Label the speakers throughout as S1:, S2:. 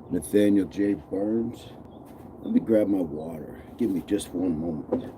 S1: Nathaniel J Burns. Let me grab my water. Give me just one moment.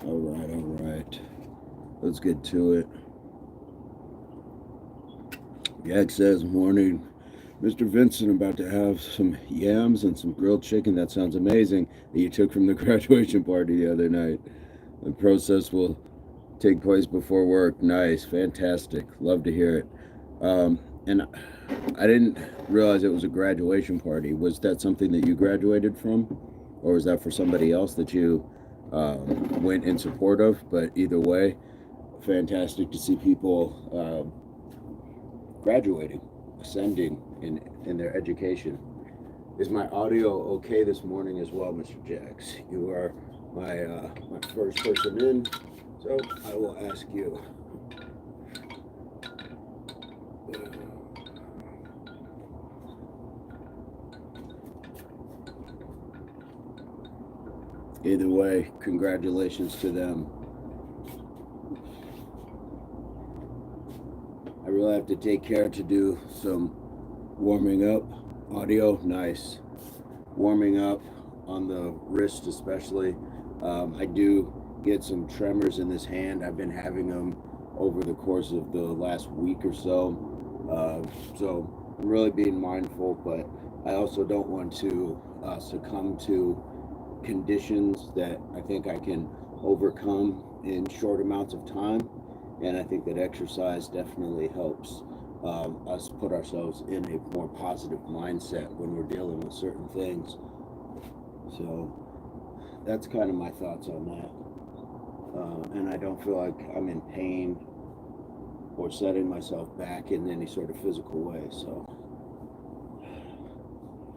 S1: All right. Let's get to it. Yak says, morning. Mr. Vincent, about to have some yams and some grilled chicken. That sounds amazing that you took from the graduation party the other night. The process will take place before work. Nice. Fantastic. Love to hear it. And I didn't realize it was a graduation party. Was that something that you graduated from? Or was that for somebody else that you went in support of? But either way, fantastic to see people graduating, ascending in their education. Is my audio okay this morning as well, Mr. Jax? You are my first person in, so I will ask you. Either way, congratulations to them. I really have to take care to do some warming up. Audio, nice. Warming up on the wrist especially. I do get some tremors in this hand. I've been having them over the course of the last week or so. So I'm really being mindful, but I also don't want to succumb to conditions that I think I can overcome in short amounts of time. And I think that exercise definitely helps us put ourselves in a more positive mindset when we're dealing with certain things. So that's kind of my thoughts on that. And I don't feel like I'm in pain or setting myself back in any sort of physical way. So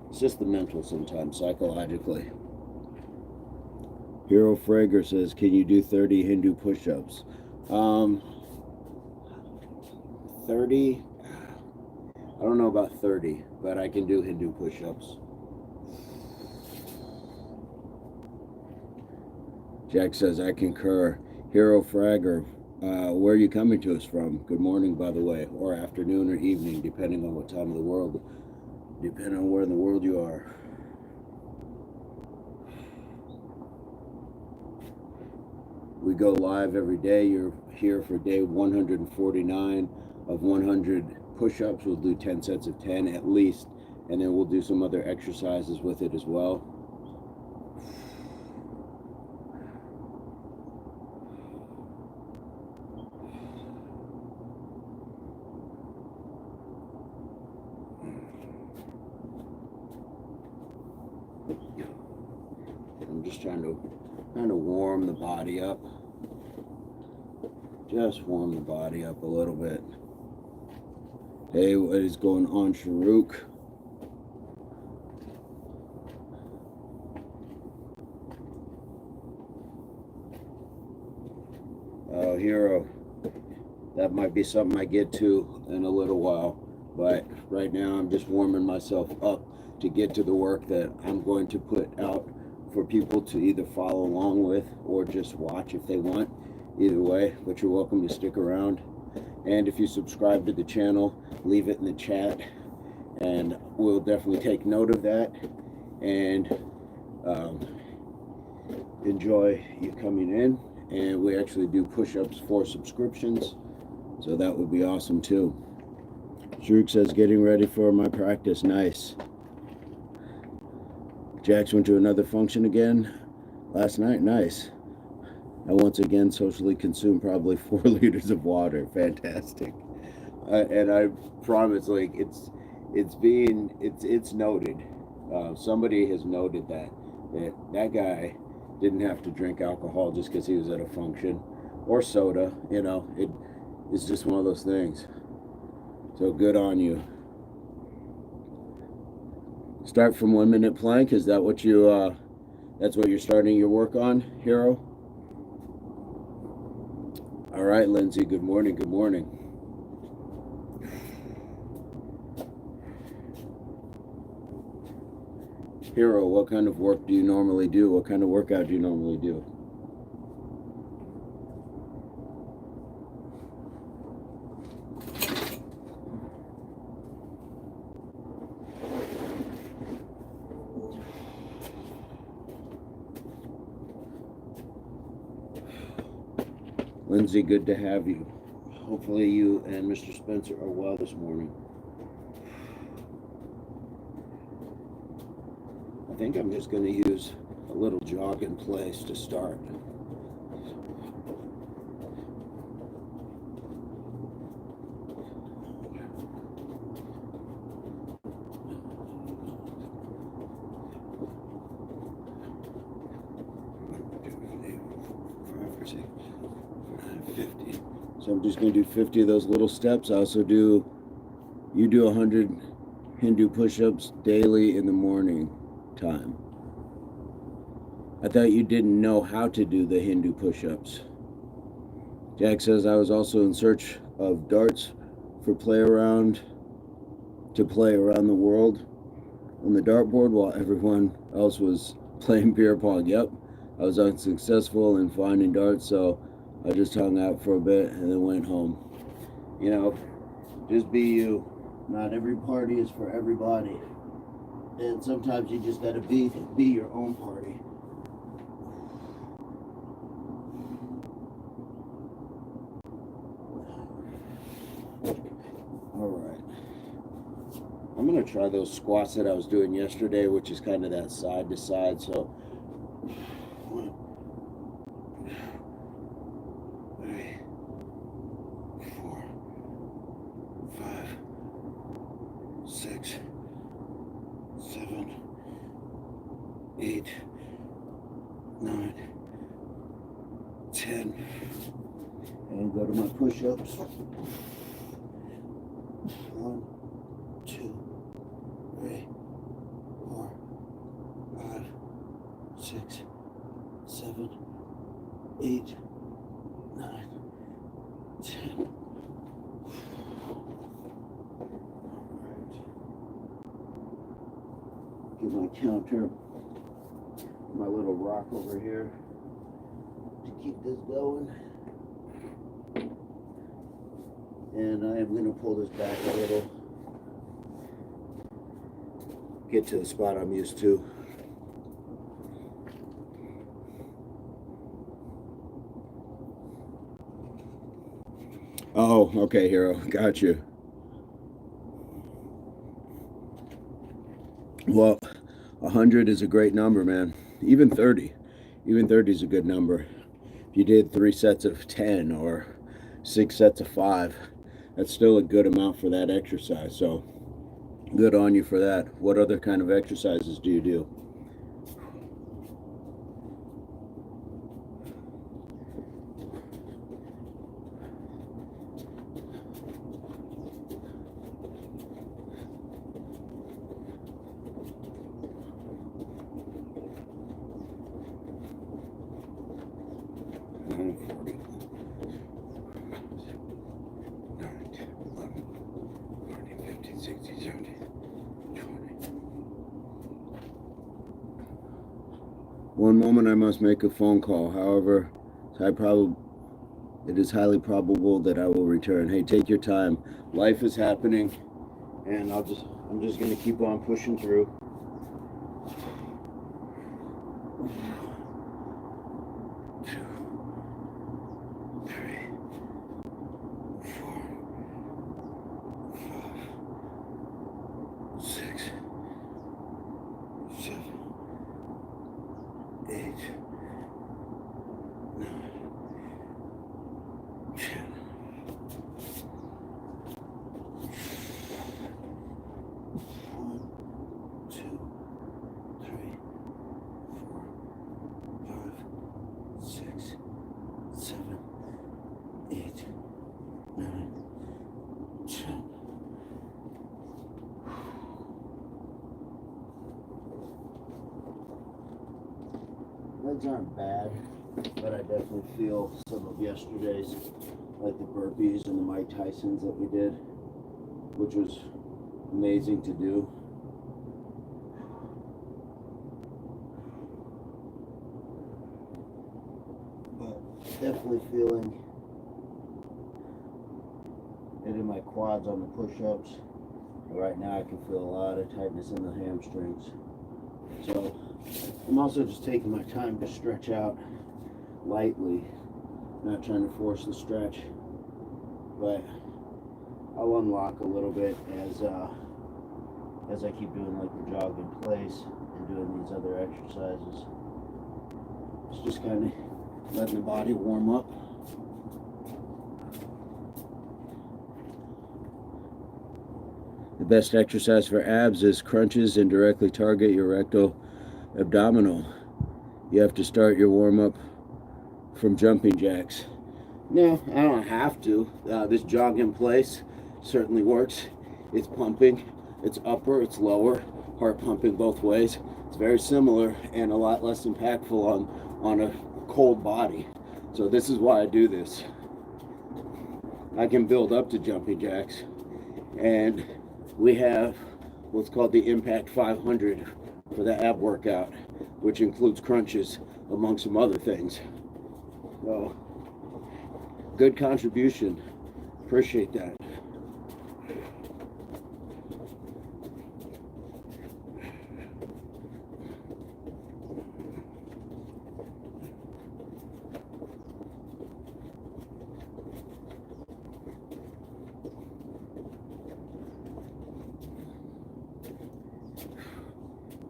S1: it's just the mental sometimes, psychologically. Hero Frager says, can you do 30 Hindu push-ups? 30, I don't know about 30, but I can do Hindu push-ups. Jack says, I concur. Hero Fragger, where are you coming to us from? Good morning, by the way, or afternoon or evening, depending on what time of the world, depending on where in the world you are. We go live every day. You're here for day 149 of 100 push-ups. We'll do 10 sets of 10 at least, and then we'll do some other exercises with it as well. I'm just trying to warm the body up. Just warm the body up a little bit. Hey, what is going on, Sharuk? Oh, Hero. That might be something I get to in a little while. But right now I'm just warming myself up to get to the work that I'm going to put out for people to either follow along with or just watch if they want. Either way, but you're welcome to stick around. And if you subscribe to the channel, leave it in the chat, and we'll definitely take note of that and enjoy you coming in. And we actually do push-ups for subscriptions, so that would be awesome too. Shruk says, getting ready for my practice. Nice. Jax went to another function again last night. Nice. I once again socially consumed probably 4 liters of water. Fantastic. And I promise, like, it's noted. Somebody has noted that guy didn't have to drink alcohol just because he was at a function, or soda. It's just one of those things. So good on you. Start from 1 minute plank. Is that what you? That's what you're starting your work on, Hero? All right, Lindsay. Good morning. Good morning. Hero, what kind of work do you normally do? What kind of workout do you normally do? Lindsay, good to have you. Hopefully you and Mr. Spencer are well this morning. I think I'm just going to use a little jog in place to start. So I'm just going to do 50 of those little steps. I also do 100 Hindu push-ups daily in the morning time. I thought you didn't know how to do the Hindu push-ups. Jack says I was also in search of darts to play around the world on the dartboard while everyone else was playing beer pong. Yep, I was unsuccessful in finding darts, so I just hung out for a bit and then went home. Just be you. Not every party is for everybody. And sometimes you just gotta be your own party. Alright. I'm gonna try those squats that I was doing yesterday, which is kind of that side to side, so 3, 4, 5, 6, 7, 8, 9, 10, and go to my push-ups. 1, 2, 3, 4, 5, 6, 7, 8, 9, 10. Get my counter, my little rock over here to keep this going. And I am going to pull this back a little, get to the spot I'm used to. Oh, okay, Hero, got you. Well, 100 is a great number, man. Even 30 is a good number. If you did 3 sets of 10 or 6 sets of 5, that's still a good amount for that exercise. So good on you for that. What other kind of exercises do you do? One moment I must make a phone call. However, it is highly probable that I will return. Hey, take your time. Life is happening, and I'm just gonna keep on pushing through. Legs aren't bad, but I definitely feel some of yesterday's, like the burpees and the Mike Tysons that we did, which was amazing to do. But definitely feeling it in my quads on the push-ups. Right now I can feel a lot of tightness in the hamstrings. So I'm also just taking my time to stretch out lightly, not trying to force the stretch, but I'll unlock a little bit as I keep doing like the jog in place and doing these other exercises. It's just kind of letting the body warm up. The best exercise for abs is crunches and directly target your rectal abdominal. You have to start your warm-up from jumping jacks. No, I don't have to. This jog in place certainly works. It's pumping, it's upper, it's lower, heart pumping both ways. It's very similar and a lot less impactful on a cold body. So this is why I do this. I can build up to jumping jacks, and we have what's called the Impact 500 for the ab workout, which includes crunches among some other things. So, good contribution. Appreciate that.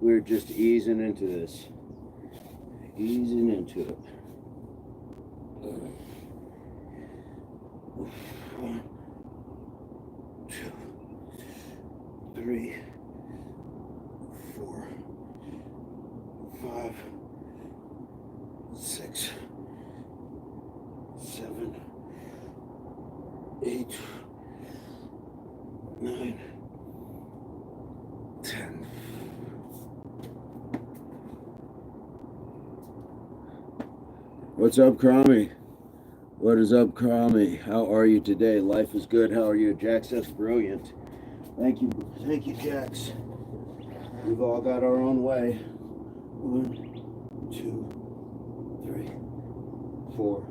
S1: We're just easing into this. Easing into it. 1, 2, 3, 4, 5, 6, 7, 8, 9, 10. What's up, Cromie? What is up, Cromie? How are you today? Life is good. How are you? Jax, that's brilliant. Thank you, Jax. We've all got our own way. 1, 2, 3, 4,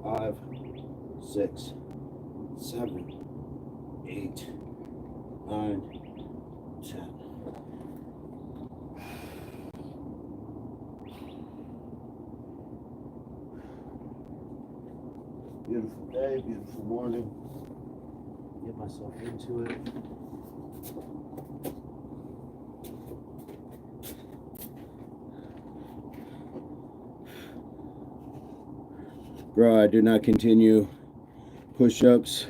S1: 5, 6, 7, 8, 9, 10. Beautiful day, beautiful morning. Get myself into it. Bro, I do not continue push-ups.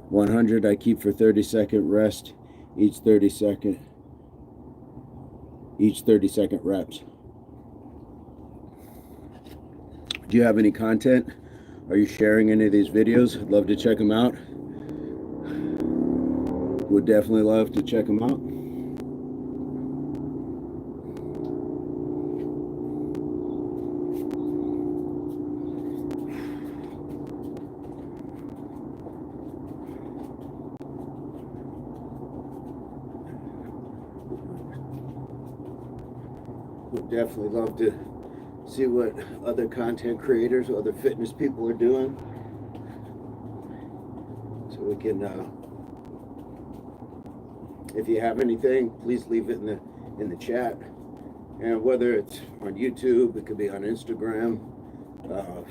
S1: 100 I keep for 30-second rest each 30-second reps. Do you have any content? Are you sharing any of these videos? I'd love to check them out. Would definitely love to check them out. Would definitely love to see what other content creators, other fitness people are doing, so we can. If you have anything, please leave it in the chat, and whether it's on YouTube, it could be on Instagram,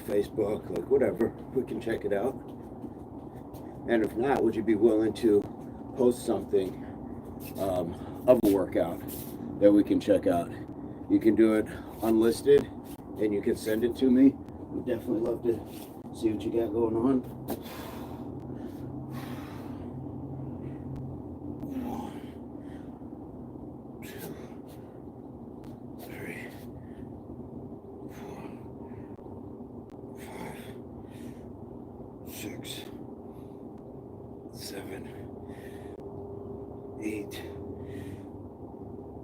S1: Facebook, like whatever, we can check it out. And if not, would you be willing to post something of a workout that we can check out? You can do it unlisted, and you can send it to me. We'd definitely love to see what you got going on. 1, 2, 3, 4, 5, 6, 7, 8,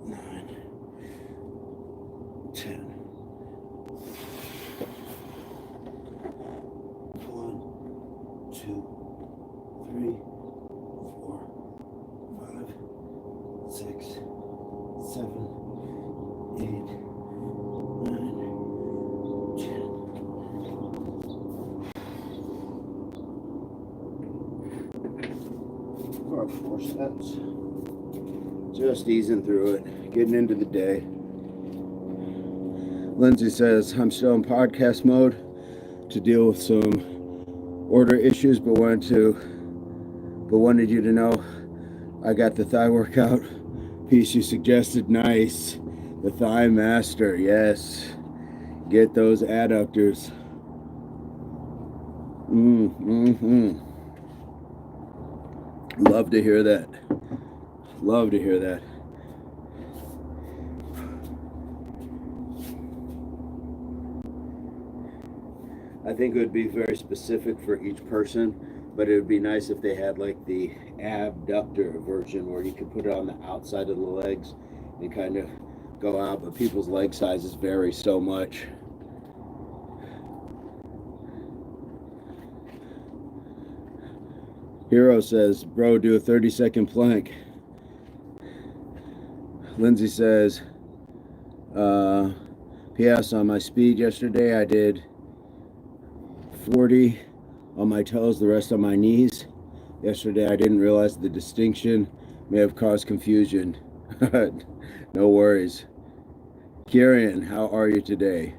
S1: 9, 7, 8, 9, 10. 4 sets. Just easing through it, getting into the day. Lindsay says, I'm still in podcast mode to deal with some order issues, but wanted you to know I got the thigh workout piece you suggested. Nice. The thigh master, yes. Get those adductors. Love to hear that. Love to hear that. I think it would be very specific for each person, but it would be nice if they had like the abductor version where you could put it on the outside of the legs and kind of go out, but people's leg sizes vary so much. Hero says, bro, do a 30-second plank. Lindsay says, P.S. on my speed yesterday, I did 40 on my toes, the rest on my knees. Yesterday, I didn't realize the distinction may have caused confusion. No worries. Kieran, how are you today?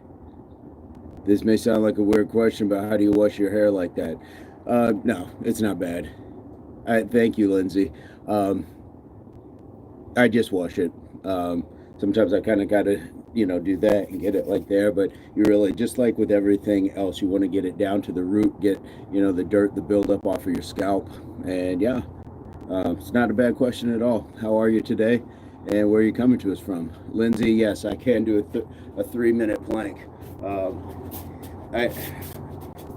S1: This may sound like a weird question, but how do you wash your hair like that? No, it's not bad. Thank you, Lindsay. I just wash it. Sometimes I kind of got to, do that and get it like there, but you really, just like with everything else, you want to get it down to the root, get, the dirt, the buildup off of your scalp. And yeah, it's not a bad question at all. How are you today? And where are you coming to us from? Lindsay, yes, I can do a 3-minute plank.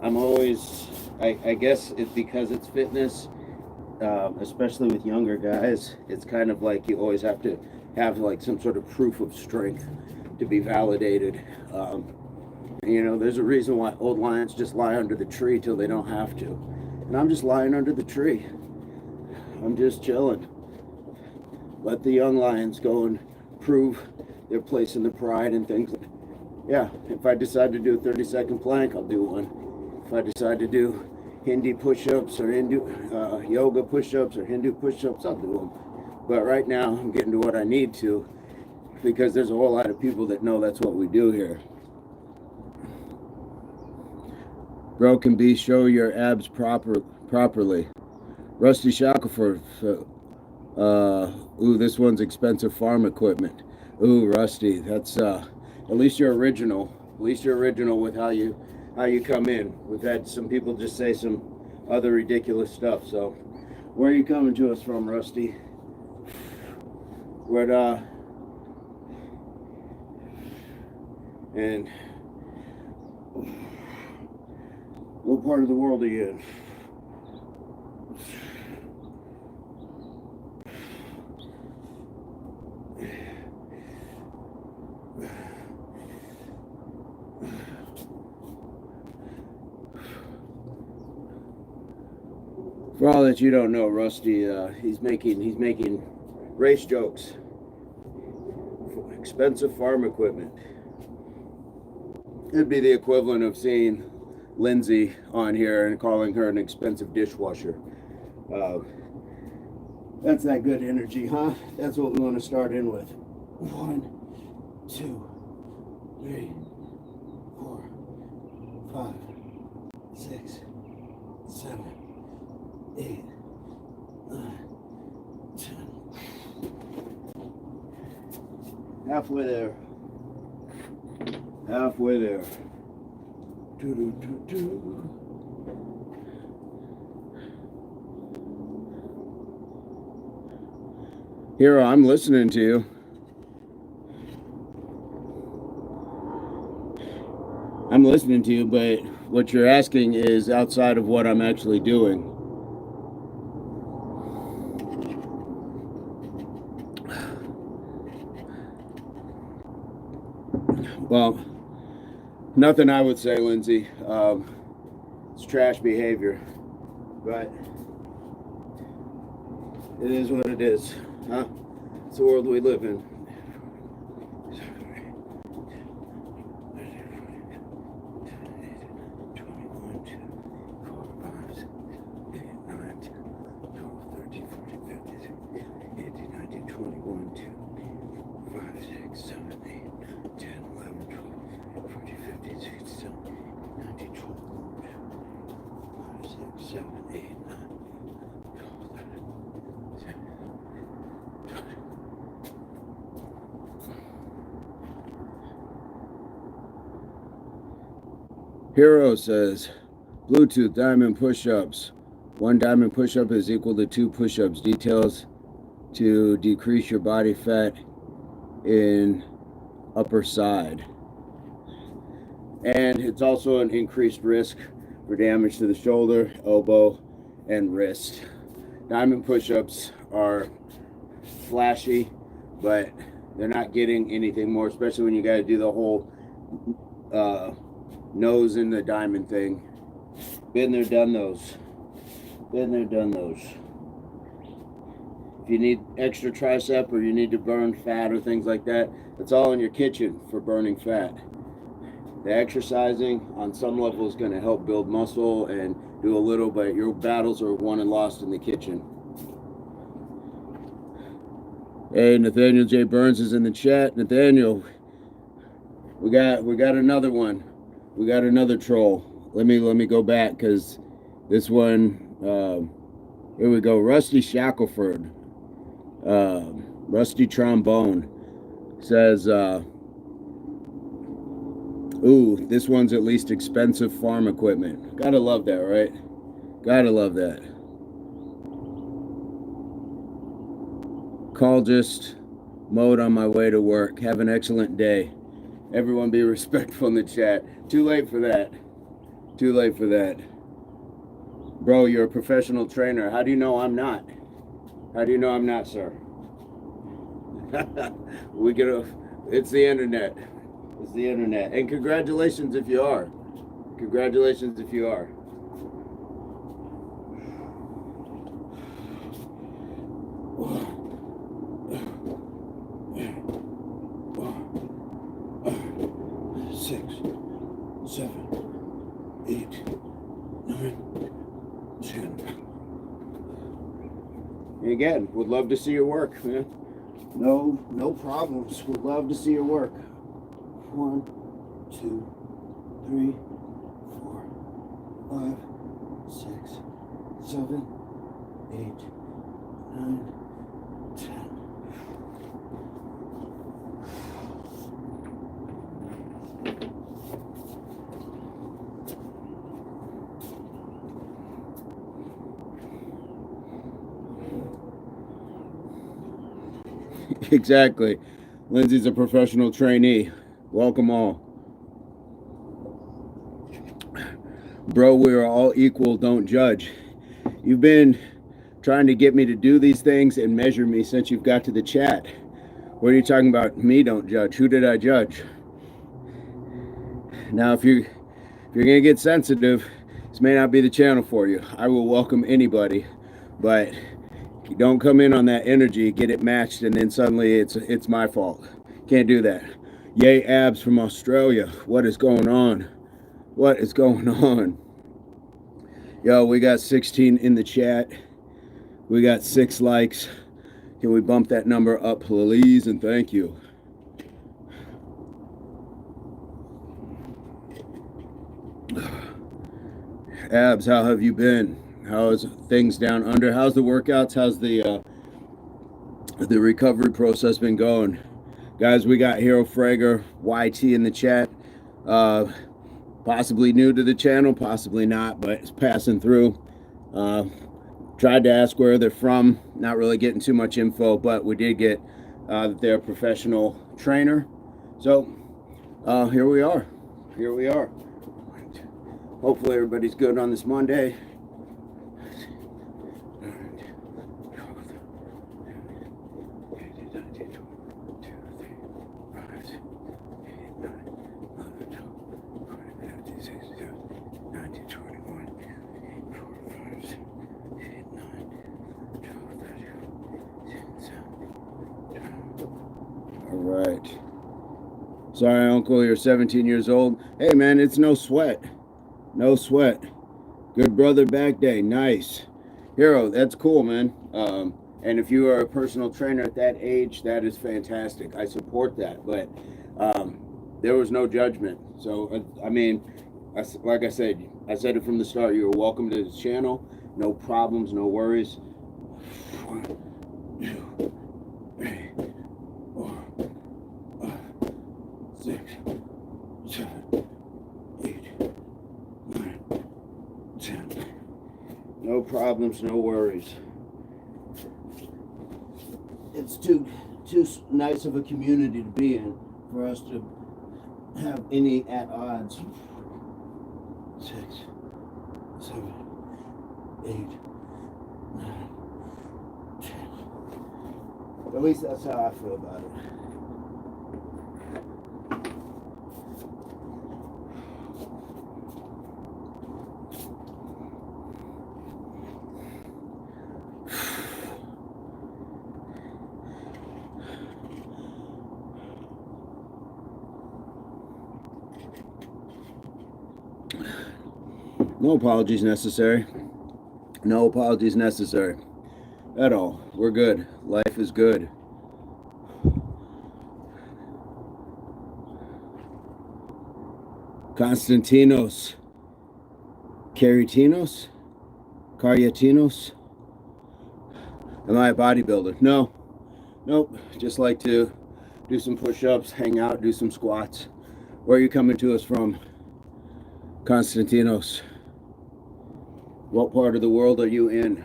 S1: I'm always, I guess it's because it's fitness, especially with younger guys, it's kind of like you always have to have like some sort of proof of strength to be validated. There's a reason why old lions just lie under the tree till they don't have to. And I'm just lying under the tree. I'm just chilling. Let the young lions go and prove their place in the pride and things. Yeah, if I decide to do a 30-second plank, I'll do one. If I decide to do Hindi push-ups or Hindu yoga push-ups or Hindu push-ups, I'll do them. But right now, I'm getting to what I need to, because there's a whole lot of people that know that's what we do here. Broken Beast, show your abs properly. Rusty Shackelford. Ooh, this one's expensive farm equipment. Ooh, Rusty, that's at least you're original. At least you're original with how you come in. We've had some people just say some other ridiculous stuff. So, where are you coming to us from, Rusty? And what part of the world are you in? For all that you don't know, Rusty, he's making race jokes. Expensive farm equipment. It'd be the equivalent of seeing Lindsay on here and calling her an expensive dishwasher. That's that good energy, huh? That's what we want to start in with. 1, 2, 3, 4, 5, 6, 7, 8, 9, 10. Halfway there. Halfway there. Hero, I'm listening to you. I'm listening to you, but what you're asking is outside of what I'm actually doing. Well, nothing I would say, Lindsay. It's trash behavior, but it is what it is, huh? It's the world we live in. Hero says, Bluetooth diamond push-ups. 1 diamond push-up is equal to 2 push-ups. Details to decrease your body fat in upper side. And it's also an increased risk for damage to the shoulder, elbow, and wrist. Diamond push-ups are flashy, but they're not getting anything more, especially when you got to do the whole nose in the diamond thing. Been there, done those. Been there, done those. If you need extra tricep or you need to burn fat or things like that, it's all in your kitchen for burning fat. The exercising on some level is going to help build muscle and do a little, but your battles are won and lost in the kitchen. Hey, Nathaniel J Burns is in the chat. Nathaniel, we got another one. We got another troll. Let me go back because this one. Here we go. Rusty Shackelford, Rusty Trombone says, ooh, this one's at least expensive farm equipment. Gotta love that, right? Gotta love that. Call just mode on my way to work. Have an excellent day. Everyone be respectful in the chat. Too late for that. Too late for that. Bro, you're a professional trainer. How do you know I'm not? How do you know I'm not, sir? It's the internet. It's the internet. And congratulations if you are. Congratulations if you are. Six, 7, 8, 9, 10. Again, would love to see your work, man. No problems. Would love to see your work. 1, 2, 3, 4, 5, 6, 7, 8, 9, 10. Exactly. Lindsay's a professional trainee. Welcome all. Bro, we are all equal, don't judge. You've been trying to get me to do these things and measure me since you've got to the chat. What are you talking about? Me don't judge. Who did I judge? Now, if you're gonna get sensitive, this may not be the channel for you. I will welcome anybody, but you don't come in on that energy, get it matched, and then suddenly it's my fault. Can't do that. Yay, abs from Australia. What is going on? What is going on? Yo, we got 16 in the chat. We got 6 likes. Can we bump that number up, please? And thank you. Abs, how have you been? How's things down under? How's the workouts? How's the recovery process been going? Guys, we got Hero Frager, YT in the chat. Possibly new to the channel, possibly not, but it's passing through. Tried to ask where they're from. Not really getting too much info, but we did get that they're a professional trainer. So here we are. Here we are. Hopefully everybody's good on this Monday. All right. Sorry, Uncle, you're 17 years old. Hey, man, it's no sweat. No sweat. Good brother back day. Nice. Hero, that's cool, man. And if you are a personal trainer at that age, that is fantastic. I support that. But there was no judgment. So, I mean, like I said it from the start. You're welcome to this channel. No problems, no worries. 1, 2, 3, 4, 5, 6, 7, 8, problems, no worries. It's too nice of a community to be in for us to have any at odds. 6, 7, 8, 9, 10. At least that's how I feel about it. No apologies necessary. No apologies necessary at all. We're good. Life is good. Konstantinos Karatinos? Karyatinos? Am I a bodybuilder? No. Nope. Just like to do some push-ups, hang out, do some squats. Where are you coming to us from, Konstantinos? What part of the world are you in?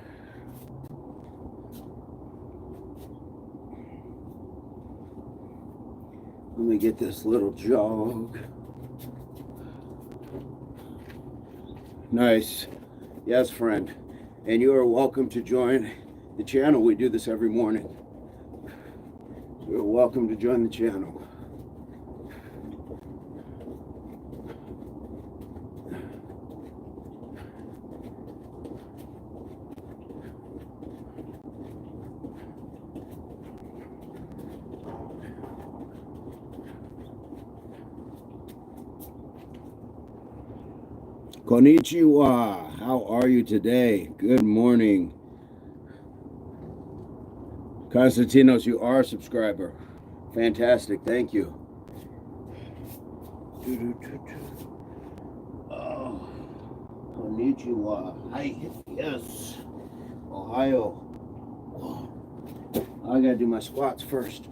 S1: Let me get this little jog. Nice. Yes, friend. And you are welcome to join the channel. We do this every morning. You're welcome to join the channel. Konnichiwa. How are you today? Good morning. Konstantinos, you are a subscriber. Fantastic. Thank you. Oh, konnichiwa. Hi. Yes. Ohio. I gotta do my squats first.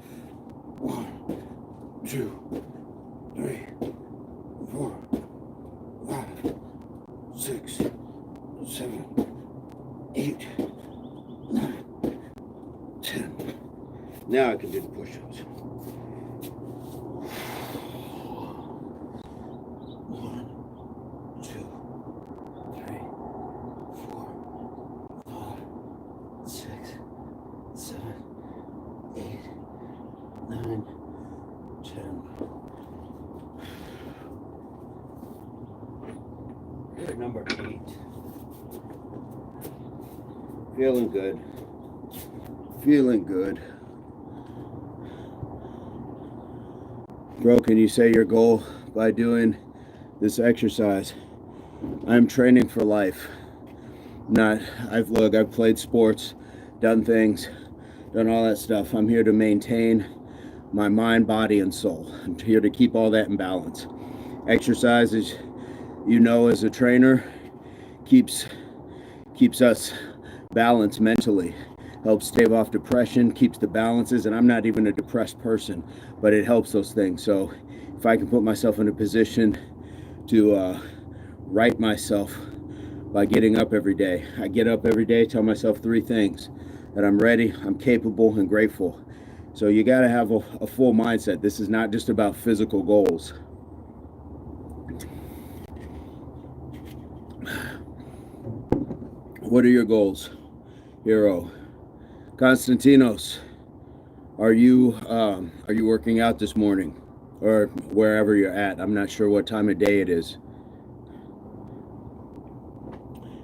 S1: 1, 2, 3, 4, 5, 6, 7, 8, 9, 10. Now I can do the push-ups. 1, 2, 3, 4, 5, 6, 7, 8, 9, 10. Good, number 8. Feeling good. Feeling good. Bro, can you say your goal by doing this exercise? I'm training for life. I've played sports, done things, done all that stuff. I'm here to maintain my mind, body, and soul. I'm here to keep all that in balance. Exercise, as you know, as a trainer, keeps us balanced mentally, helps stave off depression, keeps the balances, and I'm not even a depressed person, but it helps those things. So if I can put myself in a position to right myself by getting up every day. I get up every day, tell myself 3 things: that I'm ready, I'm capable, and grateful. So you got to have a full mindset. This is not just about physical goals. What are your goals, hero? Konstantinos, are you working out this morning, or wherever you're at? I'm not sure what time of day it is.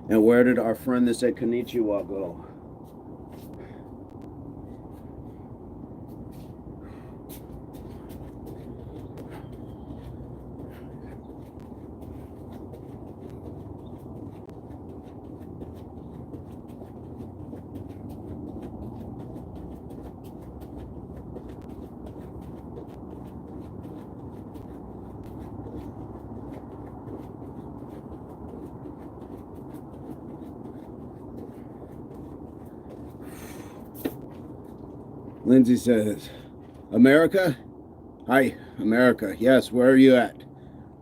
S1: And where did our friend that said konnichiwa go? Lindsay says, America? Hi, America. Yes, where are you at?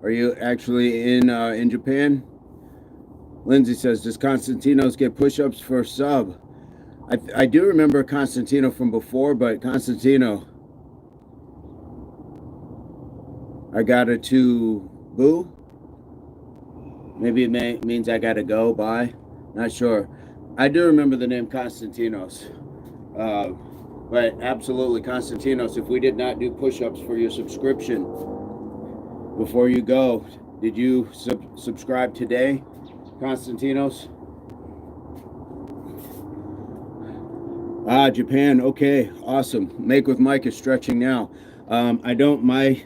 S1: Are you actually in Japan? Lindsay says, does Constantinos get push-ups for sub? I do remember Constantino from before, but Constantino, I got it to boo. Maybe it means I gotta go. Bye. Not sure. I do remember the name Constantinos. But absolutely, Constantinos, if we did not do push-ups for your subscription before you go, did you subscribe today, Constantinos? Japan. Okay, awesome. Make with Mike is stretching now. I don't. My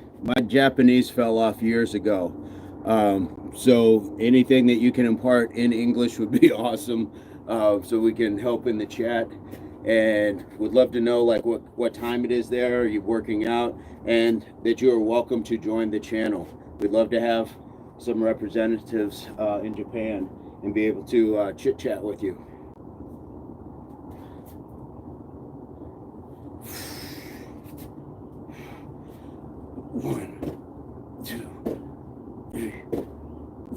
S1: Japanese fell off years ago. So anything that you can impart in English would be awesome. So we can help in the chat, and would love to know like what time it is there. Are you working out? And that you are welcome to join the channel. We'd love to have some representatives in Japan and be able to chit chat with you. One, two, three,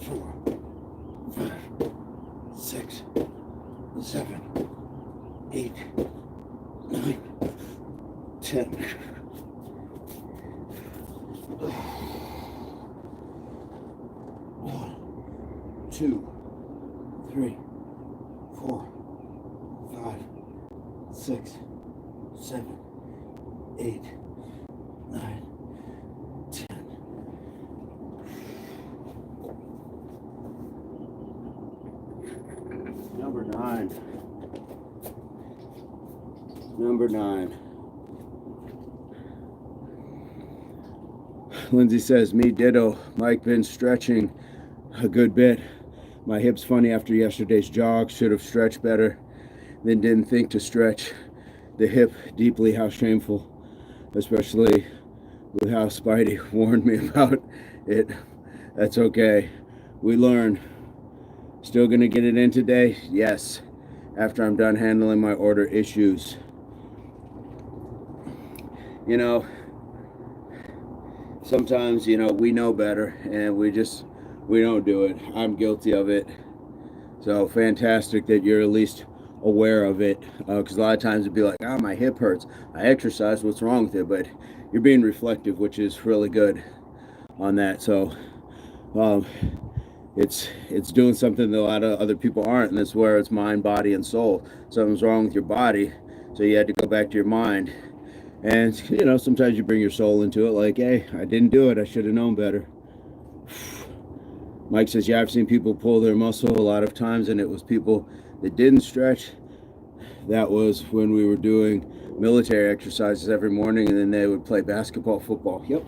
S1: 4, 5, 6, 7, 8, 9, 10. 1, 2, 3, 4, 5, 6, 7, 8, 9, 10. Number 9. Lindsay says, me ditto. Mike been stretching a good bit. My hip's funny after yesterday's jog. Should have stretched better. Then didn't think to stretch the hip deeply. How shameful. Especially with how Spidey warned me about it. That's okay. We learn. Still gonna get it in today? Yes. After I'm done handling my order issues. You know, sometimes, you know, we know better and we don't do it. I'm guilty of it. So fantastic that you're at least aware of it. Because a lot of times it'd be like, oh, my hip hurts. I exercise, what's wrong with it? But you're being reflective, which is really good on that. So it's doing something that a lot of other people aren't, and that's where it's mind, body, and soul. Something's wrong with your body, so you had to go back to your mind. And, you know, sometimes you bring your soul into it, like, hey, I didn't do it. I should have known better. Mike says, yeah, I've seen people pull their muscle a lot of times, and it was people that didn't stretch. That was when we were doing military exercises every morning, and then they would play basketball, football. Yep.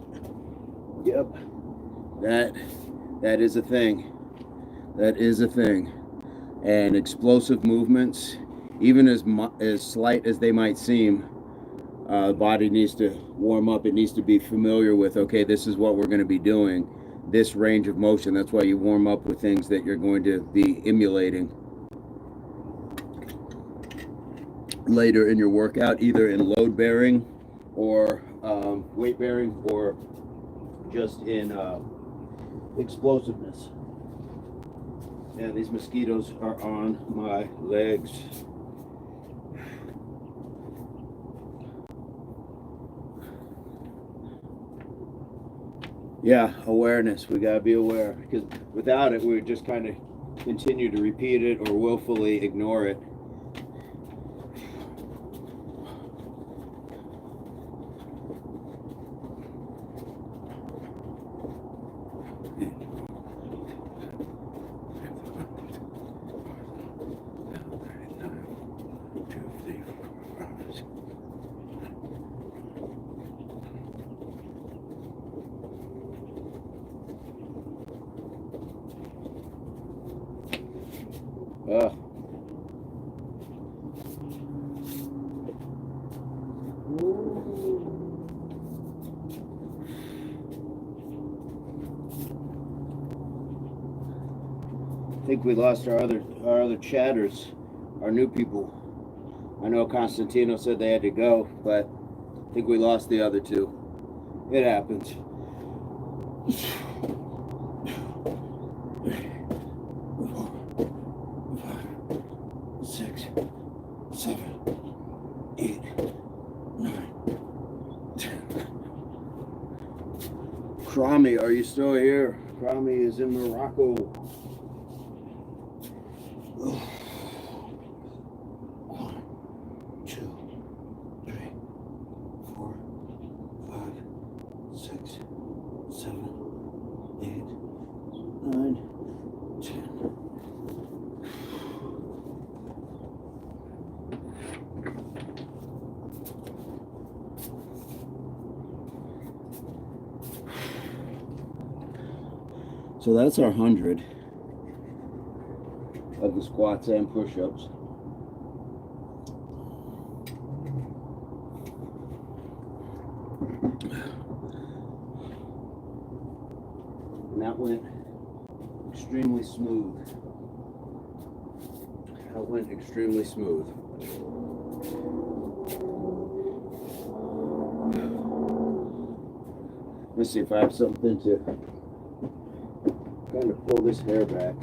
S1: That is a thing. That is a thing. And explosive movements, even as slight as they might seem, the body needs to warm up. It needs to be familiar with, okay, this is what we're going to be doing, this range of motion. That's why you warm up with things that you're going to be emulating later in your workout, either in load bearing or weight bearing, or just in explosiveness. Yeah, these mosquitoes are on my legs. Yeah, awareness. We gotta be aware, because without it, we would just kind of continue to repeat it or willfully ignore it. I think we lost our other chatters, our new people. I know Constantino said they had to go, but I think we lost the other two. It happens. Krami, are you still here? Krami is in Morocco. One, two, three, 4, 5, 6, 7, 8, 9, 10. So that's our 100 of the squats and push-ups. And that went extremely smooth. That went extremely smooth. Let's see if I have something to kind of pull this hair back.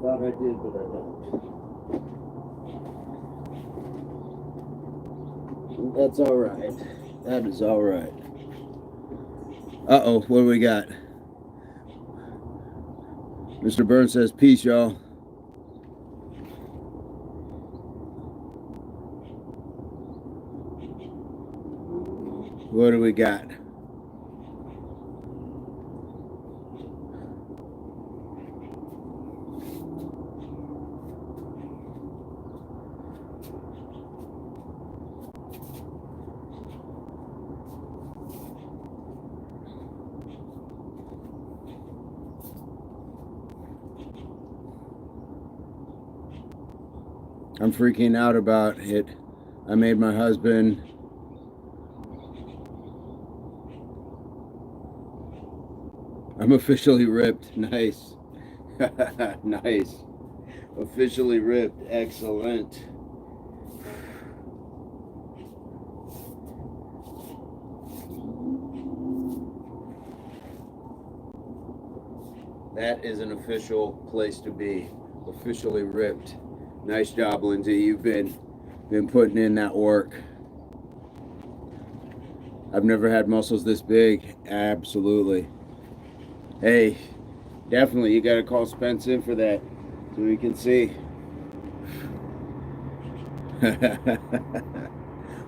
S1: Thought I did, but I don't. That's all right. That is all right. Uh-oh, what do we got? Mr. Burns says, peace, y'all. What do we got? I'm freaking out about it. I made my husband I'm officially ripped. Nice. Nice. Officially ripped. Excellent. That is an official place to be. Officially ripped. Nice job, Lindsay. You've been putting in that work. I've never had muscles this big. Absolutely. Hey, definitely, you got to call Spence in for that so we can see.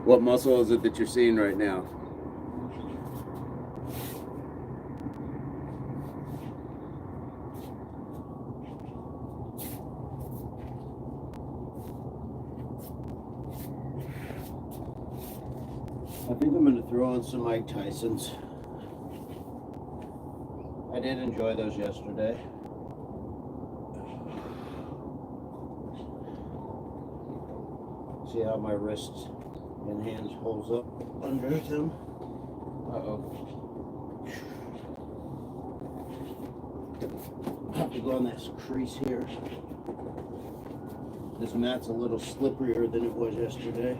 S1: What muscle is it that you're seeing right now? I think I'm going to throw on some Mike Tysons. I did enjoy those yesterday. See how my wrists and hands holds up under them. Uh-oh. I have to go on this crease here. This mat's a little slipperier than it was yesterday.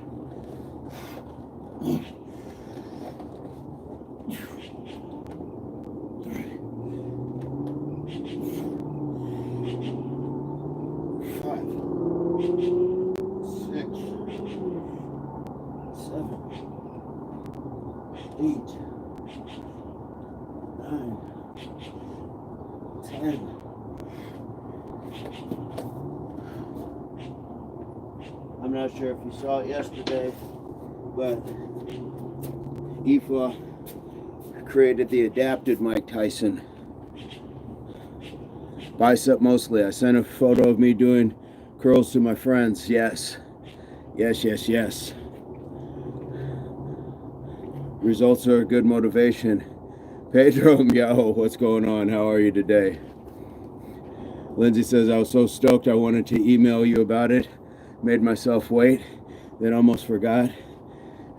S1: 8, 9, 10. I'm not sure if you saw it yesterday, but Aoife created the adapted Mike Tyson. Bicep mostly. I sent a photo of me doing curls to my friends. Yes. Yes, yes, yes. Results are a good motivation. Pedro, yo, what's going on? How are you today? Lindsay says, I was so stoked I wanted to email you about it. Made myself wait. Then almost forgot.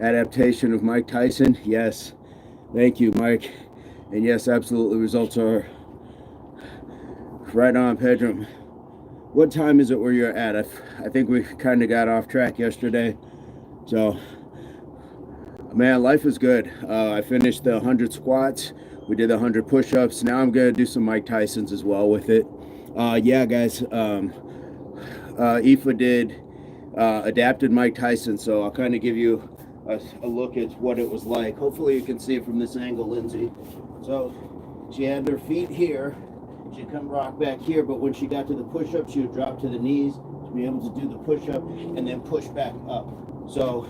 S1: Adaptation of Mike Tyson. Yes. Thank you, Mike. And yes, absolutely, results are right on, Pedro. What time is it where you're at? I think we kind of got off track yesterday. So, man, life is good. I finished the 100 squats. We did the 100 push-ups. Now I'm going to do some Mike Tysons as well with it. Yeah, guys, Aoife did adapted Mike Tyson, so I'll kind of give you a look at what it was like. Hopefully you can see it from this angle, Lindsay. So she had her feet here. She'd come rock back here, but when she got to the push-up, she would drop to the knees to be able to do the push-up and then push back up. So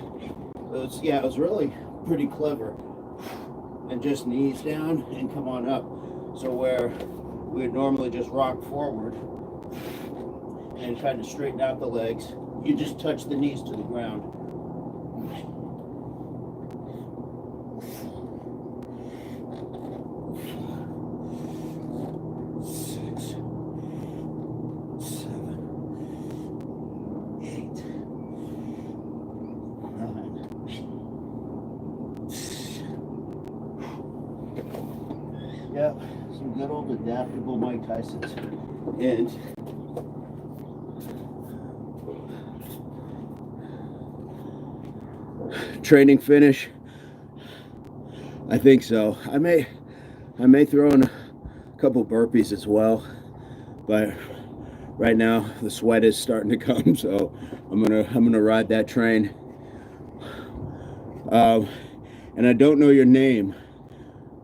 S1: it was really pretty clever. And just knees down and come on up. So where we would normally just rock forward and kind of straighten out the legs, you just touch the knees to the ground. Yeah, some good old adaptable Mike Tysons. And training finish, I think so. I may throw in a couple burpees as well, but right now the sweat is starting to come, so I'm gonna ride that train. And I don't know your name.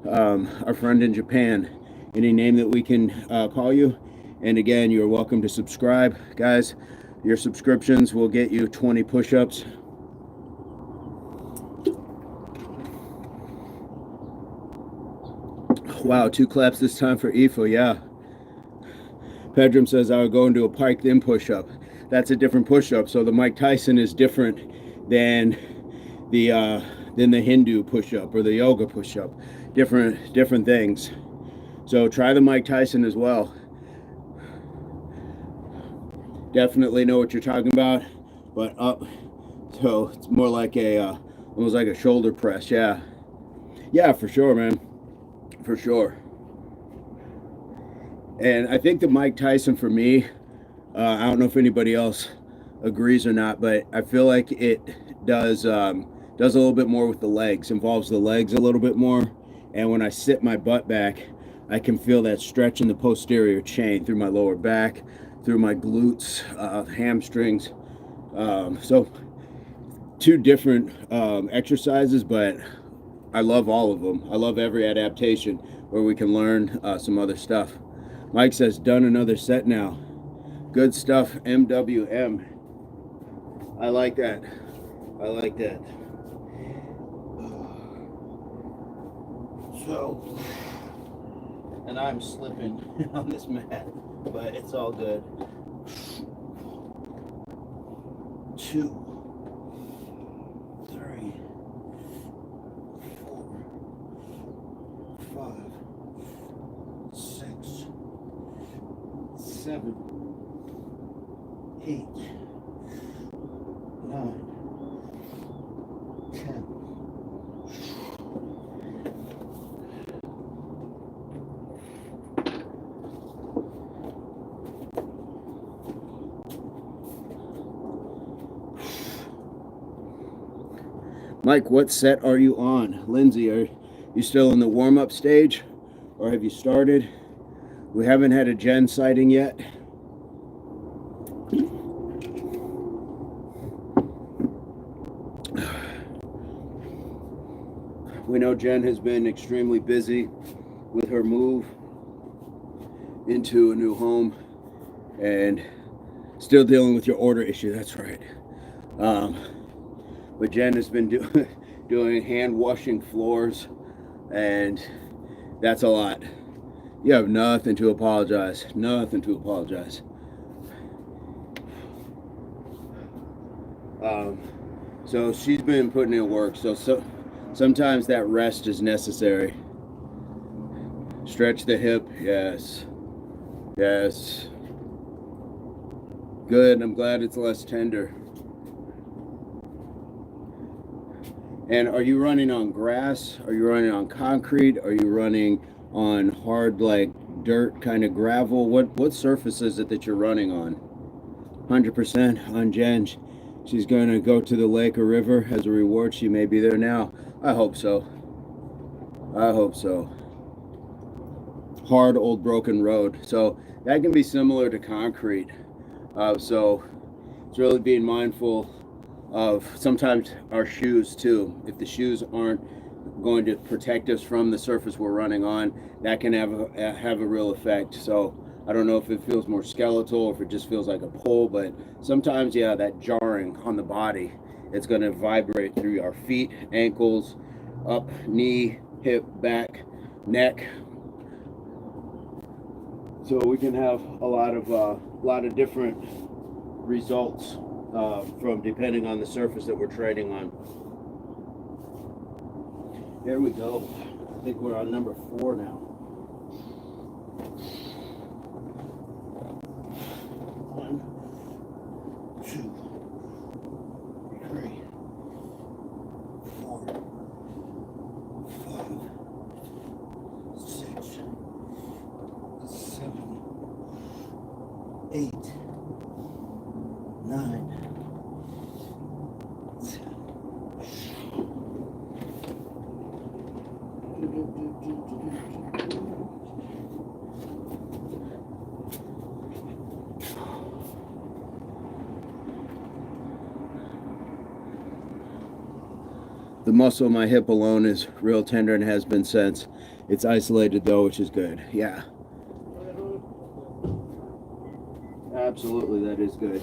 S1: Our friend in Japan, any name that we can call you? And again, you're welcome to subscribe, guys. Your subscriptions will get you 20 push-ups. Wow, 2 claps this time for Aoife. Yeah, Pedram says I would go into a pike then push-up. That's a different push-up. So the Mike Tyson is different than the Hindu push-up or the yoga push-up. Different things. So try the Mike Tyson as well. Definitely know what you're talking about, but up. So it's more like almost like a shoulder press. Yeah, for sure, man, for sure. And I think the Mike Tyson for me, I don't know if anybody else agrees or not, but I feel like it does a little bit more with the legs, involves the legs a little bit more. And when I sit my butt back, I can feel that stretch in the posterior chain through my lower back, through my glutes, hamstrings. So 2 different exercises, but I love all of them. I love every adaptation where we can learn some other stuff. Mike says, done another set now. Good stuff, MWM. I like that. I like that. So, and I'm slipping on this mat, but it's all good. 2, 3, 4, 5, 6, 7, 8, 9, 10. Mike, what set are you on? Lindsay, are you still in the warm-up stage, or have you started? We haven't had a Jen sighting yet. We know Jen has been extremely busy with her move into a new home and still dealing with your order issue. That's right. But Jen has been doing hand washing floors, and that's a lot. You have nothing to apologize. Nothing to apologize. So she's been putting in work. So sometimes that rest is necessary. Stretch the hip. Yes. Yes. Good. I'm glad it's less tender. And are you running on grass? Are you running on concrete? Are you running on hard, like dirt kind of gravel? What surface is it that you're running on? 100% on Jen. She's going to go to the lake or river as a reward. She may be there now. I hope so. I hope so. Hard, old, broken road. So that can be similar to concrete. So it's really being mindful of sometimes our shoes too. If the shoes aren't going to protect us from the surface we're running on, that can have a real effect. So I don't know if it feels more skeletal or if it just feels like a pull, but sometimes, yeah, that jarring on the body, it's going to vibrate through our feet, ankles, up, knee, hip, back, neck. So we can have a lot of different results from depending on the surface that we're trading on. There we go. I think we're on number 4 now. 1, 2, 3, 4, 5, 6, 7, 8, 9, 10. The muscle in my hip alone is real tender and has been since. It's isolated though, which is good. Yeah. Absolutely, that is good.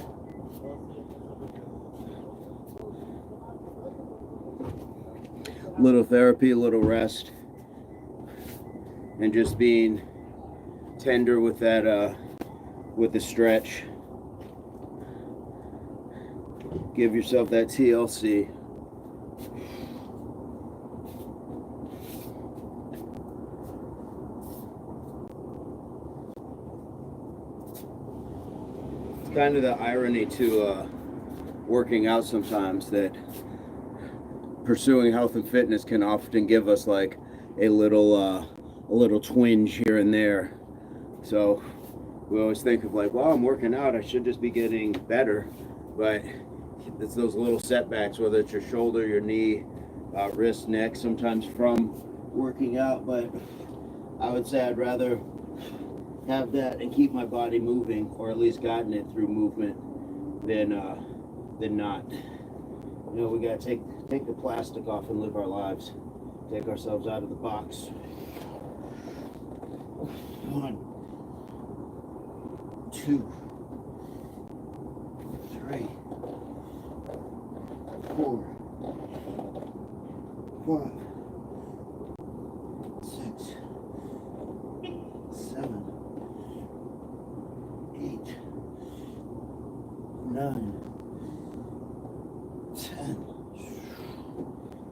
S1: Little therapy, a little rest, and just being tender with that, with the stretch. Give yourself that TLC. It's kind of the irony to working out sometimes, that pursuing health and fitness can often give us like a little twinge here and there. So we always think of like, well, I'm working out, I should just be getting better, but it's those little setbacks, whether it's your shoulder, your knee, wrist, neck, sometimes from working out. But I would say I'd rather have that and keep my body moving, or at least gotten it through movement, than not. You know, we gotta take the plastic off and live our lives. Take ourselves out of the box. 1, 2, 3, 4, 5, 6, 7, 8, 9, 10.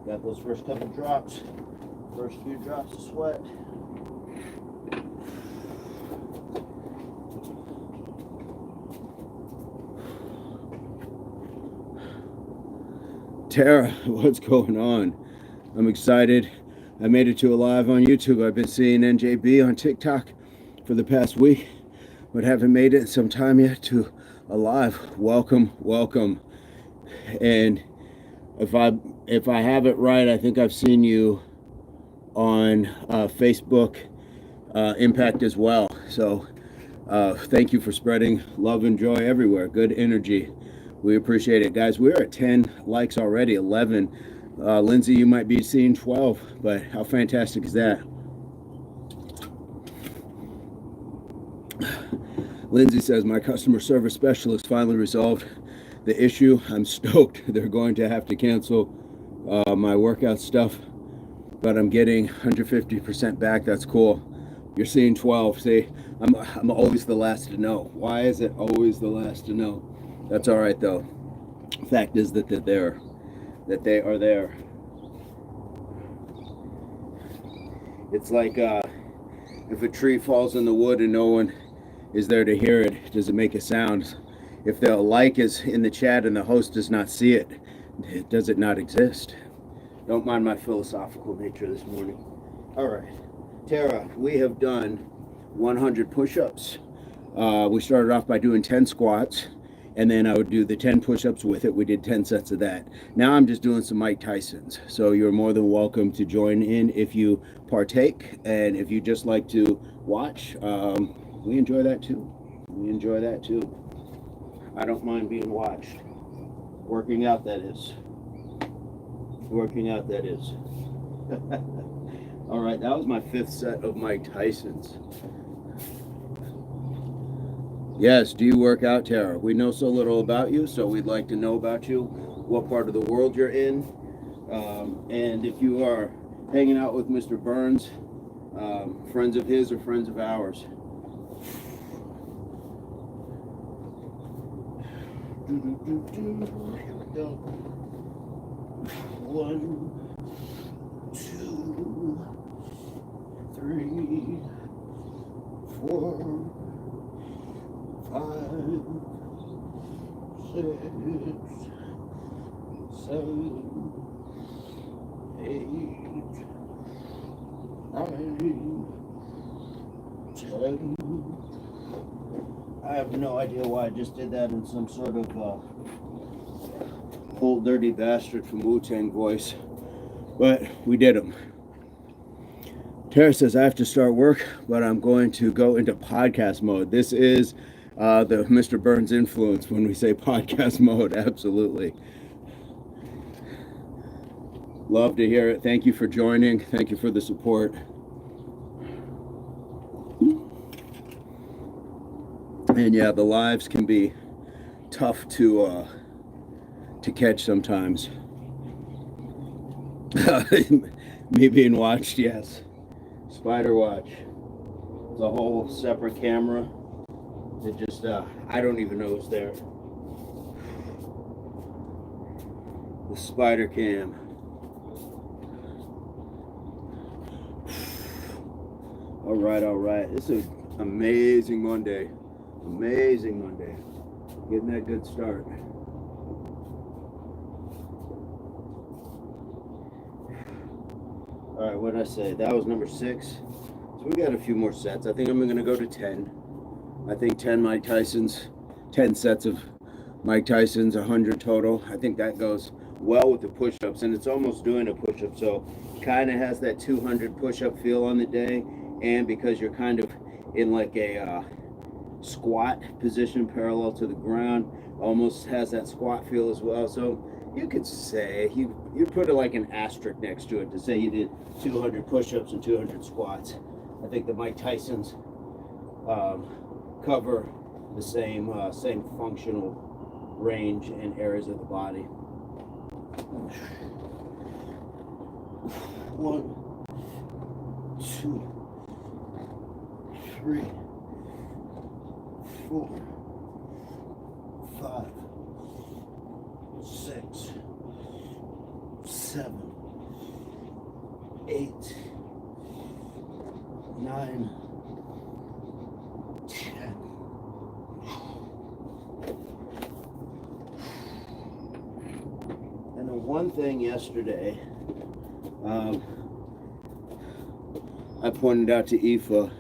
S1: Got those first couple drops, first few drops of sweat. Tara, what's going on? I'm excited. I made it to a live on YouTube. I've been seeing NJB on TikTok for the past week, but haven't made it some time yet to a live. Welcome, welcome. And if I have it right, I think I've seen you on Facebook Impact as well. So thank you for spreading love and joy everywhere. Good energy. We appreciate it, guys. We're at 10 likes already, 11. Lindsay, you might be seeing 12, but how fantastic is that? Lindsay says, my customer service specialist finally resolved the issue. I'm stoked. They're going to have to cancel my workout stuff, but I'm getting 150% back. That's cool. You're seeing 12. See, I'm always the last to know. Why is it always the last to know? That's all right though. Fact is that they're there, that they are there. It's like if a tree falls in the wood and no one is there to hear it, does it make a sound? If the like is in the chat and the host does not see it, does it not exist? Don't mind my philosophical nature this morning. All right, Tara, we have done 100 push-ups. We started off by doing 10 squats, and then I would do the 10 push-ups with it. We did 10 sets of that. Now I'm just doing some Mike Tysons. So you're more than welcome to join in if you partake. And if you just like to watch, we enjoy that too. We enjoy that too. I don't mind being watched. Working out, that is. Working out, that is. All right, that was my 5th set of Mike Tyson's. Yes, do you work out, Tara? We know so little about you, so we'd like to know about you, what part of the world you're in, and if you are hanging out with Mr. Burns, friends of his or friends of ours. Here we go. 1, 2, 3, 4, 5, 6, 7, 8, 9, 10. I have no idea why I just did that in some sort of old dirty bastard from Wu-Tang voice, but we did them. Tara says, I have to start work, but I'm going to go into podcast mode. This is the Mr. Burns influence when we say podcast mode. Absolutely. Love to hear it. Thank you for joining. Thank you for the support. And yeah, the lives can be tough to catch sometimes. Me being watched, yes. Spider watch. It's a whole separate camera. It just, I don't even know who's there. The spider cam. All right. This is an amazing Monday. Amazing Monday. Getting that good start. All right, what did I say? That was number 6. So we got a few more sets. I think I'm going to go to 10. I think 10 Mike Tyson's, 10 sets of Mike Tyson's, 100 total. I think that goes well with the push-ups, and it's almost doing a push-up, so kind of has that 200 push-up feel on the day, and because you're kind of in like a squat position parallel to the ground, almost has that squat feel as well. So you could say, you put it like an asterisk next to it to say you did 200 push-ups and 200 squats. I think the Mike Tyson's cover the same functional range and areas of the body. 1, 2, 3, 4, 5, 6, 7, 8, 9, 10. And the one thing yesterday, I pointed out to Aoife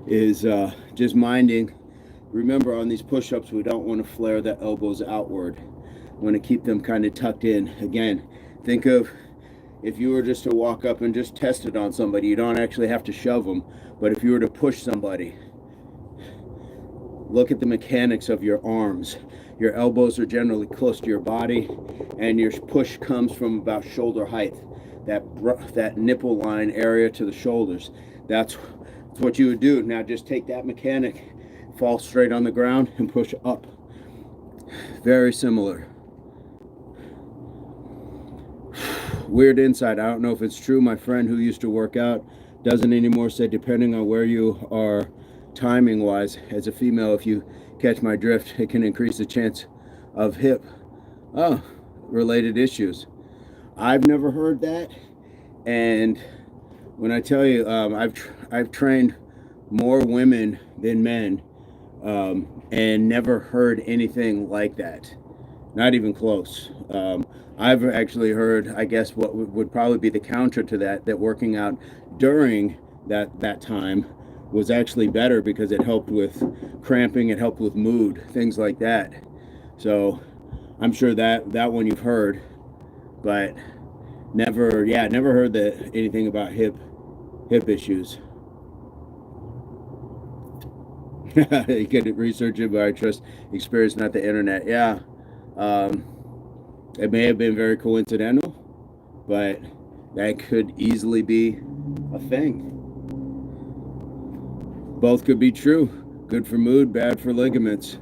S1: is just minding. Remember, on these push-ups, we don't want to flare the elbows outward. We want to keep them kind of tucked in. Again, think of if you were just to walk up and just test it on somebody. You don't actually have to shove them, but if you were to push somebody, look at the mechanics of your arms. Your elbows are generally close to your body, and your push comes from about shoulder height, that nipple line area to the shoulders. That's what you would do. Now just take that mechanic, fall straight on the ground, and push up. Very similar. Weird insight. I don't know if it's true. My friend who used to work out doesn't anymore, said depending on where you are timing wise as a female, if you catch my drift, it can increase the chance of hip related issues. I've never heard that, and when I tell you, I've trained more women than men, and never heard anything like that. Not even close. I've actually heard, I guess, what would probably be the counter to that working out during that time was actually better because it helped with cramping, it helped with mood, things like that. So I'm sure that one you've heard, but never heard anything about hip issues. You could research it, but I trust experience, not the internet. Yeah. Um, it may have been very coincidental, but that could easily be a thing. Both could be true. Good for mood, bad for ligaments.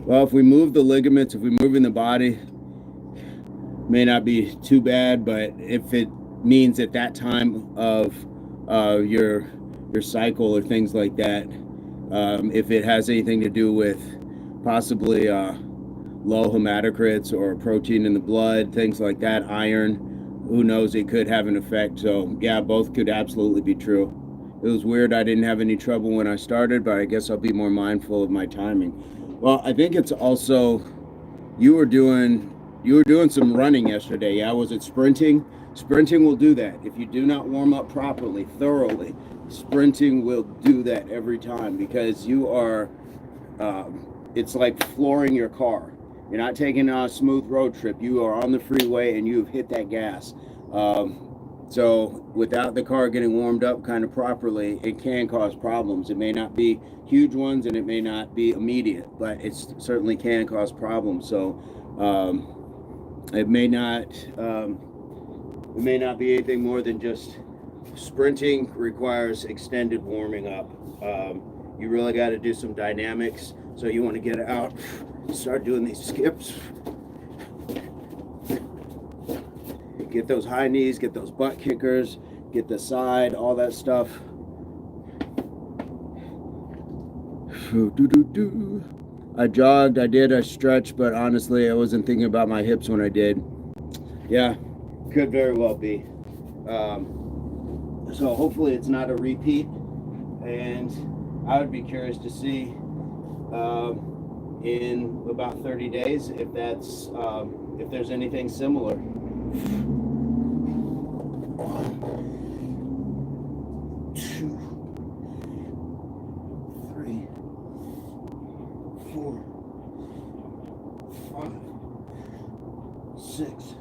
S1: Well, if we move the ligaments, if we move in the body, may not be too bad, but if it means at that time of your cycle or things like that, if it has anything to do with possibly low hematocrits or protein in the blood, things like that, iron, who knows, it could have an effect. So yeah, both could absolutely be true. It was weird I didn't have any trouble when I started, but I guess I'll be more mindful of my timing. Well, I think it's also you were doing some running yesterday. Yeah, was it sprinting? Sprinting will do that. If you do not warm up properly, thoroughly, sprinting will do that every time, because you are it's like flooring your car. You're not taking a smooth road trip. You are on the freeway and you've hit that gas. So without the car getting warmed up kind of properly, it can cause problems. It may not be huge ones and it may not be immediate, but it certainly can cause problems. So it may not be anything more than just sprinting requires extended warming up. You really got to do some dynamics. So you want to get out, start doing these skips. Get those high knees, get those butt kickers, get the side, all that stuff. I jogged, I stretched, but honestly, I wasn't thinking about my hips when I did. Yeah, could very well be. So hopefully it's not a repeat, and I would be curious to see in about 30 days if that's if there's anything similar. 1, 2, 3, 4, 5, 6,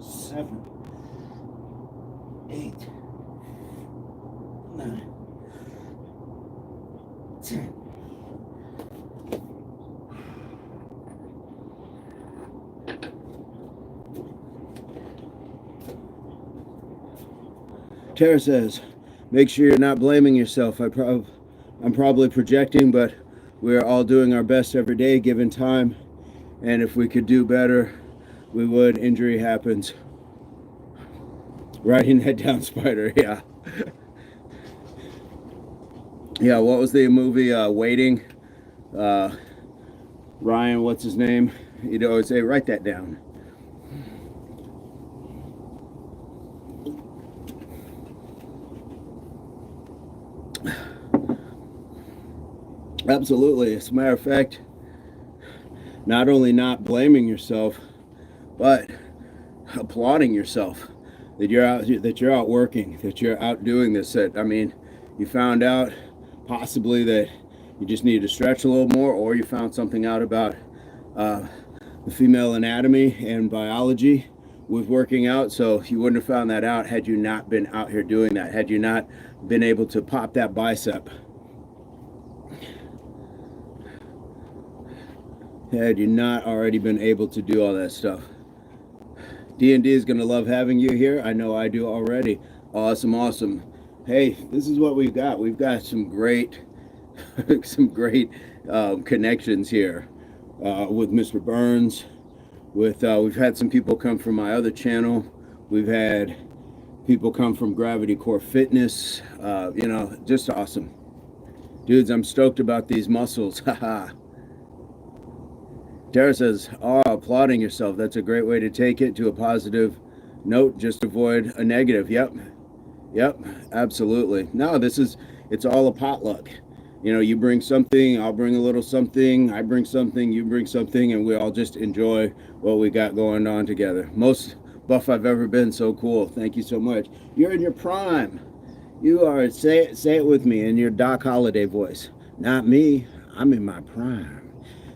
S1: 7, 8, 9, 10. Tara says, make sure you're not blaming yourself. I'm probably projecting, but we're all doing our best every day given time. And if we could do better, we would. Injury happens. Writing that down, Spider. Yeah. Yeah, what was the movie, Waiting? Ryan, what's his name? He'd always say, write that down. Absolutely. As a matter of fact, not only not blaming yourself, but applauding yourself that you're out working, that you're out doing this. That, I mean, you found out possibly that you just need to stretch a little more, or you found something out about the female anatomy and biology with working out. So you wouldn't have found that out had you not been out here doing that, had you not been able to pop that bicep, had you not already been able to do all that stuff. D&D is going to love having you here. I know I do already. Awesome. Hey, this is what we've got. We've got some great connections here with Mr. Burns. We've had some people come from my other channel. We've had people come from Gravity Core Fitness. Just awesome. Dudes, I'm stoked about these muscles. Haha. Tara says, applauding yourself. That's a great way to take it to a positive note. Just avoid a negative. Yep, absolutely. No, it's all a potluck. You bring something, I'll bring a little something, I bring something, you bring something, and we all just enjoy what we got going on together. Most buff I've ever been. So cool. Thank you so much. You're in your prime. You are. Say it with me in your Doc Holliday voice. Not me. I'm in my prime.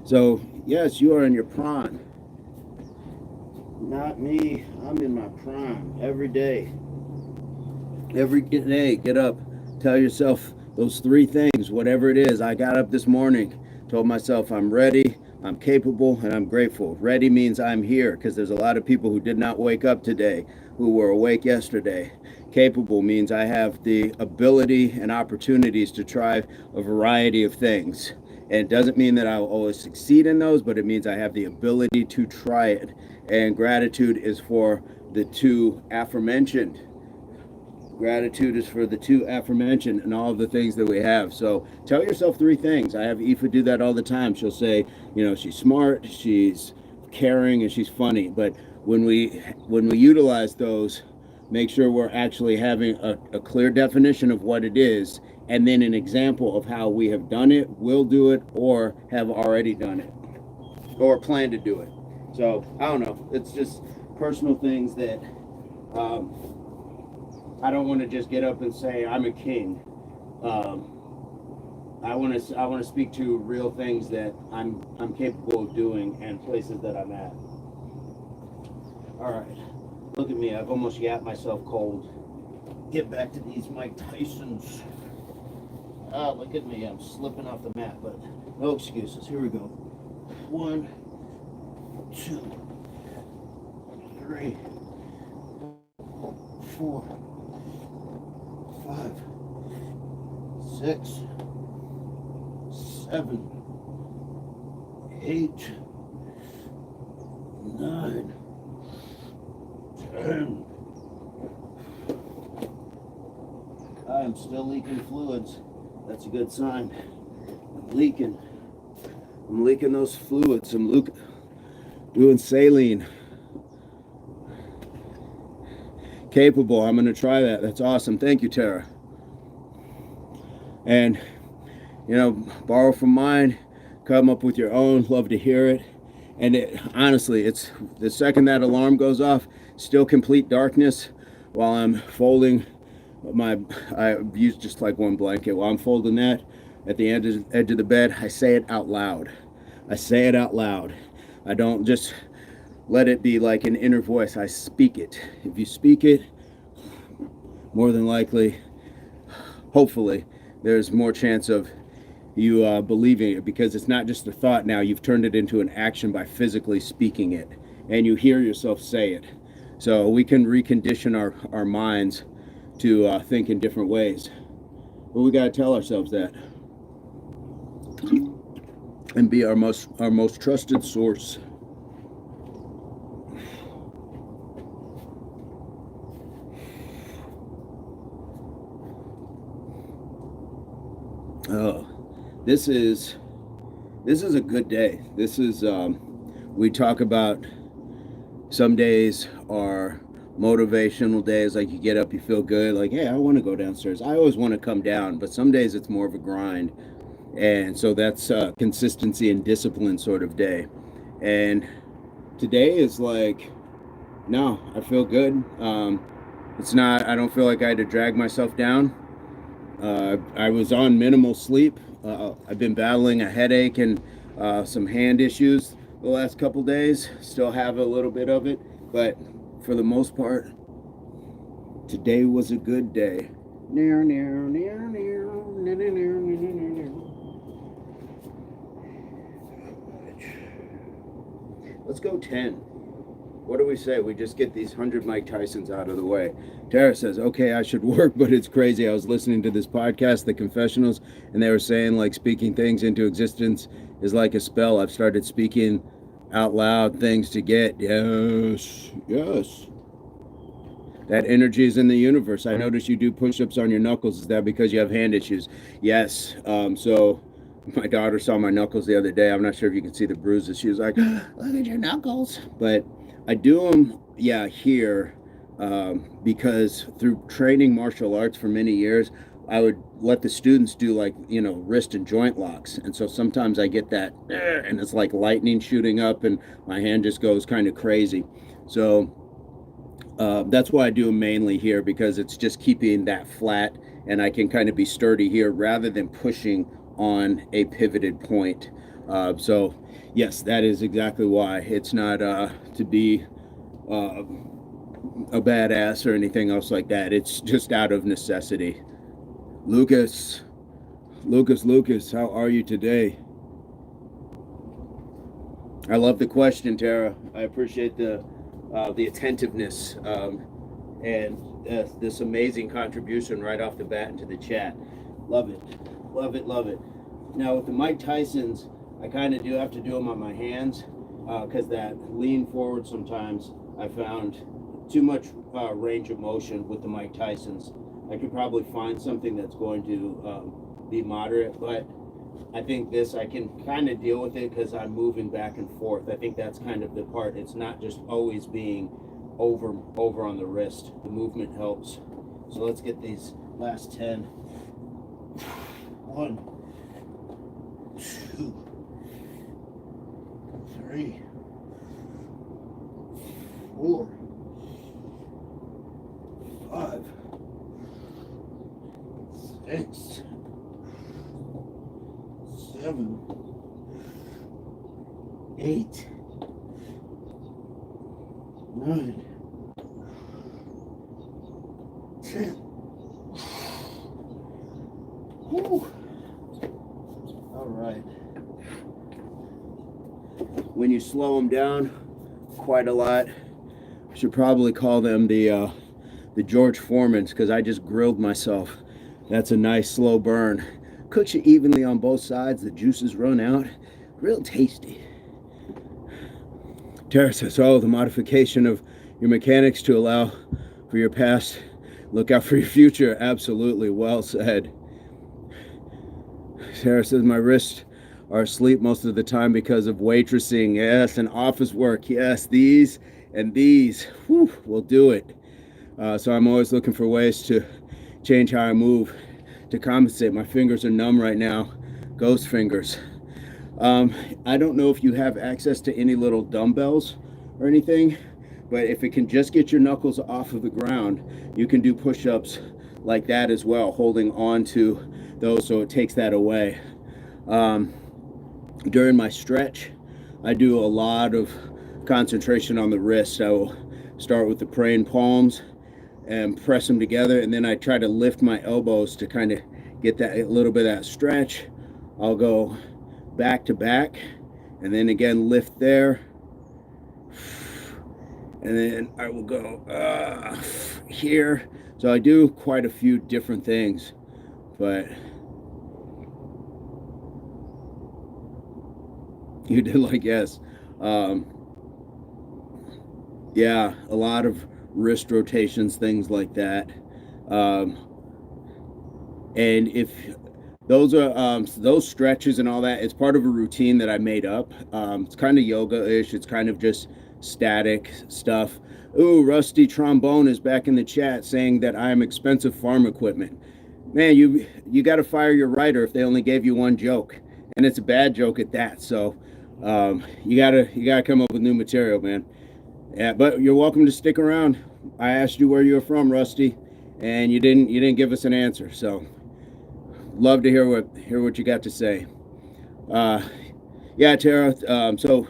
S1: So, yes, you are in your prime. Not me. I'm in my prime every day. Every day, get up. Tell yourself those 3 things, whatever it is. I got up this morning, told myself I'm ready, I'm capable, and I'm grateful. Ready means I'm here, because there's a lot of people who did not wake up today, who were awake yesterday. Capable means I have the ability and opportunities to try a variety of things. And it doesn't mean that I will always succeed in those, but it means I have the ability to try it. And gratitude is for the 2 aforementioned. Gratitude is for the 2 aforementioned and all of the things that we have. So tell yourself 3 things. I have Aoife do that all the time. She'll say, she's smart, she's caring, and she's funny. But when we utilize those, make sure we're actually having a clear definition of what it is, and then an example of how we have done it, will do it, or have already done it, or plan to do it. So I don't know. It's just personal things that I don't want to just get up and say I'm a king. I want to speak to real things that I'm capable of doing and places that I'm at. All right, look at me. I've almost yapped myself cold. Get back to these Mike Tysons. Look at me. I'm slipping off the mat, but no excuses. Here we go. 1, 2, 3, 4, 5, 6, 7, 8, 9, 10. I am still leaking fluids. That's a good sign. I'm leaking those fluids. I'm doing saline. Capable. I'm going to try that. That's awesome. Thank you, Tara. And, borrow from mine, come up with your own. Love to hear it. And honestly, it's the second that alarm goes off, still complete darkness while I'm folding I use just like one blanket. While I'm folding that at the edge of the bed, I say it out loud. I don't just let it be like an inner voice. I speak it. If you speak it, more than likely, hopefully, there's more chance of you believing it, because it's not just a thought now. You've turned it into an action by physically speaking it, and you hear yourself say it. So we can recondition our minds to think in different ways. But we got to tell ourselves that and be our most trusted source. Oh, this is a good day. This is we talk about some days are motivational days, like you get up, you feel good, like, hey, I want to go downstairs. I always want to come down, but some days it's more of a grind. And so that's consistency and discipline sort of day. And today is like, no, I feel good. It's not, I don't feel like I had to drag myself down. I was on minimal sleep. I've been battling a headache and some hand issues the last couple days. Still have a little bit of it, but for the most part, today was a good day. Let's go 10. What do we say? We just get these 100 Mike Tysons out of the way. Tara says, okay, I should work, but it's crazy. I was listening to this podcast, The Confessionals, and they were saying, like, speaking things into existence is like a spell. I've started speaking out loud things to get. Yes. That energy is in the universe. I notice you do push-ups on your knuckles. Is that because you have hand issues? Yes. So my daughter saw my knuckles the other day. I'm not sure if you can see the bruises. She was like, look at your knuckles. But I do them, here, because through training martial arts for many years, I would let the students do, like, wrist and joint locks. And so sometimes I get that, and it's like lightning shooting up and my hand just goes kind of crazy. So that's why I do them mainly here, because it's just keeping that flat and I can kind of be sturdy here rather than pushing on a pivoted point. So yes, that is exactly why. It's not to be a badass or anything else like that. It's just out of necessity. Lucas, Lucas, how are you today? I love the question, Tara. I appreciate the attentiveness and this amazing contribution right off the bat into the chat. Love it, love it, love it. Now with the Mike Tysons, I kind of do have to do them on my hands because that lean forward sometimes I found too much range of motion with the Mike Tysons. I could probably find something that's going to be moderate, but I think this I can kind of deal with it because I'm moving back and forth. I think that's kind of the part. It's not just always being over on the wrist. The movement helps. So let's get these last 10. 1, 2, 3, 4, 5, 6, 7, 8, 9, 10. Woo. All right. When you slow them down quite a lot, I should probably call them the George Foremans because I just grilled myself. That's a nice slow burn. Cooks you evenly on both sides. The juices run out. Real tasty. Tara says, oh, the modification of your mechanics to allow for your past, look out for your future. Absolutely. Well said. Sarah says, my wrists are asleep most of the time because of waitressing. Yes, and office work. Yes, these and these. Whew, will do it. So I'm always looking for ways to change how I move to compensate. My fingers are numb right now. Ghost fingers. I don't know if you have access to any little dumbbells or anything, but if it can just get your knuckles off of the ground, you can do push-ups like that as well, holding on to those so it takes that away. During my stretch, I do a lot of concentration on the wrist. I will start with the praying palms and press them together, and then I try to lift my elbows to kind of get that a little bit of that stretch. I'll go back to back, and then again lift there, and then I will go here. So I do quite a few different things, but you did like yes. Yeah, a lot of wrist rotations, things like that. And if those are those stretches and all that, it's part of a routine that I made up. It's kind of yoga-ish. It's kind of just static stuff. Ooh, Rusty Trombone is back in the chat saying that I am expensive farm equipment. Man, you got to fire your writer if they only gave you one joke, and it's a bad joke at that. So you gotta come up with new material, man. Yeah, but you're welcome to stick around. I asked you where you were from, Rusty, and you didn't give us an answer. So love to hear what you got to say. Yeah, Tara. So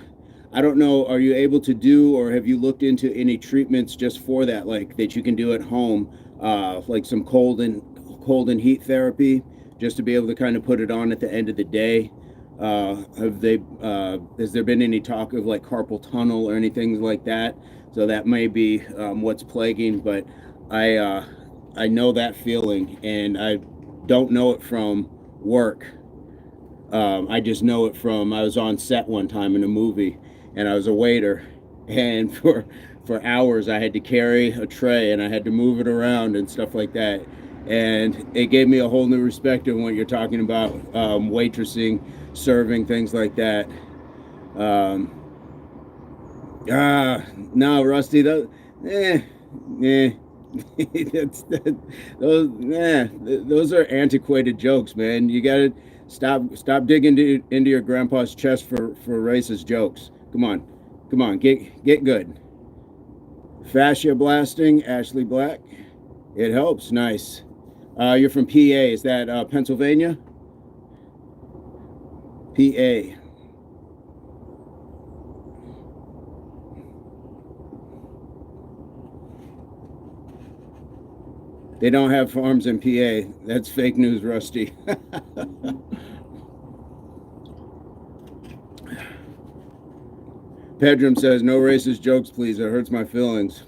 S1: I don't know. Are you able to do, or have you looked into any treatments just for that, like that you can do at home, like some cold and heat therapy, just to be able to kind of put it on at the end of the day? Has there been any talk of like carpal tunnel or anything like that? So that may be what's plaguing, but I know that feeling, and I don't know it from work. I just know it from, I was on set one time in a movie, and I was a waiter, and for hours I had to carry a tray and I had to move it around and stuff like that. And it gave me a whole new respect of what you're talking about, waitressing, serving, things like that. No, Rusty, those, those are antiquated jokes, man. You gotta stop digging into your grandpa's chest for racist jokes. Come on, get good. Fascia blasting, Ashley Black. It helps. Nice. You're from PA. Is that Pennsylvania? PA. They don't have farms in PA. That's fake news, Rusty. Pedram says, no racist jokes, please. It hurts my feelings.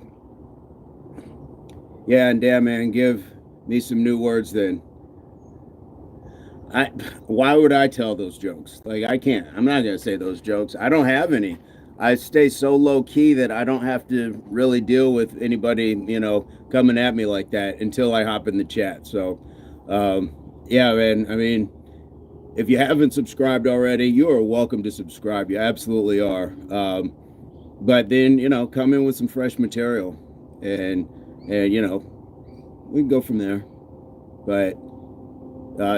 S1: Yeah, and damn, man, give me some new words then. Why would I tell those jokes? Like, I can't. I'm not going to say those jokes. I don't have any. I stay so low key that I don't have to really deal with anybody, coming at me like that until I hop in the chat. So, yeah, man. I mean, if you haven't subscribed already, you are welcome to subscribe. You absolutely are. But then, come in with some fresh material, and we can go from there. But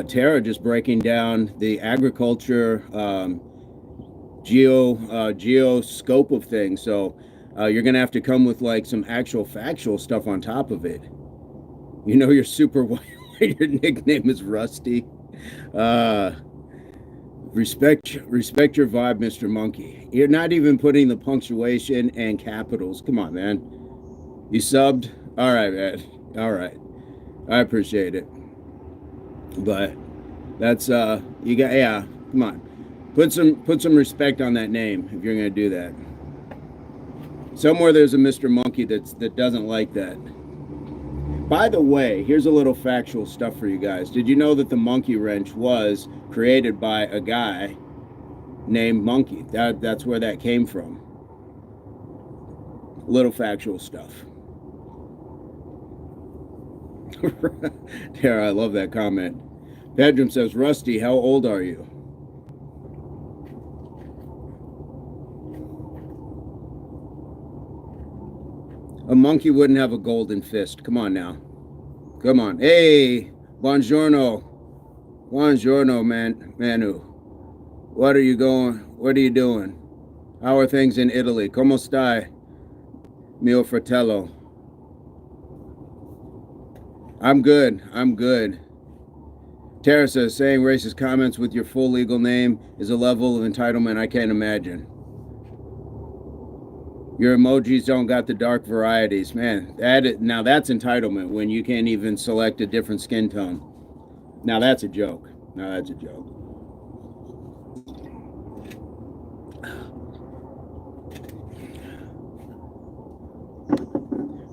S1: Tara just breaking down the agriculture geo scope of things. So you're gonna have to come with like some actual factual stuff on top of it. You're super white. Your nickname is Rusty. Respect your vibe, Mr. Monkey. You're not even putting the punctuation and capitals. Come on, man. You subbed? All right, man. All right. I appreciate it. But that's you got, yeah, come on. Put some respect on that name if you're gonna do that. Somewhere there's a Mr. Monkey that doesn't like that. By the way, here's a little factual stuff for you guys. Did you know that the monkey wrench was created by a guy named Monkey? That's where that came from. Little factual stuff. Tara, I love that comment. Bedroom says, Rusty, how old are you? A monkey wouldn't have a golden fist. Come on now. Come on. Hey, buongiorno. Buongiorno, Manu. What are you doing? How are things in Italy? Come stai, mio fratello? I'm good. Tara says, saying racist comments with your full legal name is a level of entitlement I can't imagine. Your emojis don't got the dark varieties. Man, now that's entitlement when you can't even select a different skin tone. Now that's a joke.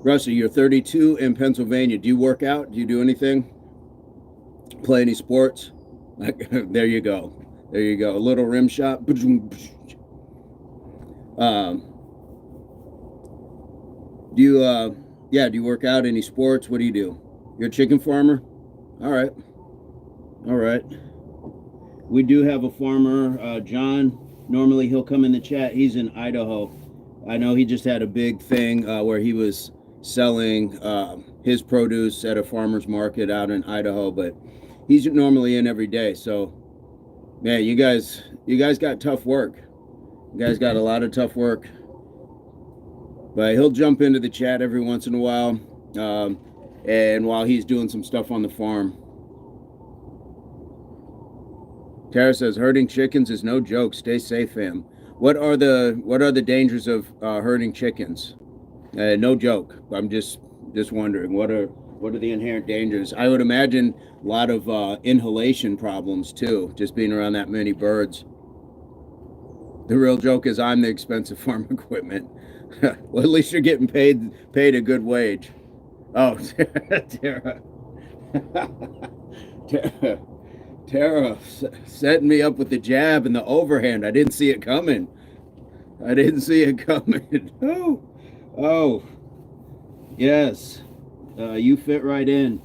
S1: Rusty, you're 32 in Pennsylvania. Do you work out? Do you do anything? Play any sports? There you go. A little rim shot. Do you work out? Any sports? What do you do? You're a chicken farmer? All right. We do have a farmer, John. Normally he'll come in the chat. He's in Idaho. I know he just had a big thing where he was selling his produce at a farmer's market out in Idaho, but he's normally in every day. So, man, you guys got tough work. You guys got a lot of tough work. But he'll jump into the chat every once in a while, and while he's doing some stuff on the farm. Tara says herding chickens is no joke. Stay safe, fam. What are the dangers of herding chickens? No joke. I'm just wondering what are the inherent dangers. I would imagine a lot of inhalation problems too, just being around that many birds. The real joke is I'm the expensive farm equipment. Well, at least you're getting paid a good wage. Oh, Tara setting me up with the jab and the overhand. I didn't see it coming. Oh, yes. You fit right in.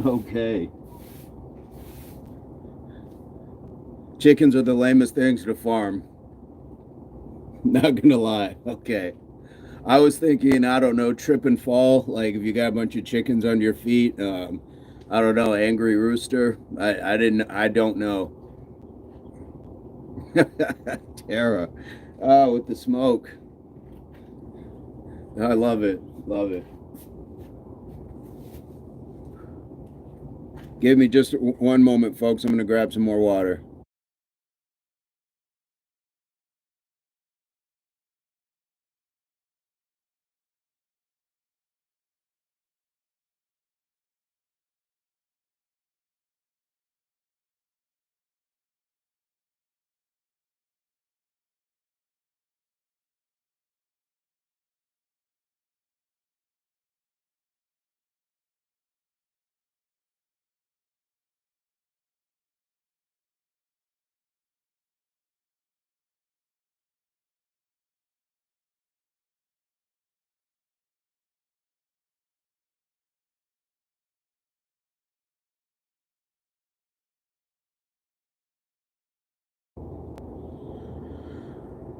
S1: Okay. Chickens are the lamest things to farm. Not gonna lie. Okay. I was thinking, I don't know, trip and fall. Like if you got a bunch of chickens under your feet. I don't know, angry rooster. I don't know. Tara. Oh, with the smoke. I love it. Give me just one moment, folks. I'm gonna grab some more water.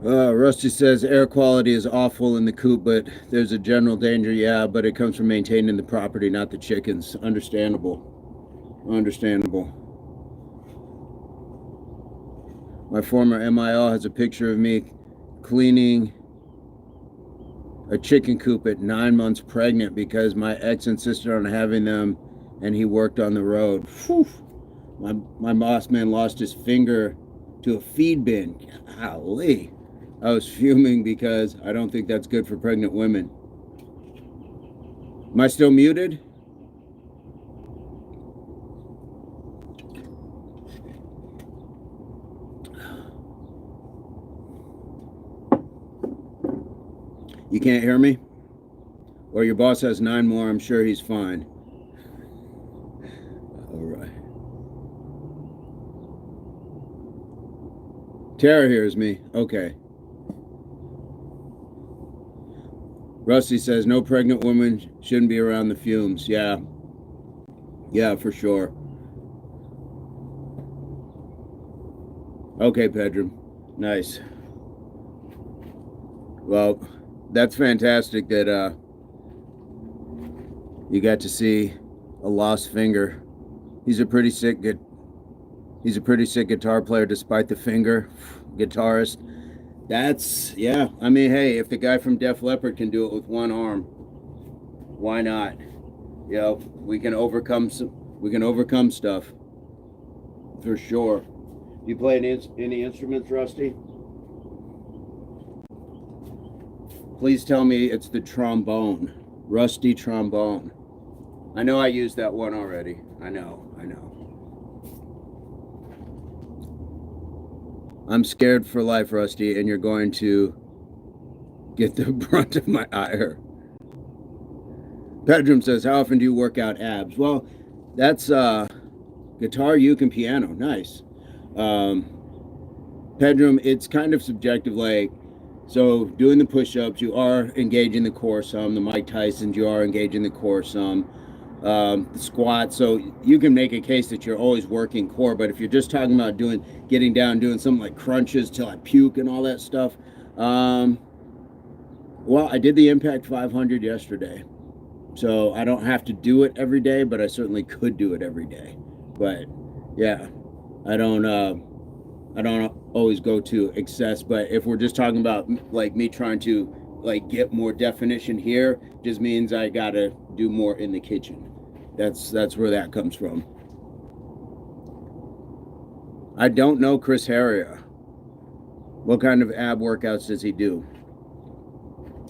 S1: Rusty says air quality is awful in the coop, but there's a general danger. Yeah, but it comes from maintaining the property, not the chickens. Understandable. Understandable. My former MIL has a picture of me cleaning a chicken coop at 9 months pregnant because my ex insisted on having them and he worked on the road. Whew. My boss man lost his finger to a feed bin. Golly. I was fuming because I don't think that's good for pregnant women. Am I still muted? You can't hear me? Or your boss has 9 more, I'm sure he's fine. All right. Tara hears me. Okay. Rusty says no pregnant woman shouldn't be around the fumes. Yeah. Yeah, for sure. Okay, Pedram. Nice. Well, that's fantastic that you got to see a lost finger. He's a pretty sick guitar player despite the finger. Guitarist. That's, yeah. I mean, hey, if the guy from Def Leppard can do it with one arm, why not? You know, we can overcome stuff. For sure. You play any instruments, Rusty? Please tell me it's the trombone. Rusty trombone. I know I used that one already. I know. I'm scared for life, Rusty, and you're going to get the brunt of my ire. Pedram says, how often do you work out abs? Well, that's guitar, uke, and piano. Nice. Pedram, it's kind of subjective. Like, so doing the push-ups, you are engaging the core some. The Mike Tysons, you are engaging the core some. The squats, so you can make a case that you're always working core, but if you're just talking about getting down, doing something like crunches till I puke and all that stuff, well, I did the Impact 500 yesterday, so I don't have to do it every day, but I certainly could do it every day. But yeah, I don't always go to excess, but if we're just talking about like me trying to like get more definition here, just means I gotta do more in the kitchen. That's where that comes from. I don't know Chris Harrier. What kind of ab workouts does he do?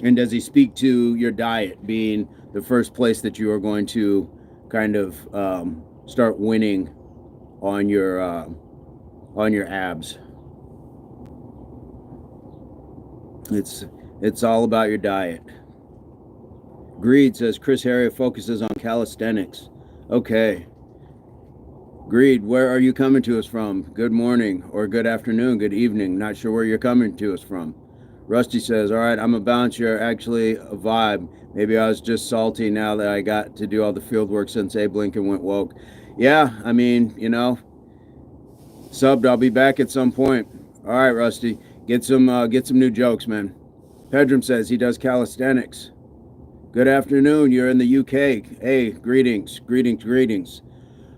S1: And does he speak to your diet being the first place that you are going to kind of start winning on your abs? It's all about your diet. Greed says Chris Harrier focuses on calisthenics. Okay. Greed, where are you coming to us from? Good morning or good afternoon, good evening. Not sure where you're coming to us from. Rusty says, all right, I'm a bounce. You're actually a vibe. Maybe I was just salty now that I got to do all the field work since Abe Lincoln went woke. Yeah, I mean, you know, subbed. I'll be back at some point. All right, Rusty, get some new jokes, man. Pedram says he does calisthenics. Good afternoon. You're in the UK. Hey, greetings.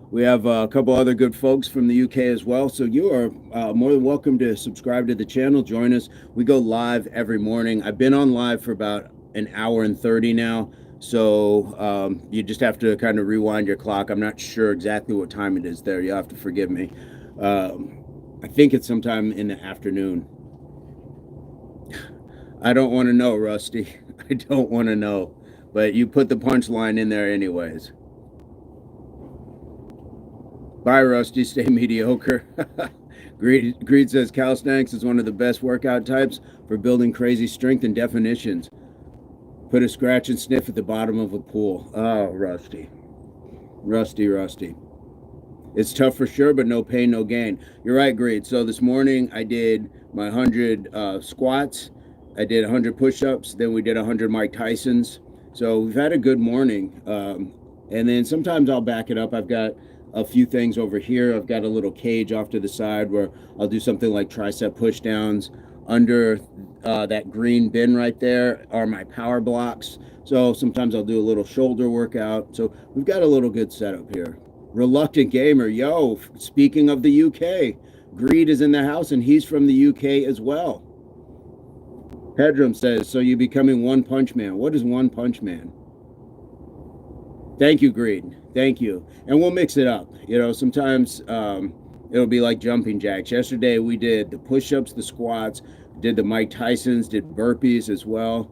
S1: We have a couple other good folks from the UK as well. So you are more than welcome to subscribe to the channel. Join us. We go live every morning. I've been on live for about an hour and 30 now. So you just have to kind of rewind your clock. I'm not sure exactly what time it is there. You'll have to forgive me. I think it's sometime in the afternoon. I don't want to know, Rusty. I don't want to know. But you put the punchline in there anyways. Bye, Rusty. Stay mediocre. Greed says calisthenics is one of the best workout types for building crazy strength and definitions. Put a scratch and sniff at the bottom of a pool. Oh, Rusty. It's tough for sure, but no pain, no gain. You're right, Greed. So this morning I did my 100 squats. I did 100 push-ups. Then we did 100 Mike Tysons. So we've had a good morning. And then sometimes I'll back it up. I've got a few things over here. I've got a little cage off to the side where I'll do something like tricep push downs under that green bin right there are my power blocks. So sometimes I'll do a little shoulder workout. So we've got a little good setup here. Reluctant Gamer, yo, speaking of the UK, Greed is in the house and he's from the UK as well. Pedram says, so you're becoming One Punch Man. What is One Punch Man? Thank you, Greed. Thank you. And we'll mix it up. You know, sometimes it'll be like jumping jacks. Yesterday we did the push-ups, the squats, did the Mike Tysons, did burpees as well.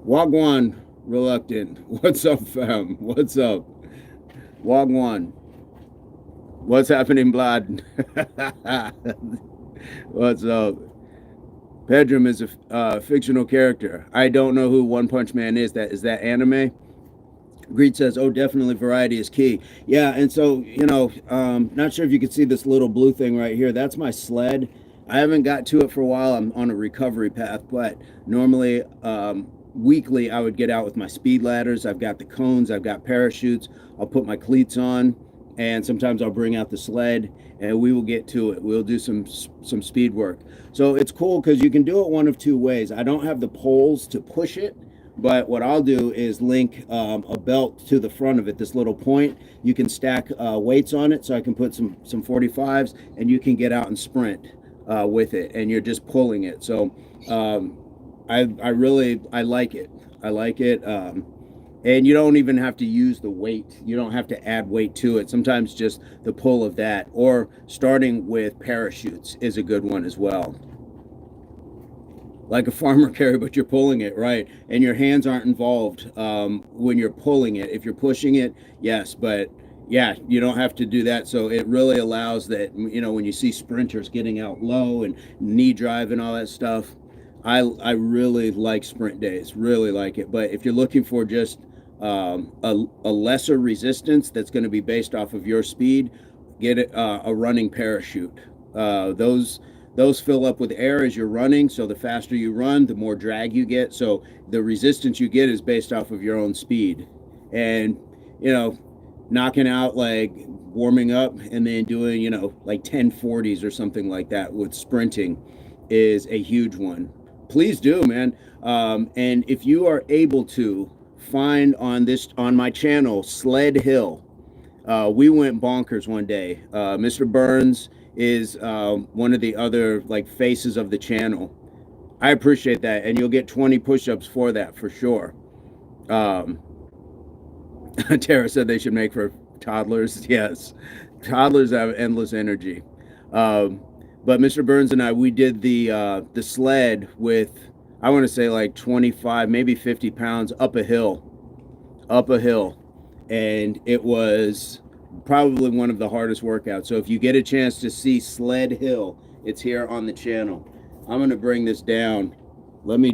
S1: Wagwan Reluctant. What's up, fam? What's up? Wagwan. What's happening, blood? What's up? Pedram is a fictional character. I don't know who One Punch Man is. Is that anime? Greed says, oh, definitely variety is key. Yeah, and so, you know, not sure if you can see this little blue thing right here. That's my sled. I haven't got to it for a while. I'm on a recovery path, but normally weekly I would get out with my speed ladders. I've got the cones. I've got parachutes. I'll put my cleats on, and sometimes I'll bring out the sled, and we will get to it. We'll do some speed work. So it's cool because you can do it one of two ways. I don't have the poles to push it, but what I'll do is link a belt to the front of it, this little point. You can stack weights on it, so I can put some 45s, and you can get out and sprint with it, and you're just pulling it. So I like it. I like it. And you don't even have to use the weight. You don't have to add weight to it. Sometimes just the pull of that, or starting with parachutes is a good one as well. Like a farmer carry, but you're pulling it, right? And your hands aren't involved when you're pulling it. If you're pushing it, yes, but yeah, you don't have to do that. So it really allows that, you know, when you see sprinters getting out low and knee drive and all that stuff, I really like sprint days, really like it. But if you're looking for just a lesser resistance that's going to be based off of your speed, get a running parachute. Those fill up with air as you're running, so the faster you run, the more drag you get. So the resistance you get is based off of your own speed. And, you know, knocking out, like warming up and then doing, you know, like 1040s or something like that with sprinting is a huge one. Please do, man. And if you are able to find on my channel, Sled Hill, we went bonkers one day. Mr. Burns is one of the other like faces of the channel. I appreciate that, and you'll get 20 push-ups for that for sure. Tara said they should make for toddlers. Yes, toddlers have endless energy. But Mr. Burns and I, we did the sled with, I want to say like 25, maybe 50 pounds up a hill, and it was probably one of the hardest workouts. So if you get a chance to see Sled Hill, it's here on the channel. I'm gonna bring this down. Let me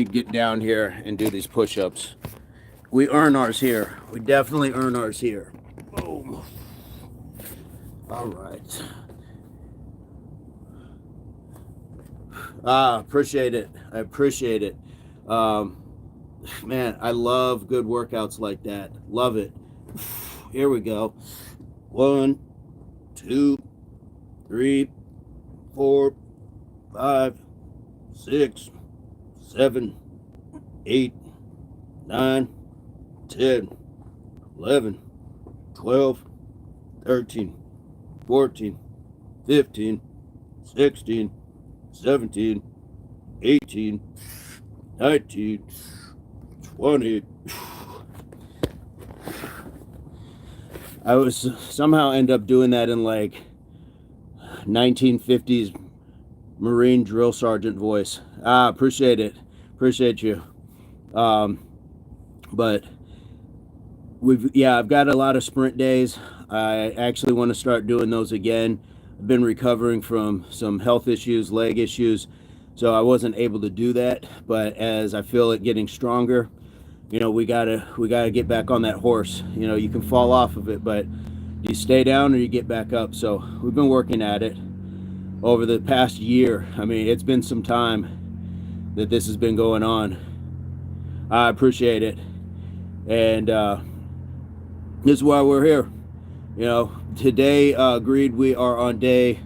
S1: get down here and do these push-ups. We earn ours here. We definitely earn ours here. Boom. All right. Appreciate it. I appreciate it. Man, I love good workouts like that. Love it. Here we go. 1, 2, 3, 4, 5, 6, 7, 8, 9, 10, 11, 12, 13, 14, 15, 16, 17, 18, 19, 20. I was somehow end up doing that in like 1950s Marine drill sergeant voice. Appreciate it. Appreciate you. But I've got a lot of sprint days. I actually want to start doing those again. I've been recovering from some health issues, leg issues, so I wasn't able to do that. But as I feel it getting stronger, you know, we gotta get back on that horse. You know, you can fall off of it, but you stay down or you get back up. So we've been working at it over the past year. I mean, it's been some time that this has been going on. I appreciate it, and this is why we're here. You know, today, Greed, we are on day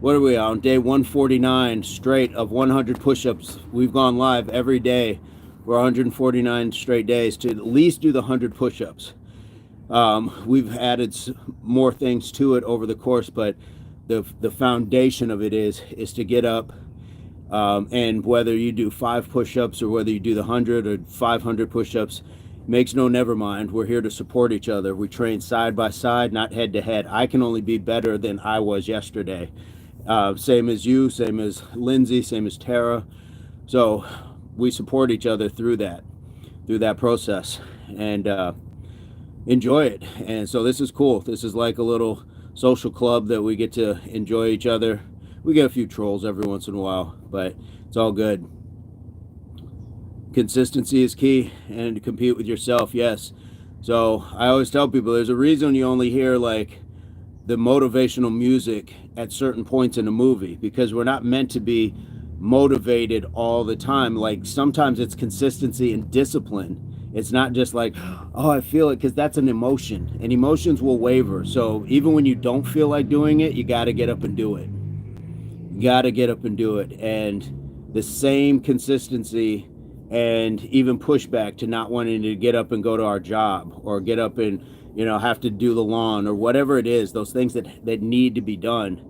S1: what are we on? Day 149 straight of 100 push-ups. We've gone live every day for 149 straight days to at least do the 100 push-ups. We've added more things to it over the course, but the foundation of it is to get up, and whether you do 5 push-ups or whether you do the 100 or 500 push-ups, makes no never mind. We're here to support each other. We train side by side, not head to head. I can only be better than I was yesterday. Same as you, same as Lindsay, same as Tara. So we support each other through that process, and enjoy it. And so this is cool. This is like a little social club that we get to enjoy each other. We get a few trolls every once in a while, but it's all good. Consistency is key, and to compete with yourself, yes. So I always tell people there's a reason you only hear like the motivational music at certain points in a movie, because we're not meant to be motivated all the time. Like sometimes it's consistency and discipline. It's not just like, oh, I feel it, because that's an emotion, and emotions will waver. So even when you don't feel like doing it, you got to get up and do it. You got to get up and do it. And the same consistency and even pushback to not wanting to get up and go to our job, or get up and, you know, have to do the lawn or whatever it is, those things that need to be done.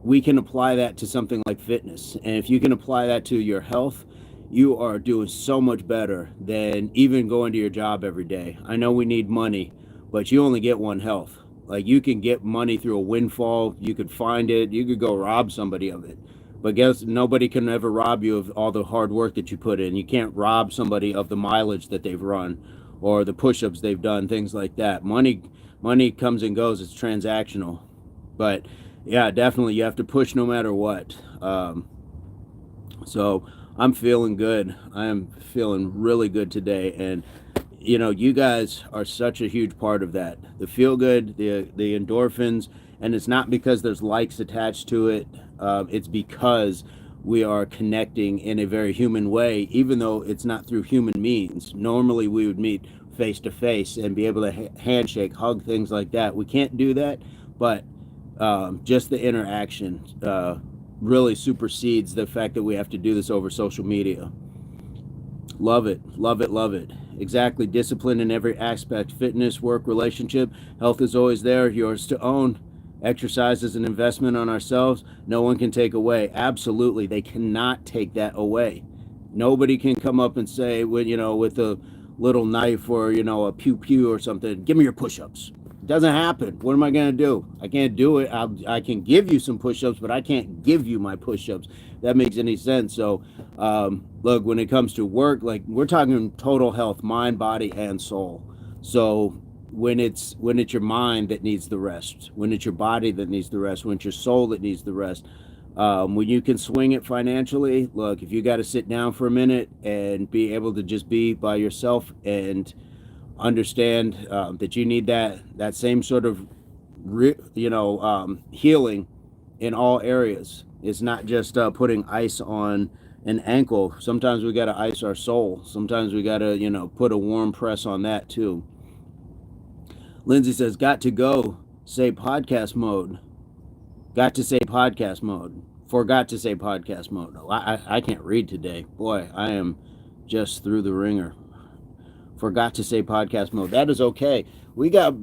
S1: We can apply that to something like fitness. And if you can apply that to your health, you are doing so much better than even going to your job every day. I know we need money, but you only get one health. Like, you can get money through a windfall. You could find it. You could go rob somebody of it. But guess nobody can ever rob you of all the hard work that you put in. You can't rob somebody of the mileage that they've run or the push-ups they've done, things like that. Money comes and goes. It's transactional. But yeah, definitely you have to push no matter what. So I'm feeling good. I am feeling really good today. And you know, you guys are such a huge part of that. The feel good, the endorphins, and it's not because there's likes attached to it. It's because we are connecting in a very human way, even though it's not through human means. Normally we would meet face to face and be able to handshake, hug, things like that. We can't do that, but just the interaction really supersedes the fact that we have to do this over social media. Love it, love it, love it. Exactly. Discipline in every aspect: fitness, work, relationship. Health is always there, yours to own. Exercise is an investment on ourselves. No one can take away. Absolutely, they cannot take that away. Nobody can come up and say, with a little knife or a pew pew or something, give me your push-ups. It doesn't happen. What am I going to do? I can't do it. I can give you some push-ups, but I can't give you my push-ups. That makes any sense. So look, when it comes to work, like, we're talking total health, mind, body, and soul. So when it's your mind that needs the rest, when it's your body that needs the rest, when it's your soul that needs the rest, when you can swing it financially, look, if you got to sit down for a minute and be able to just be by yourself and understand that you need that same sort of healing in all areas. It's not just putting ice on an ankle. Sometimes we got to ice our soul. Sometimes we got to put a warm press on that too. Lindsay says, got to go say podcast mode. Got to say podcast mode. Forgot to say podcast mode. I can't read today. Boy, I am just through the ringer. Forgot to say podcast mode. That is okay. We got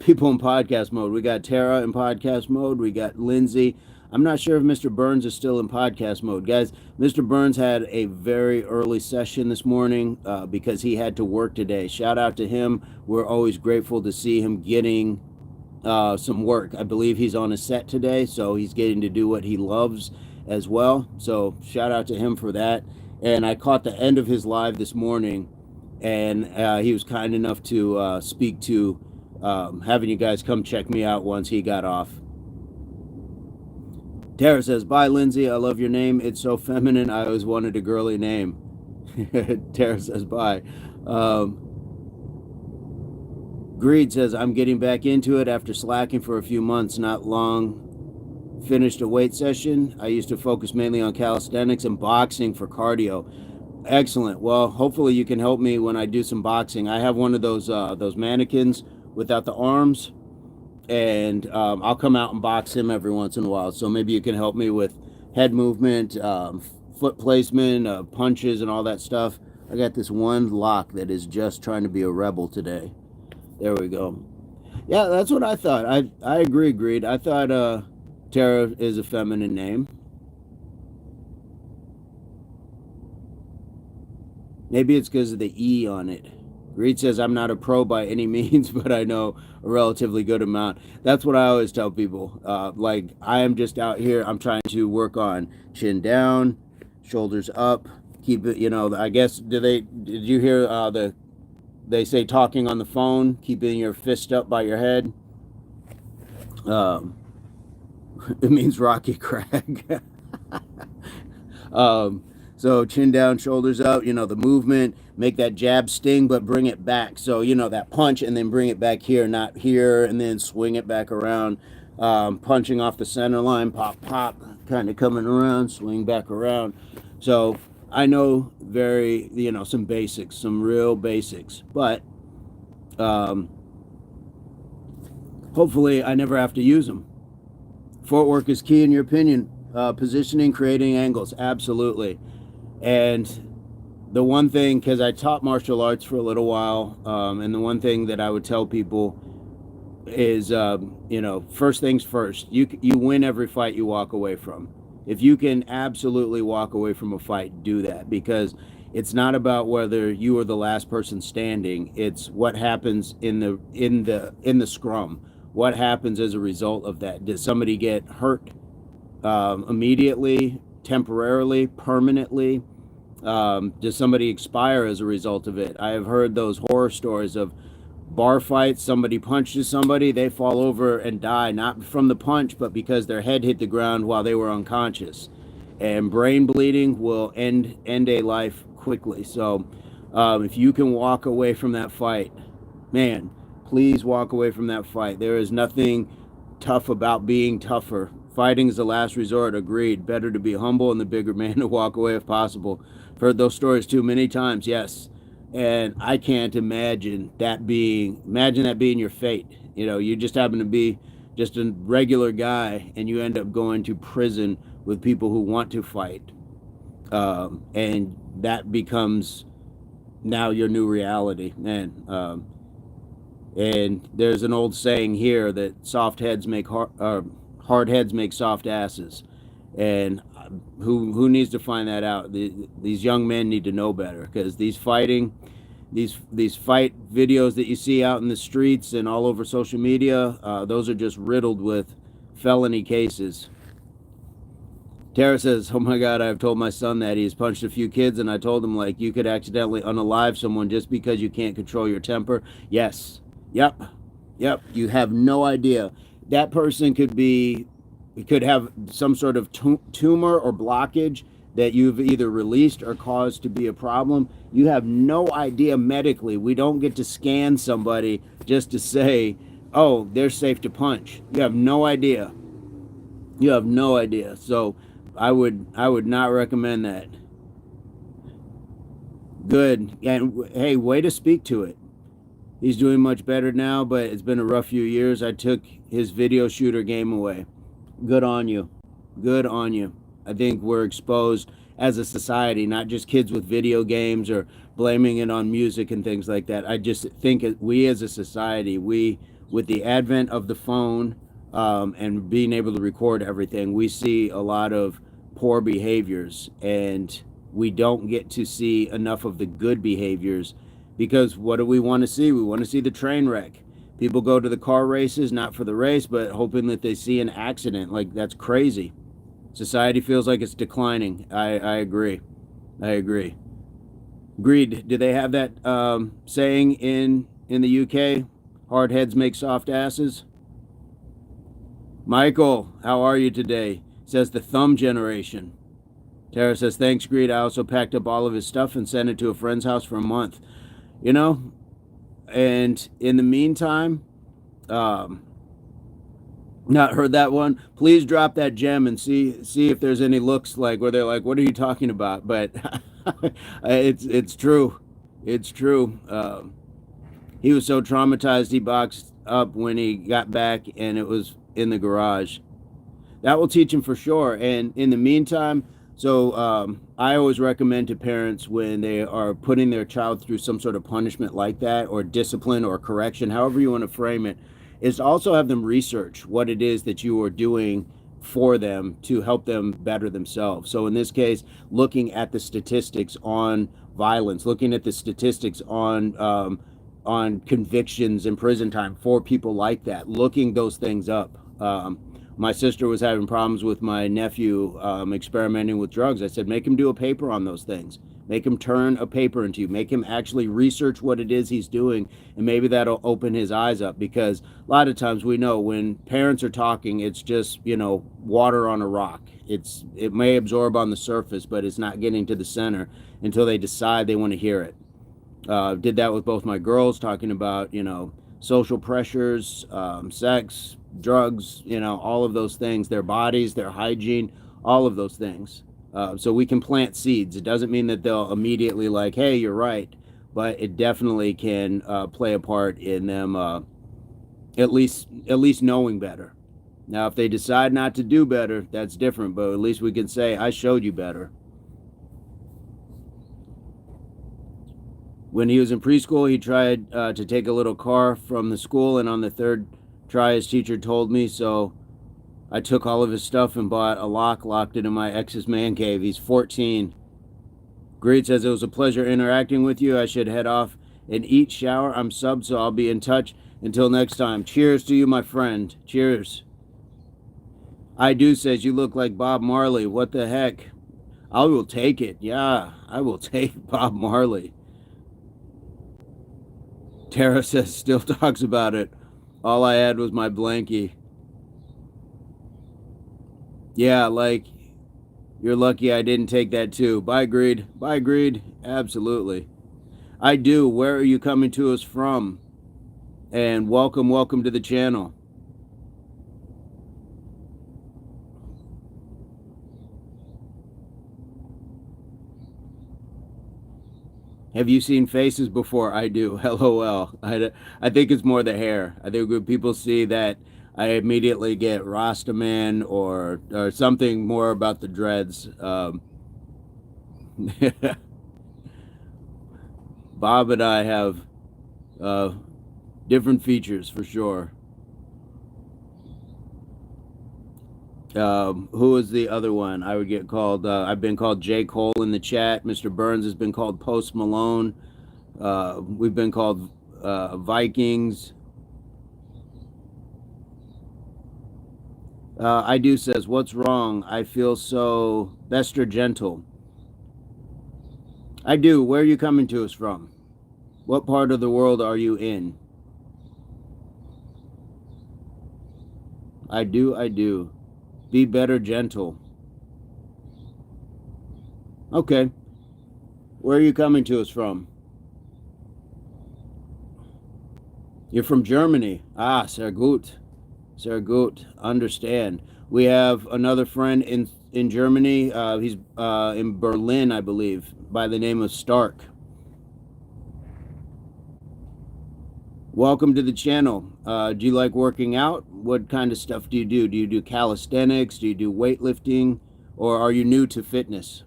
S1: people in podcast mode. We got Tara in podcast mode. We got Lindsay. I'm not sure if Mr. Burns is still in podcast mode. Guys, Mr. Burns had a very early session this morning because he had to work today. Shout out to him. We're always grateful to see him getting some work. I believe he's on a set today, so he's getting to do what he loves as well. So shout out to him for that. And I caught the end of his live this morning, and he was kind enough to speak to having you guys come check me out once he got off. Tara says, bye, Lindsay. I love your name. It's so feminine. I always wanted a girly name. Tara says, bye. Greed says, I'm getting back into it after slacking for a few months. Not long. Finished a weight session. I used to focus mainly on calisthenics and boxing for cardio. Excellent. Well, hopefully you can help me when I do some boxing. I have one of those mannequins without the arms. and I'll come out and box him every once in a while. So maybe you can help me with head movement, foot placement, punches, and all that stuff. I got this one lock that is just trying to be a rebel today. There we go. Yeah, that's what I thought. I agree, Greed. I thought Tara is a feminine name. Maybe it's because of the E on it. Greed says, I'm not a pro by any means, but I know a relatively good amount. That's what I always tell people. Like, I am just out here. I'm trying to work on chin down, shoulders up, keep it, I guess, did you hear they say talking on the phone, keeping your fist up by your head? It means Rocky Crag. So chin down, shoulders up, the movement, make that jab sting, but bring it back. So, that punch and then bring it back here, not here, and then swing it back around. Punching off the center line, pop, pop, kind of coming around, swing back around. So I know some basics, some real basics, but hopefully I never have to use them. Footwork is key in your opinion. Positioning, creating angles, absolutely. And the one thing, because I taught martial arts for a little while, and the one thing that I would tell people is, first things first. You win every fight you walk away from. If you can absolutely walk away from a fight, do that, because it's not about whether you are the last person standing. It's what happens in the scrum. What happens as a result of that? Does somebody get hurt immediately, temporarily, permanently? Does somebody expire as a result of it? I have heard those horror stories of bar fights. Somebody punches somebody, they fall over and die, not from the punch, but because their head hit the ground while they were unconscious. And brain bleeding will end a life quickly. So if you can walk away from that fight, man, please walk away from that fight. There is nothing tough about being tougher. Fighting is the last resort, agreed. Better to be humble and the bigger man to walk away if possible. I've heard those stories too many times, yes. And I can't imagine that being your fate. You just happen to be just a regular guy and you end up going to prison with people who want to fight. And that becomes now your new reality, man. And there's an old saying here that soft heads make hard heads make soft asses. And who needs to find that out? These young men need to know better, because these fight videos that you see out in the streets and all over social media, those are just riddled with felony cases. Tara says, oh my God, I've told my son that he's punched a few kids, and I told him, like, you could accidentally unalive someone just because you can't control your temper. Yes. Yep. You have no idea. That person could have some sort of tumor or blockage that you've either released or caused to be a problem. You have no idea medically. We don't get to scan somebody just to say, oh, they're safe to punch. You have no idea. So I would not recommend that. Good. And hey, way to speak to it. He's doing much better now, but it's been a rough few years. I took his video shooter game away. Good on you. I think we're exposed as a society, not just kids with video games or blaming it on music and things like that. I just think we as a society, with the advent of the phone and being able to record everything, we see a lot of poor behaviors, and we don't get to see enough of the good behaviors, because what do we want to see? We want to see the train wreck. People go to the car races, not for the race, but hoping that they see an accident. Like, that's crazy. Society feels like it's declining. I agree. Agreed. Do they have that saying in the UK? Hard heads make soft asses? Michael, how are you today? Says the thumb generation. Tara says, thanks, Greed. I also packed up all of his stuff and sent it to a friend's house for a month. And in the meantime, not heard that one. Please drop that gem and see if there's any looks like where they're like, what are you talking about? But it's true. He was so traumatized he boxed up when he got back and it was in the garage. That will teach him for sure. And in the meantime, I always recommend to parents when they are putting their child through some sort of punishment like that, or discipline or correction, however you want to frame it, is to also have them research what it is that you are doing for them to help them better themselves. So in this case, looking at the statistics on violence, looking at the statistics on convictions and prison time for people like that, looking those things up. My sister was having problems with my nephew experimenting with drugs. I said, make him do a paper on those things. Make him turn a paper into you. Make him actually research what it is he's doing, and maybe that'll open his eyes up, because a lot of times we know when parents are talking, it's just, water on a rock. It may absorb on the surface, but it's not getting to the center until they decide they want to hear it. Did that with both my girls, talking about, social pressures, sex, drugs, all of those things, their bodies, their hygiene, all of those things. So we can plant seeds. It doesn't mean that they'll immediately like, hey, you're right, but it definitely can play a part in them at least knowing better. Now, if they decide not to do better, that's different, but at least we can say, I showed you better. When he was in preschool, he tried to take a little car from the school, and on the third try, his teacher told me, so I took all of his stuff and bought a lock, locked it in my ex's man cave. He's 14. Greed says, it was a pleasure interacting with you. I should head off and eat, shower. I'm subbed, so I'll be in touch. Until next time. Cheers to you, my friend. Cheers. I do says, you look like Bob Marley. What the heck? I will take it. Yeah, I will take Bob Marley. Tara says, still talks about it. All I had was my blankie. Yeah, like, you're lucky I didn't take that too. Bye, Greed. Bye, Greed. Absolutely. I do. Where are you coming to us from? And welcome to the channel. Have you seen faces before? I do. LOL. I think it's more the hair. I think when people see that, I immediately get Rastaman or something more about the dreads. Bob and I have different features for sure. Who is the other one? I would get called, I've been called J. Cole in the chat. Mr. Burns has been called Post Malone. We've been called Vikings. I do says, what's wrong? I feel so best or gentle. I do. Where are you coming to us from? What part of the world are you in? I do. Be better, gentle. Okay. Where are you coming to us from? You're from Germany. Ah, sehr gut. Sehr gut. Understand. We have another friend in Germany. He's in Berlin, I believe, by the name of Stark. Welcome to the channel. Do you like working out? What kind of stuff do you do? Do you do calisthenics? Do you do weightlifting? Or are you new to fitness?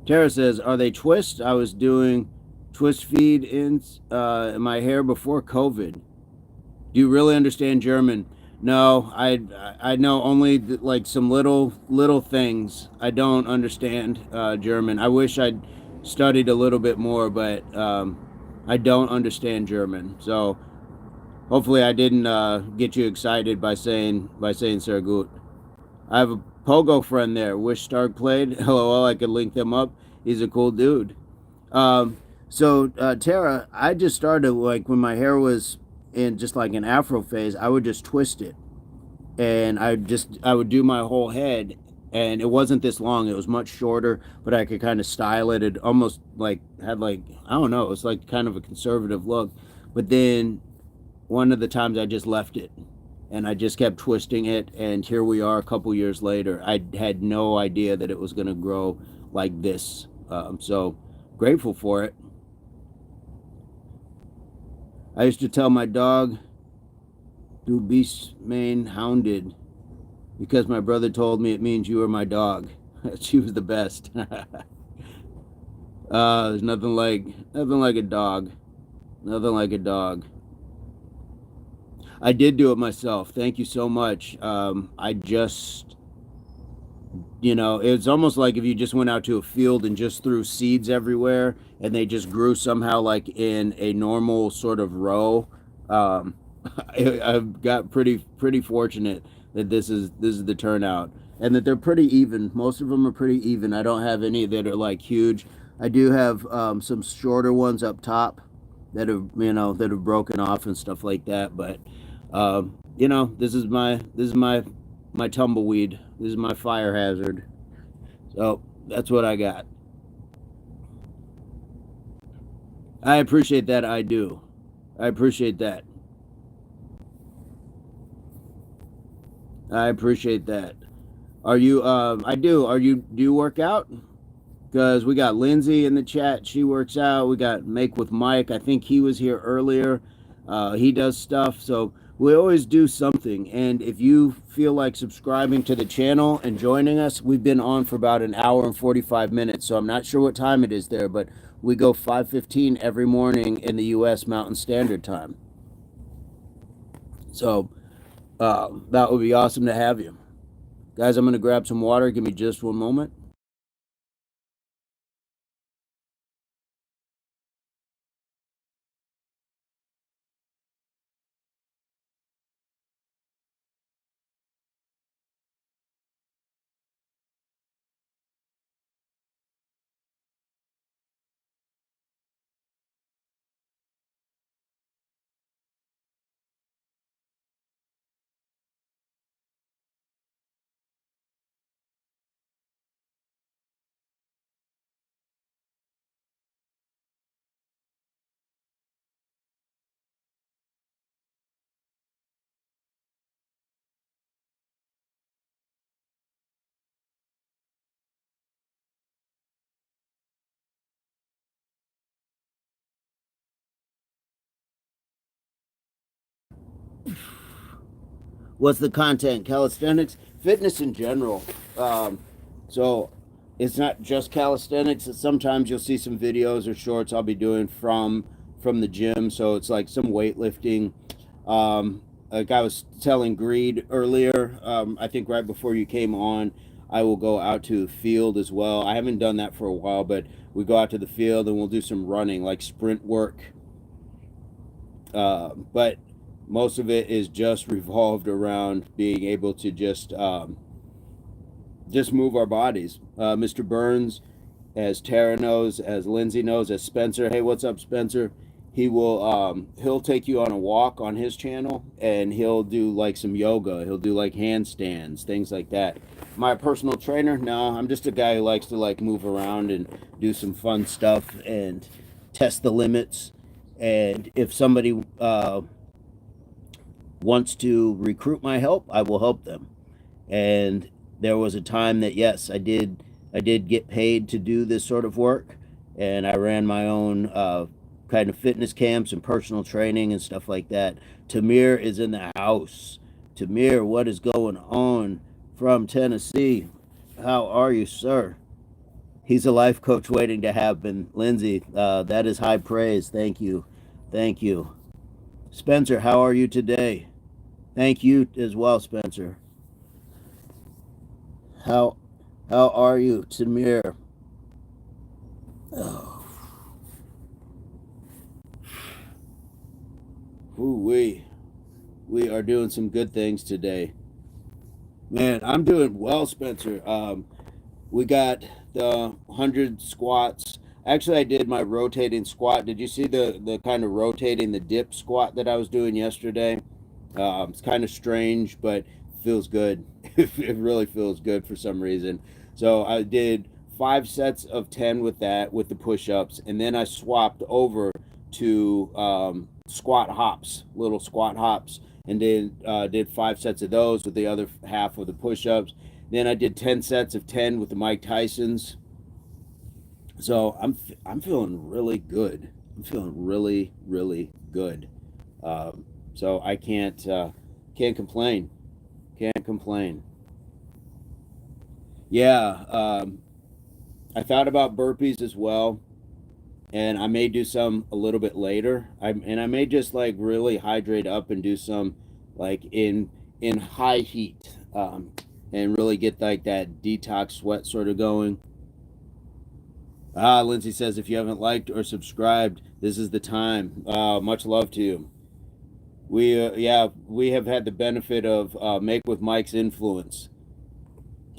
S1: Tara says, are they twists? I was doing twist feed in my hair before COVID. Do you really understand German? No, I know only like some little things. I don't understand German. I wish I'd studied a little bit more, but I don't understand German. So hopefully I didn't get you excited by saying sehr gut. I have a Pogo friend there. Wish Stark played. LOL, I could link them up. He's a cool dude. So Tara, I just started, like, when my hair was in just like an afro phase, I would just twist it, and I would do my whole head, and it wasn't this long. It was much shorter, but I could kind of style it. It almost like had like, I don't know, it was like kind of a conservative look. But then one of the times I just left it, and I just kept twisting it, and here we are a couple years later. I had no idea that it was going to grow like this. So Grateful for it. I used to tell my dog, "Du bist mein hounded," because my brother told me it means you are my dog. She was the best. There's nothing like a dog. Nothing like a dog. I did do it myself. Thank you so much. I just, it's almost like if you just went out to a field and just threw seeds everywhere and they just grew somehow like in a normal sort of row. Um, I've got pretty fortunate that this is the turnout and that they're pretty even. Most of them are pretty even. I don't have any that are like huge. I do have some shorter ones up top that have broken off and stuff like that. But this is my tumbleweed. This is my fire hazard. So that's what I got. I appreciate that. I do. I appreciate that. I appreciate that. Are you? I do. Do you work out? Because we got Lindsay in the chat. She works out. We got Make with Mike. I think he was here earlier. He does stuff. So we always do something. And if you feel like subscribing to the channel and joining us, we've been on for about an hour and 45 minutes. So I'm not sure what time it is there, but we go 5:15 every morning in the U.S. Mountain Standard Time. So that would be awesome to have you. Guys, I'm going to grab some water. Give me just one moment. What's the content? Calisthenics, fitness in general. So it's not just calisthenics. Sometimes you'll see some videos or shorts I'll be doing from the gym. So it's like some weightlifting. Like I was telling Greed earlier, I think right before you came on, I will go out to the field as well. I haven't done that for a while, but we go out to the field and we'll do some running, like sprint work. But most of it is just revolved around being able to just move our bodies. Mr. Burns, as Tara knows, as Lindsay knows, as Spencer. Hey, what's up, Spencer? He'll take you on a walk on his channel, and he'll do like some yoga. He'll do like handstands, things like that. My personal trainer? No, I'm just a guy who likes to like move around and do some fun stuff and test the limits. And if somebody wants to recruit my help, I will help them. And there was a time that yes, I did get paid to do this sort of work, and I ran my own kind of fitness camps and personal training and stuff like that. Tamir is in the house. Tamir, what is going on from Tennessee? How are you, sir? He's a life coach waiting to happen. Lindsay, that is high praise. Thank you. Thank you. Spencer, how are you today? Thank you as well, Spencer. How how are you, Tamir? Oh, ooh, we are doing some good things today. Man, I'm doing well, Spencer. We got the 100 squats. Actually, I did my rotating squat. Did you see the kind of rotating the dip squat that I was doing yesterday? It's kind of strange, but feels good. It really feels good for some reason. So I did 5 sets of 10 with that, with the push-ups, and then I swapped over to squat hops, little squat hops, and then did 5 sets of those with the other half of the push-ups. Then I did 10 sets of 10 with the Mike Tysons. So I'm feeling really good. I'm feeling really good. So I can't complain. Can't complain. Yeah, I thought about burpees as well, and I may do some a little bit later. I may just like really hydrate up and do some like in high heat, and really get like that detox sweat sort of going. Lindsay says if you haven't liked or subscribed, this is the time. Much love to you. We have had the benefit of Make with Mike's influence.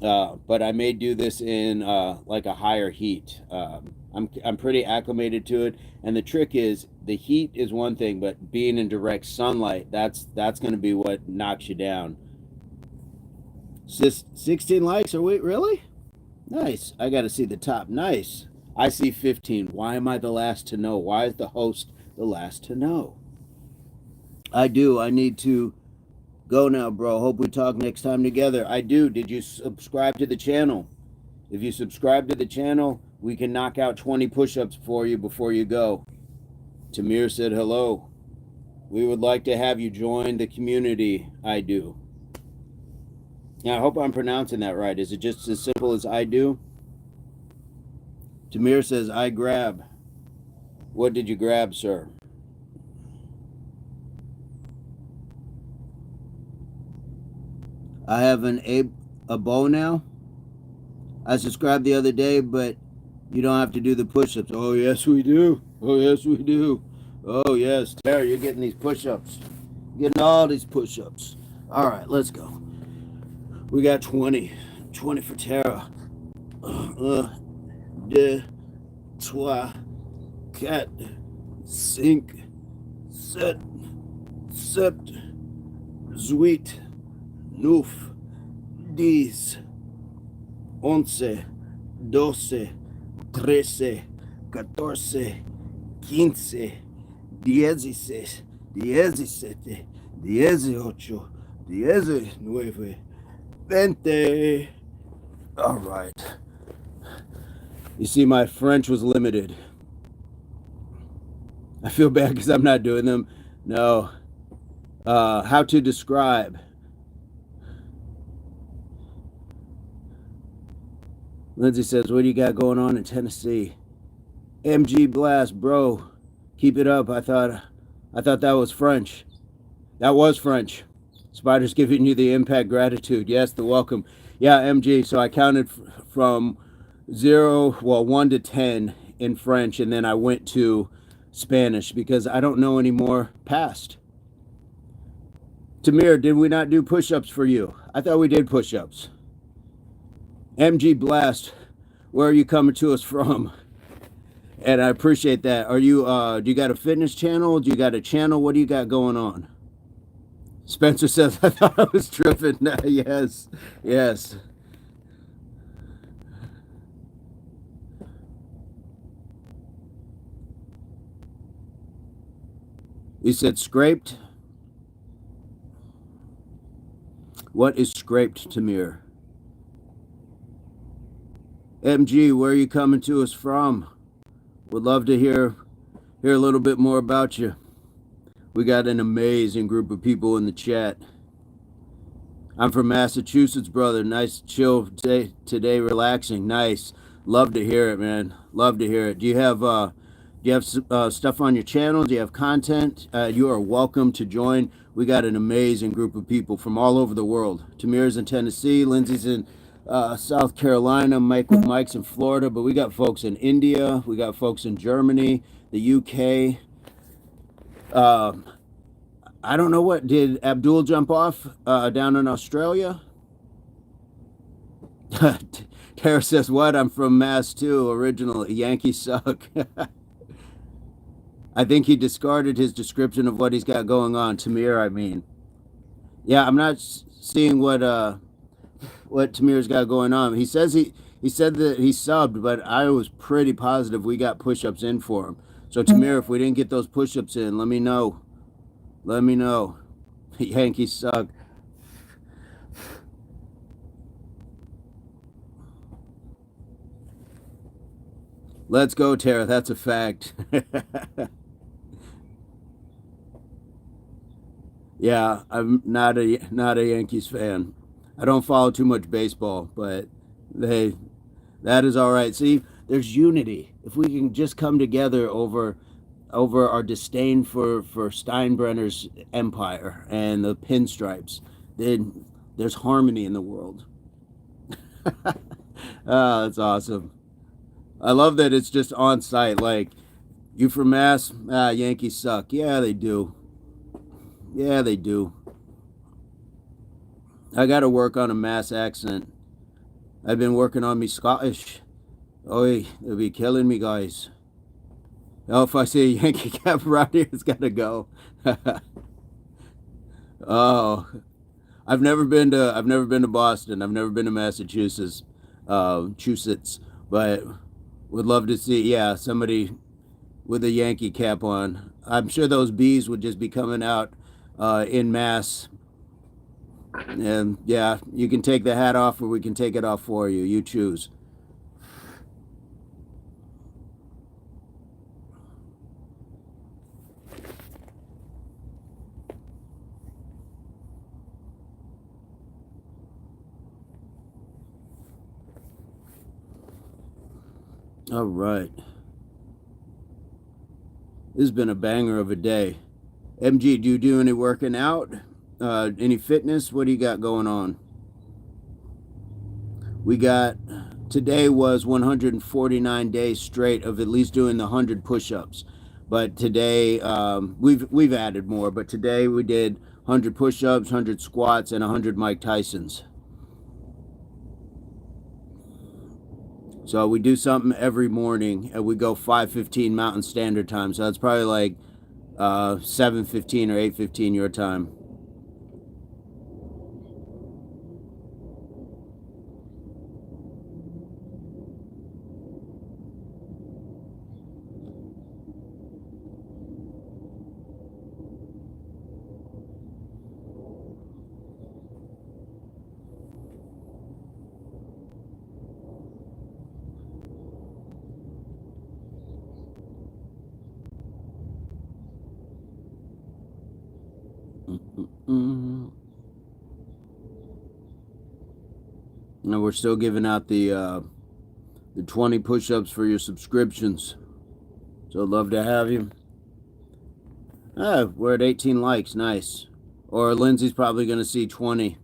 S1: But I may do this in like a higher heat. I'm pretty acclimated to it, and the trick is the heat is one thing, but being in direct sunlight, that's going to be what knocks you down. 16 likes? Are we really? Nice. I got to see the top. Nice. I see 15. Why am I the last to know? Why is the host the last to know? I do. I need to go now, bro. Hope we talk next time together. I do. Did you subscribe to the channel? If you subscribe to the channel, we can knock out 20 push-ups for you before you go. Tamir said hello. We would like to have you join the community. I do. Now, I hope I'm pronouncing that right. Is it just as simple as I do? Tamir says, I grab. What did you grab, sir? I have a bow now. I subscribed the other day, but you don't have to do the push-ups. Oh, yes, we do. Oh, yes, we do. Oh, yes. Tara, you're getting these push-ups. Getting all these push-ups. All right, let's go. We got 20. 20 for Tara. 1, 2, 3, 4, 5, 6, 7, 8, 9, 10, 11, 12, 13, 14, 15, 16, 17, 18, 19, 20. All right. You see, my French was limited. I feel bad because I'm not doing them. No. How to describe. Lindsay says, what do you got going on in Tennessee? MG Blast, bro. Keep it up. I thought that was French. That was French. Spider's giving you the impact gratitude. Yes, the welcome. Yeah, MG. So I counted from 1 to 10 in French, and then I went to Spanish because I don't know any more past. Tamir, did we not do push-ups for you? I thought we did push-ups. MG Blast, where are you coming to us from? And I appreciate that. Are you do you got a fitness channel? Do you got a channel? What do you got going on? Spencer says, I thought I was tripping. Yes, yes. You said scraped? What is scraped, Tamir? MG, where are you coming to us from? Would love to hear a little bit more about you. We got an amazing group of people in the chat. I'm from Massachusetts, brother. Nice chill today, relaxing. Nice. Love to hear it, man. Love to hear it. Do you have stuff on your channel? Do you have content? You are welcome to join. We got an amazing group of people from all over the world. Tamir's in Tennessee, Lindsay's in South Carolina, Mike with Mike's in Florida, but we got folks in India, we got folks in Germany, the UK. I don't know what did Abdul jump off down in Australia. Tara says, what? I'm from Mass too, originally. Yankees suck. I think he discarded his description of what he's got going on. Tamir, I mean. Yeah, I'm not seeing what Tamir's got going on. He says he said that he subbed, but I was pretty positive we got push-ups in for him. So Tamir, if we didn't get those push-ups in, let me know. Let me know. Yankees suck. Let's go, Tara. That's a fact. Yeah, I'm not a Yankees fan. I don't follow too much baseball, but they that is all right. See, there's unity. If we can just come together over our disdain for Steinbrenner's empire and the pinstripes, then there's harmony in the world. Oh, that's awesome. I love that it's just on site. Like, you from Mass? Ah, Yankees suck. Yeah, they do. Yeah, they do. I got to work on a Mass accent. I've been working on me Scottish. Oi, they'll be killing me, guys. Oh, if I see a Yankee cap around here, it's got to go. Oh, I've never been to Boston. I've never been to Massachusetts, but would love to see, yeah, somebody with a Yankee cap on. I'm sure those bees would just be coming out in mass. And yeah, you can take the hat off, or we can take it off for you. You choose. All right. This has been a banger of a day. MG, do you do any working out? Any fitness? What do you got going on? We got today was 149 days straight of at least doing the 100 push-ups. But today we've added more. But today we did 100 push-ups, 100 squats, and 100 Mike Tysons. So we do something every morning, and we go 5:15 Mountain Standard Time. So that's probably like 7:15 or 8:15 your time. And we're still giving out the 20 push-ups for your subscriptions. So I'd love to have you. Ah, we're at 18 likes. Nice. Or Lindsay's probably going to see 20.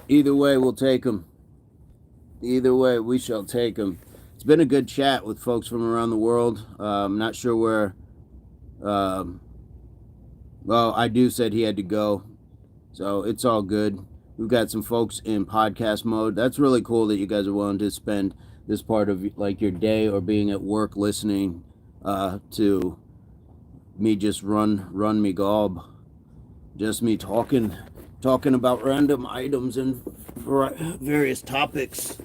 S1: Either way, we'll take them. Either way, we shall take them. It's been a good chat with folks from around the world. I'm not sure where. Well, I do said he had to go, so it's all good. We've got some folks in podcast mode. That's really cool that you guys are willing to spend this part of like your day or being at work listening to me just run me gob, just me talking about random items and various topics.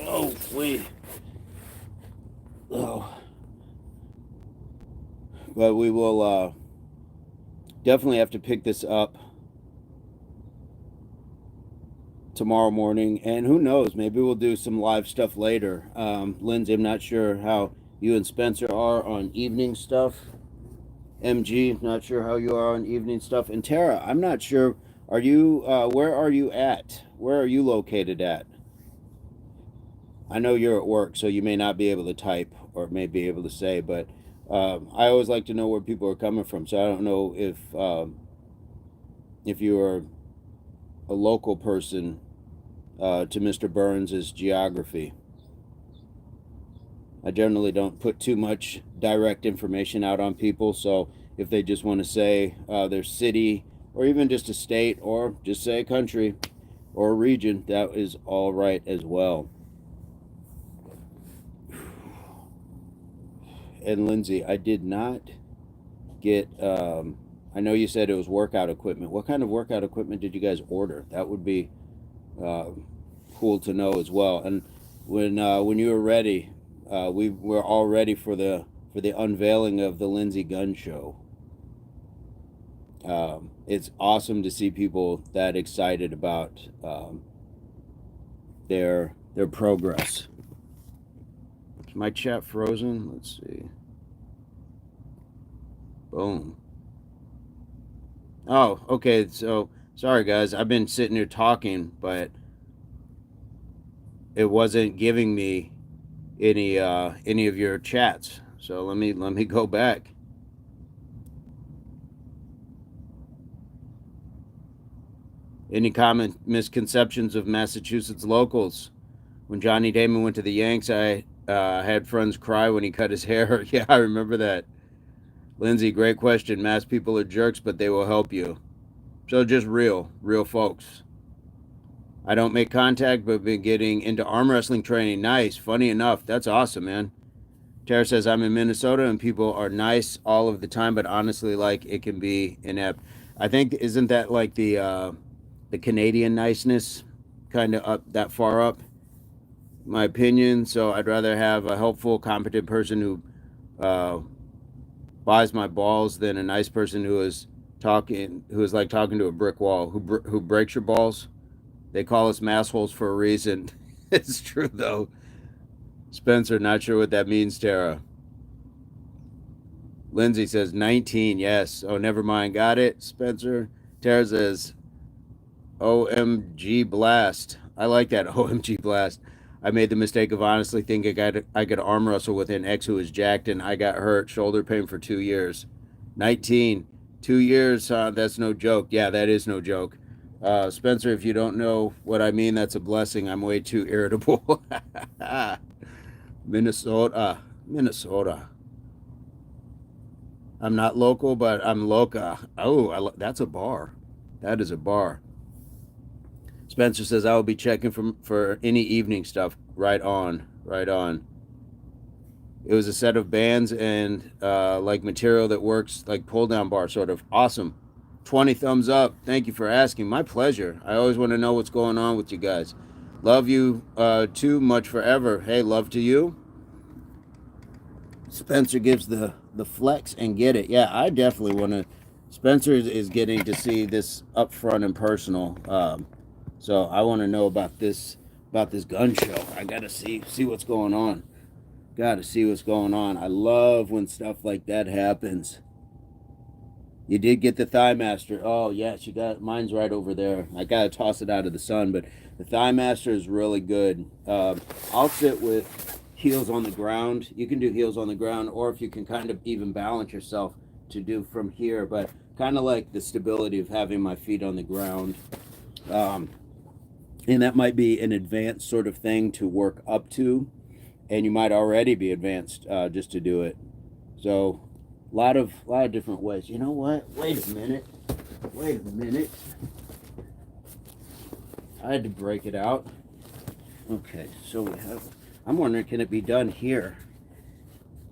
S1: Oh wait, oh, but we will definitely have to pick this up tomorrow morning, and who knows, maybe we'll do some live stuff later. Lindsay, I'm not sure how you and Spencer are on evening stuff. MG, not sure how you are on evening stuff. And Tara, I'm not sure, are you where are you at? Where are you located at? I know you're at work, so you may not be able to type or may be able to say, but I always like to know where people are coming from. So I don't know if you are a local person to Mr. Burns' geography. I generally don't put too much direct information out on people, so if they just want to say their city or even just a state or just say a country or a region, that is all right as well. And Lindsay, I did not get I know you said it was workout equipment. What kind of workout equipment did you guys order? That would be cool to know as well. And when you were ready, we were all ready for the unveiling of the Lindsay Gun Show. It's awesome to see people that excited about their progress. my chat frozen? Let's see. Boom. Oh, okay. So sorry guys, I've been sitting here talking, but it wasn't giving me any of your chats. So let me go back. Any common misconceptions of Massachusetts locals? When Johnny Damon went to the Yanks, I had friends cry when he cut his hair. Yeah, I remember that. Lindsay, great question. Mass people are jerks, but they will help you. So just real folks. I don't make contact, but been getting into arm wrestling training. Nice. Funny enough, that's awesome, man. Tara says, I'm in Minnesota and people are nice all of the time, but honestly, like, it can be inept. I think, isn't that like the Canadian niceness kind of up that far up? My opinion. So I'd rather have a helpful, competent person who buys my balls than a nice person who is like talking to a brick wall, who breaks your balls. They call us massholes for a reason. It's true though. Spencer, not sure what that means, Tara. Lindsay says 19, yes. Oh, never mind. Got it, Spencer. Tara says OMG blast. I like that. OMG blast. I made the mistake of honestly thinking I could arm wrestle with an ex who was jacked, and I got hurt, shoulder pain for 2 years. 19, 2 years. That's no joke. Yeah, that is no joke. Spencer, if you don't know what I mean, that's a blessing. I'm way too irritable. Minnesota. I'm not local, but I'm loca. Oh, that's a bar. That is a bar. Spencer says, I will be checking for any evening stuff. Right on. It was a set of bands and like material that works like pull down bar, sort of. Awesome. 20 thumbs up. Thank you for asking. My pleasure. I always want to know what's going on with you guys. Love you too much forever. Hey, love to you. Spencer gives the flex and get it. Yeah, I definitely want to. Spencer is getting to see this up front and personal. So I want to know about this gun show. I gotta see what's going on. Gotta see what's going on. I love when stuff like that happens. You did get the Thigh Master. Oh yes, you got mine's right over there. I gotta toss it out of the sun, but the Thigh Master is really good. I'll sit with heels on the ground. You can do heels on the ground, or if you can kind of even balance yourself to do from here, but kind of like the stability of having my feet on the ground. And that might be an advanced sort of thing to work up to, and you might already be advanced just to do it. So a lot of different ways. You know what? Wait a minute. I had to break it out. Okay, so we have. I'm wondering, can it be done here?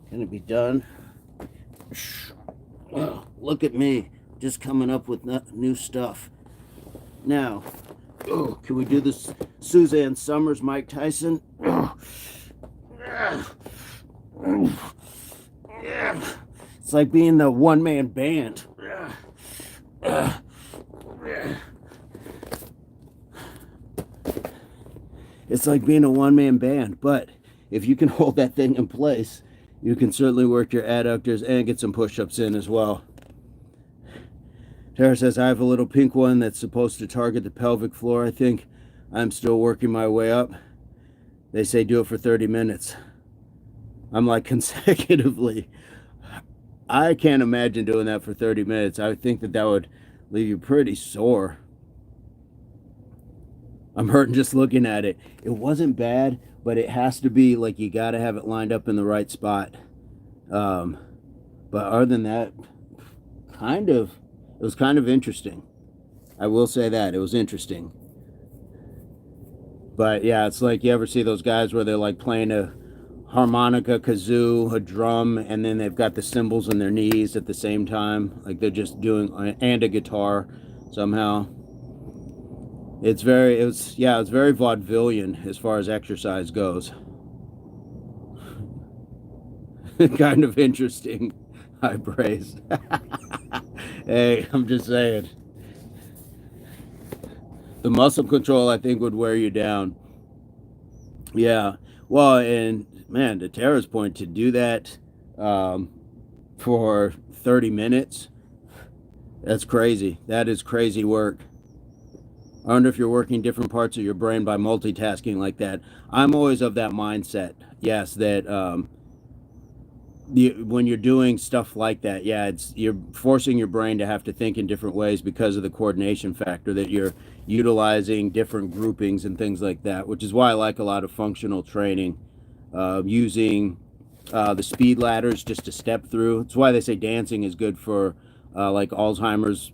S1: Can it be done? Oh, look at me, just coming up with new stuff. Now, can we do this? Suzanne Summers, Mike Tyson. It's like being the one-man band. It's like being a one-man band, but if you can hold that thing in place, you can certainly work your adductors and get some push-ups in as well. Tara says, I have a little pink one that's supposed to target the pelvic floor. I think I'm still working my way up. They say do it for 30 minutes. I'm like, consecutively. I can't imagine doing that for 30 minutes. I would think that would leave you pretty sore. I'm hurting just looking at it. It wasn't bad, but it has to be like you got to have it lined up in the right spot. But other than that, it was kind of interesting. I will say that. It was interesting. But yeah, it's like you ever see those guys where they're like playing a harmonica, kazoo, a drum, and then they've got the cymbals in their knees at the same time. Like they're just doing, and a guitar somehow. It's very vaudevillian as far as exercise goes. Kind of interesting. High praise. Hey, I'm just saying. The muscle control, I think, would wear you down. Yeah. Well, and man, to Tara's point, to do that for 30 minutes, that's crazy. That is crazy work. I wonder if you're working different parts of your brain by multitasking like that. I'm always of that mindset. Yes, that when you're doing stuff like that, yeah, you're forcing your brain to have to think in different ways because of the coordination factor, that you're utilizing different groupings and things like that, which is why I like a lot of functional training, using the speed ladders just to step through. It's why they say dancing is good for like Alzheimer's,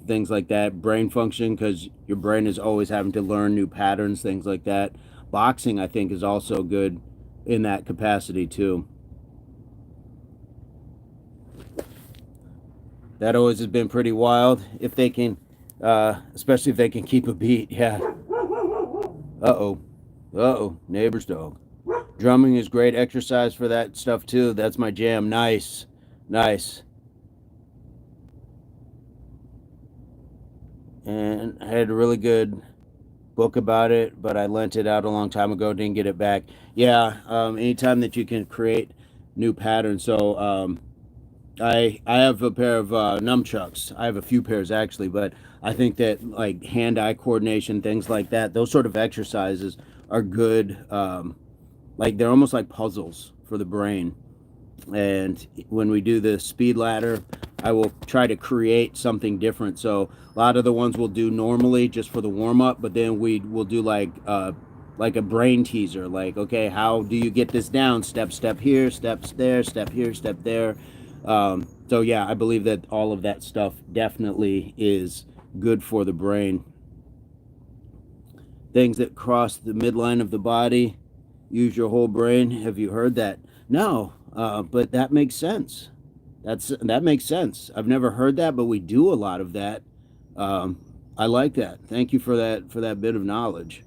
S1: things like that, brain function, because your brain is always having to learn new patterns, things like that. Boxing, I think, is also good in that capacity too. That always has been pretty wild. If they can, especially if they can keep a beat. Yeah. Uh-oh. Uh-oh. Neighbor's dog. Drumming is great exercise for that stuff too. That's my jam. Nice. Nice. And I had a really good book about it, but I lent it out a long time ago, didn't get it back. Yeah, anytime that you can create new patterns. So I have a pair of nunchucks. I have a few pairs actually, but I think that like hand-eye coordination, things like that, those sort of exercises are good. Like they're almost like puzzles for the brain. And when we do the speed ladder, I will try to create something different. So a lot of the ones we'll do normally just for the warm up, but then we will do like a brain teaser. Like, okay, how do you get this down? Step here, steps there, step here, step there. So yeah, I believe that all of that stuff definitely is good for the brain. Things that cross the midline of the body, use your whole brain. Have you heard that? No, but that makes sense. That makes sense. I've never heard that, but we do a lot of that. I like that. Thank you for that bit of knowledge.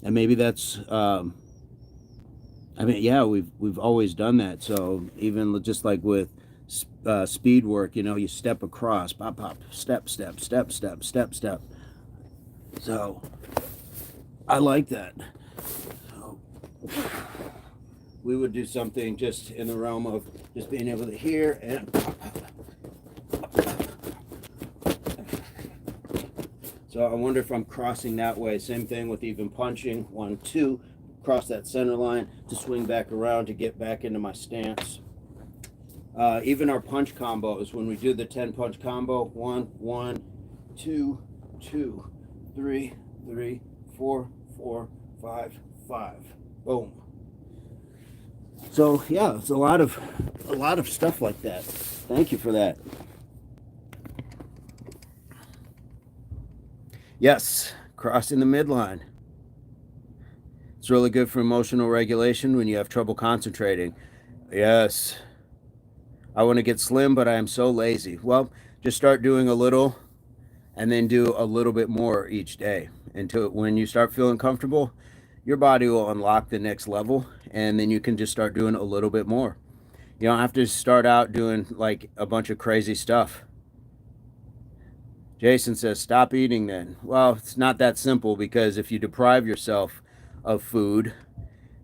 S1: And maybe that's I mean, yeah, we've always done that. So even just like with speed work, you step across, pop, pop, step, step, step, step, step, step. So I like that. So we would do something just in the realm of just being able to hear and so I wonder if I'm crossing that way. Same thing with even punching. 1, 2, cross that center line to swing back around to get back into my stance. Even our punch combos, when we do the 10 punch combo, 1, 1, 2, 2, 3, 3, 4, 4, 5, 5. Boom. So yeah, it's a lot of stuff like that. Thank you for that. Yes, crossing the midline. It's really good for emotional regulation when you have trouble concentrating. Yes. I want to get slim, but I am so lazy. Well, just start doing a little and then do a little bit more each day until when you start feeling comfortable, your body will unlock the next level and then you can just start doing a little bit more. You don't have to start out doing like a bunch of crazy stuff. Jason says, stop eating then. Well, it's not that simple because if you deprive yourself of food,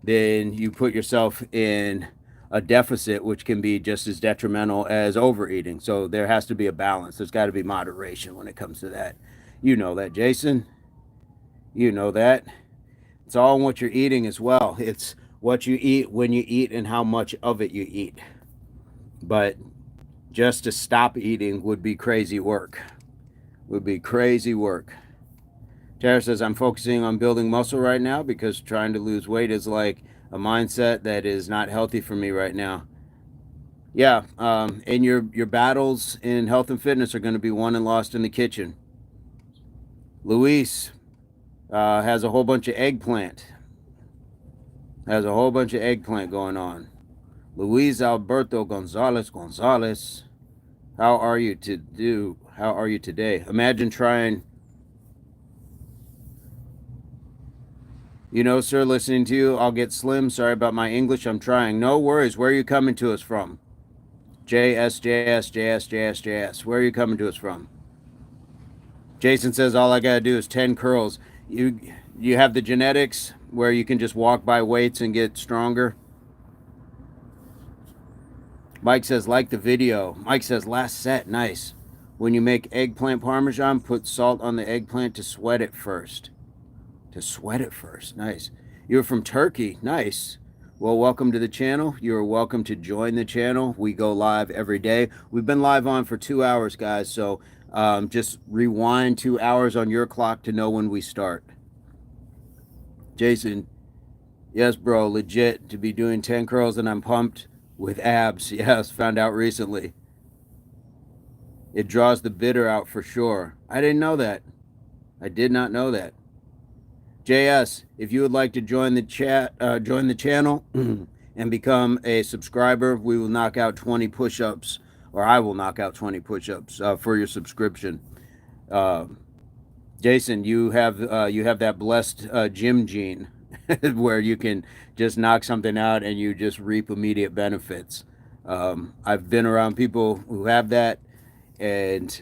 S1: then you put yourself in a deficit, which can be just as detrimental as overeating. So there has to be a balance. There's got to be moderation when it comes to that. You know that, Jason. You know that. It's all in what you're eating as well. It's what you eat, when you eat, and how much of it you eat. But just to stop eating would be crazy work. Would be crazy work. Tara says, I'm focusing on building muscle right now because trying to lose weight is like a mindset that is not healthy for me right now. Yeah, and your battles in health and fitness are going to be won and lost in the kitchen. Luis has a whole bunch of eggplant. Has a whole bunch of eggplant going on. Luis Alberto Gonzalez. How are you today? Imagine trying. Sir, listening to you, I'll get slim. Sorry about my English. I'm trying. No worries. Where are you coming to us from? JS. Where are you coming to us from? Jason says all I gotta do is 10 curls. You have the genetics where you can just walk by weights and get stronger. Mike says, like the video. Mike says, last set, nice. When you make eggplant parmesan, put salt on the eggplant to sweat it first. To sweat it first, nice. You're from Turkey, nice. Well, welcome to the channel. You're welcome to join the channel. We go live every day. We've been live on for 2 hours, guys, so just rewind 2 hours on your clock to know when we start. Jason, yes, bro, legit to be doing 10 curls and I'm pumped with abs. Yes, found out recently. It draws the bitter out for sure. I didn't know that. I did not know that. JS, if you would like to join the channel and become a subscriber, we will knock out 20 push-ups, or I will knock out 20 push-ups for your subscription. Jason, you have that blessed gym gene where you can just knock something out and you just reap immediate benefits. I've been around people who have that, and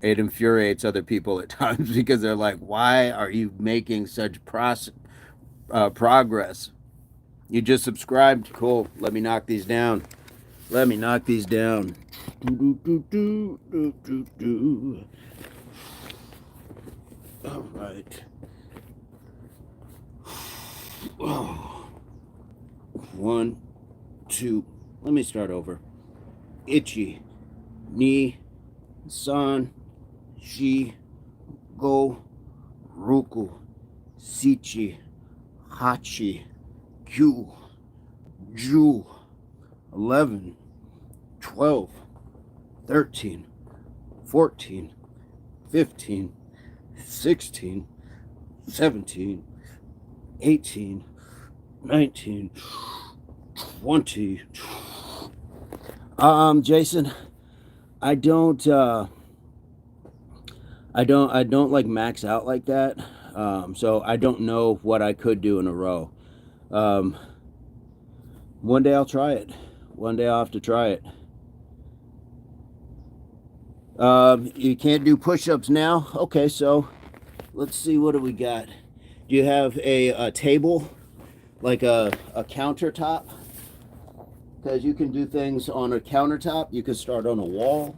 S1: it infuriates other people at times because they're like, why are you making such progress? You just subscribed? Cool. Let me knock these down. Let me knock these down. All right. Oh. 1, 2. Let me start over. Itchy. Ni. San. Shi. Go. Roku. Sichi. Hachi. Kyu. Ju. 11. 12. 13. 14. 15. 16, 17, 18, 19, 20. Jason, I don't like max out like that. So I don't know what I could do in a row. One day I'll try it. One day I'll have to try it. You can't do push-ups now. Okay, so let's see, what do we got? Do you have a table, like a countertop? Because you can do things on a countertop. You can start on a wall.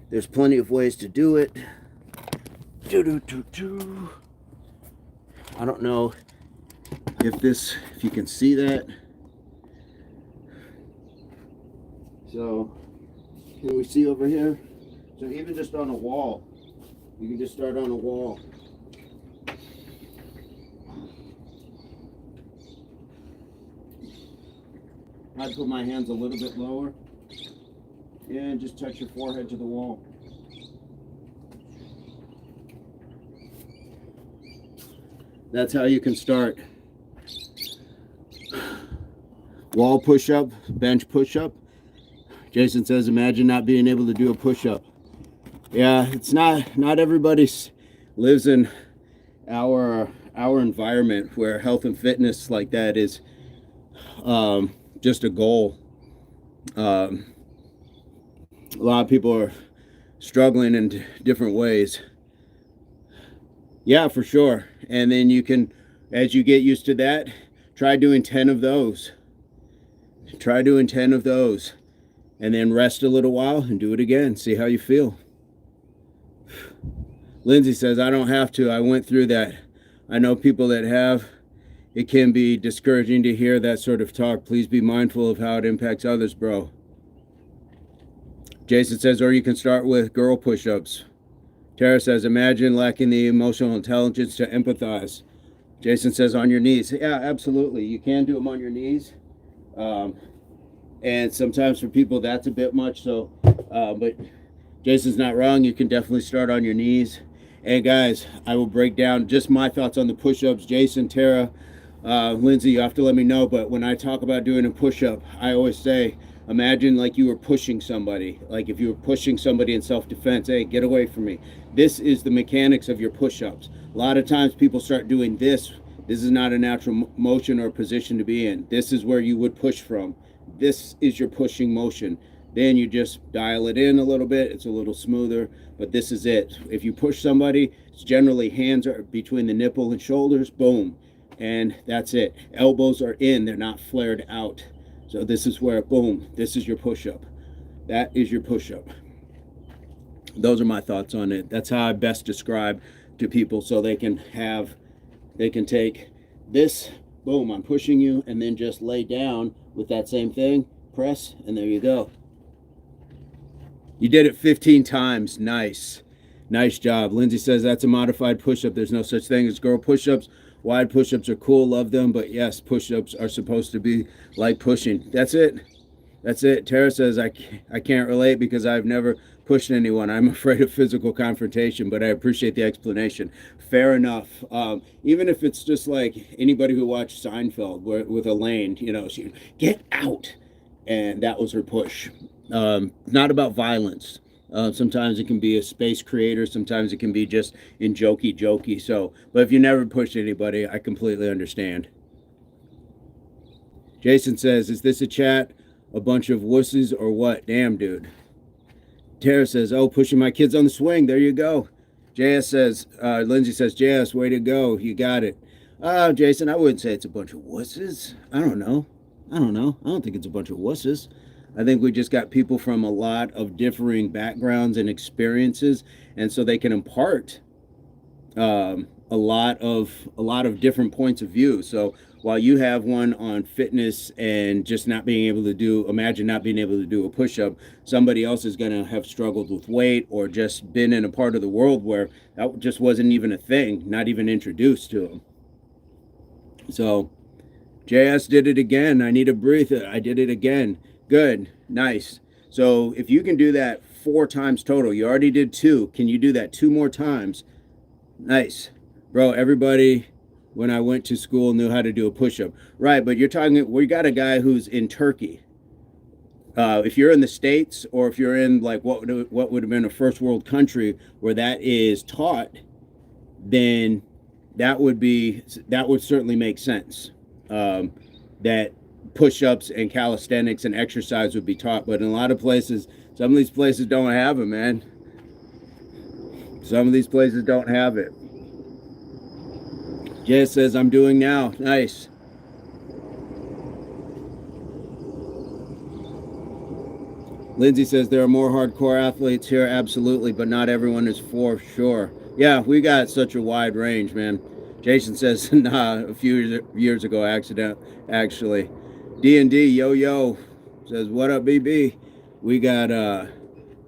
S1: There's plenty of ways to do it. I don't know if you can see that. So, can we see over here? So even just on a wall, you can just start on a wall. I'd put my hands a little bit lower and just touch your forehead to the wall. That's how you can start. Wall push-up, bench push-up. Jason says, imagine not being able to do a push-up. Yeah, it's not everybody lives in our environment where health and fitness like that is just a goal. A lot of people are struggling in different ways. Yeah, for sure. And then you can, as you get used to that, try doing 10 of those. Try doing 10 of those. And then rest a little while and do it again. See how you feel. Lindsay says, I don't have to. I went through that. I know people that have. It can be discouraging to hear that sort of talk. Please be mindful of how it impacts others, bro. Jason says, or you can start with girl push-ups. Tara says, imagine lacking the emotional intelligence to empathize. Jason says, on your knees. Yeah, absolutely. You can do them on your knees. And sometimes for people, that's a bit much. So, but Jason's not wrong. You can definitely start on your knees. And guys, I will break down just my thoughts on the push-ups. Jason, Tara, Lindsay, you have to let me know. But when I talk about doing a push-up, I always say, imagine like you were pushing somebody. Like if you were pushing somebody in self-defense, hey, get away from me. This is the mechanics of your push-ups. A lot of times people start doing this. This is not a natural motion or position to be in. This is where you would push from. This is your pushing motion. Then you just dial it in a little bit. It's a little smoother, but this is it. If you push somebody, it's generally hands are between the nipple and shoulders, boom, and that's it. Elbows are in, they're not flared out. So this is where, boom, this is your push-up. That is your push-up. Those are my thoughts on it. That's how I best describe to people, so they can take this, boom, I'm pushing you, and then just lay down with that same thing, press, and there you go. You did it 15 times. Nice. Nice job. Lindsay says that's a modified push-up. There's no such thing as girl push-ups. Wide push-ups are cool. Love them. But yes, push-ups are supposed to be like pushing. That's it. That's it. Tara says I can't relate because I've never pushed anyone. I'm afraid of physical confrontation, but I appreciate the explanation. Fair enough. Even if it's just like anybody who watched Seinfeld with Elaine, you know, she get out. And that was her push. Not about violence. Sometimes it can be a space creator. Sometimes it can be just in jokey. So, but if you never push anybody, I completely understand. Jason says, is this a chat? A bunch of wusses or what? Damn, dude. Tara says, oh, pushing my kids on the swing. There you go. JS says, Lindsay says, JS, way to go. You got it. Jason, I wouldn't say it's a bunch of wusses. I don't know. I don't think it's a bunch of wusses. I think we just got people from a lot of differing backgrounds and experiences, and so they can impart a lot of different points of view. So while you have one on fitness and just not being able to do, imagine not being able to do a push-up, somebody else is going to have struggled with weight or just been in a part of the world where that just wasn't even a thing, not even introduced to them. So JS did it again. I need a breather. I did it again. Good. Nice. So if you can do that 4 times total, you already did 2. Can you do that 2 more times? Nice. Bro, everybody when I went to school knew how to do a push-up. Right, but you're talking, we got a guy who's in Turkey. If you're in the States, or if you're in like what would have been a first world country where that is taught, then that would certainly make sense. That push-ups and calisthenics and exercise would be taught, but in a lot of places, some of these places don't have it, man. Some of these places don't have it. Jay says, I'm doing now. Nice. Lindsay says, there are more hardcore athletes here, absolutely, but not everyone is for sure. Yeah, we got such a wide range, man. Jason says, nah, a few years ago, actually. D&D, yo, says, what up, BB? We got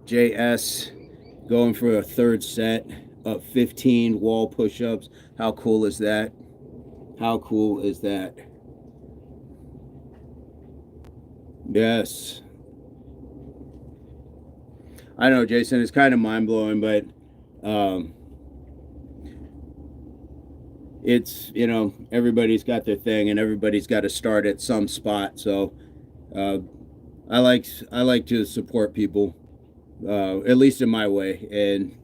S1: JS going for a 3rd set of 15 wall push-ups. How cool is that? How cool is that? Yes. I know, Jason, it's kind of mind-blowing, but it's, you know, everybody's got their thing and everybody's got to start at some spot. So I like to support people, at least in my way, and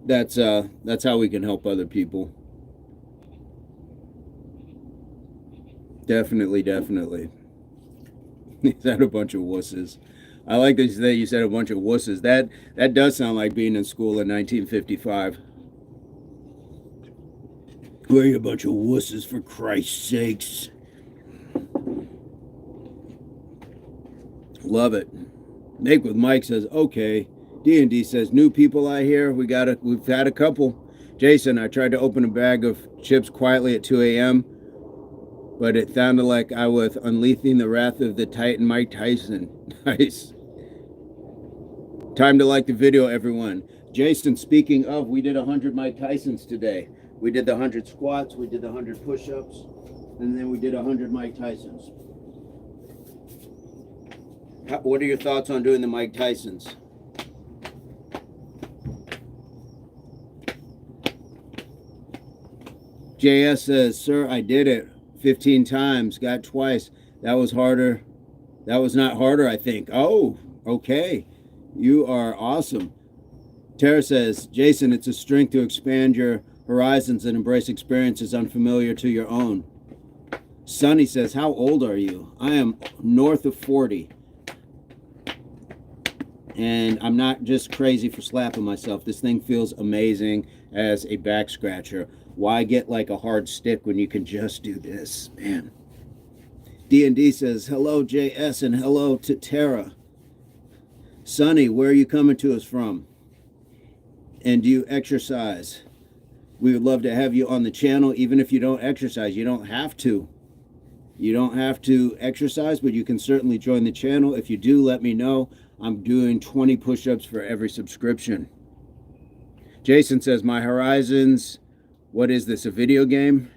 S1: that's how we can help other people. Definitely. Is that a bunch of wusses? I like that you said a bunch of wusses. That does sound like being in school in 1955. We're a bunch of wusses, for Christ's sakes. Love it. Nick with Mike says, okay. D&D says, new people I hear. We've had a couple. Jason, I tried to open a bag of chips quietly at 2 a.m., but it sounded like I was unleashing the wrath of the Titan Mike Tyson. Nice. Time to like the video, everyone. Jason, speaking of, we did 100 Mike Tysons today. We did the 100 squats, we did the 100 push-ups, and then we did 100 Mike Tysons. What are your thoughts on doing the Mike Tysons? JS says, sir, I did it 15 times, got twice. That was harder. That was not harder, I think. Oh, okay. You are awesome. Tara says, Jason, it's a strength to expand your horizons and embrace experiences unfamiliar to your own. Sonny says, how old are you? I am north of 40. And I'm not just crazy for slapping myself. This thing feels amazing as a back scratcher. Why get like a hard stick when you can just do this, man? D&D says, hello, JS, and hello to Tara. Sonny, where are you coming to us from? And do you exercise? We would love to have you on the channel, even if you don't exercise. You don't have to. You don't have to exercise, but you can certainly join the channel. If you do, let me know. I'm doing 20 push-ups for every subscription. Jason says, my Horizons, what is this, a video game?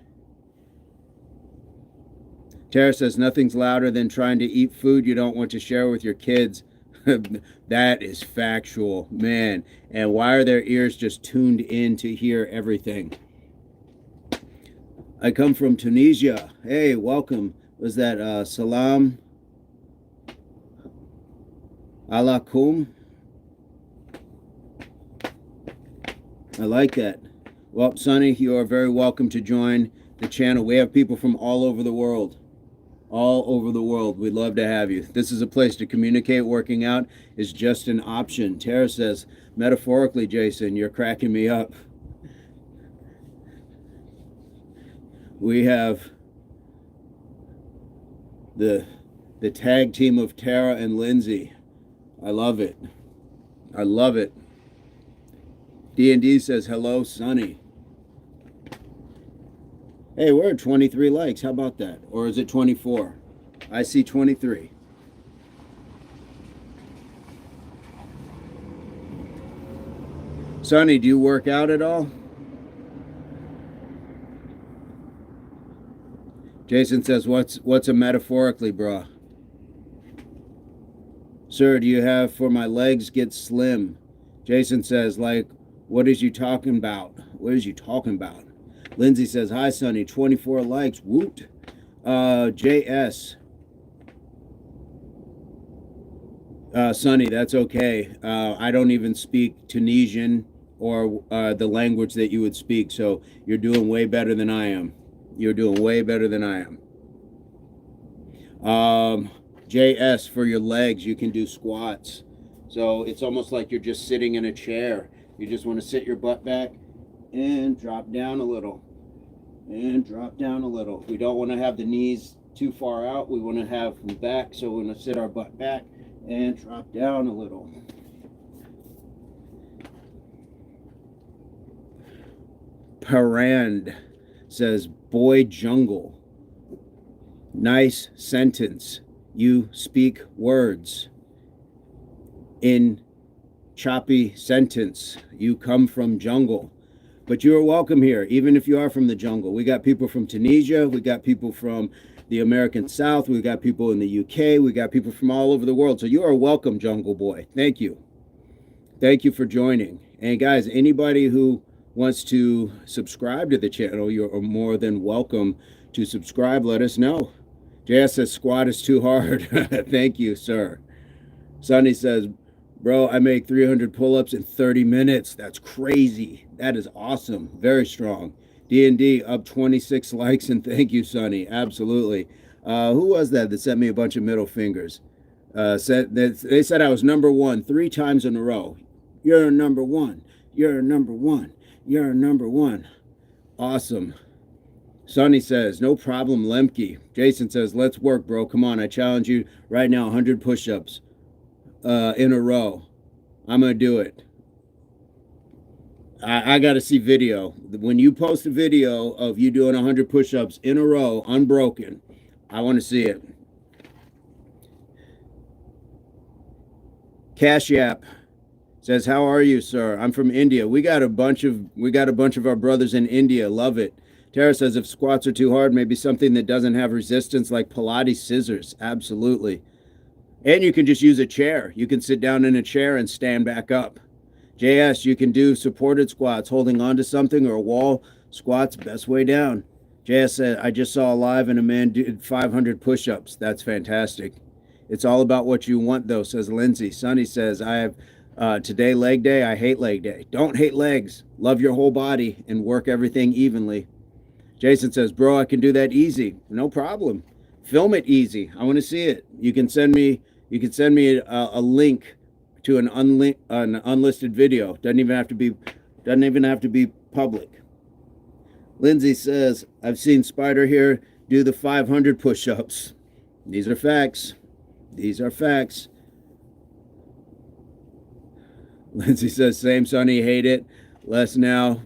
S1: Tara says, nothing's louder than trying to eat food you don't want to share with your kids. That is factual, man. And why are their ears just tuned in to hear everything? I come from Tunisia. Hey, welcome. Was that salam alaikum? I like that. Well, Sonny, you are very welcome to join the channel. We have people from all over the world. All over the world. We'd love to have you. This is a place to communicate. Working out is just an option. Tara says, metaphorically, Jason, you're cracking me up. We have the tag team of Tara and Lindsay. I love it. I love it. D&D says, hello, Sonny. Hey, we're at 23 likes. How about that? Or is it 24? I see 23. Sonny, do you work out at all? Jason says, what's a metaphorically, bro? Sir, do you have for my legs get slim? Jason says, like, what is you talking about? What is you talking about? Lindsay says, hi, Sonny, 24 likes, woot. JS. Sonny, that's okay. I don't even speak Tunisian or the language that you would speak, so you're doing way better than I am. You're doing way better than I am. JS, for your legs, you can do squats. So it's almost like you're just sitting in a chair. You just want to sit your butt back and drop down a little. And drop down a little. We don't want to have the knees too far out. We want to have them back, so we're going to sit our butt back and drop down a little. Parand says, boy jungle. Nice sentence. You speak words. In choppy sentence, you come from jungle. But you are welcome here, even if you are from the jungle. We got people from Tunisia. We got people from the American South. We got people in the UK. We got people from all over the world. So you are welcome, Jungle Boy. Thank you. Thank you for joining. And guys, anybody who wants to subscribe to the channel, you're more than welcome to subscribe. Let us know. JS says squat is too hard. Thank you, sir. Sonny says, bro, I make 300 pull-ups in 30 minutes. That's crazy. That is awesome. Very strong. D&D up 26 likes, and thank you, Sonny. Absolutely. Who was that sent me a bunch of middle fingers? They said I was number one 3 times in a row. You're number one. You're number one. You're number one. Awesome. Sonny says, no problem, Lemke. Jason says, let's work, bro. Come on, I challenge you right now, 100 push-ups in a row. I'm going to do it. I got to see video. When you post a video of you doing 100 push-ups in a row, unbroken, I want to see it. Cash App says, how are you, sir? I'm from India. We got a bunch of our brothers in India. Love it. Tara says, if squats are too hard, maybe something that doesn't have resistance like Pilates scissors. Absolutely. And you can just use a chair. You can sit down in a chair and stand back up. JS, you can do supported squats, holding onto something or a wall. Squats, best way down. JS said, I just saw a live and a man did 500 push-ups. That's fantastic. It's all about what you want, though, says Lindsay. Sonny says, I have today leg day. I hate leg day. Don't hate legs. Love your whole body and work everything evenly. Jason says, bro, I can do that easy. No problem. Film it easy. I want to see it. You can send me a link to an unlisted video. Doesn't even have to be public. Lindsay says, I've seen Spider here do the 500 push-ups. These are facts. These are facts. Lindsay says, same, Sonny, hate it. Less now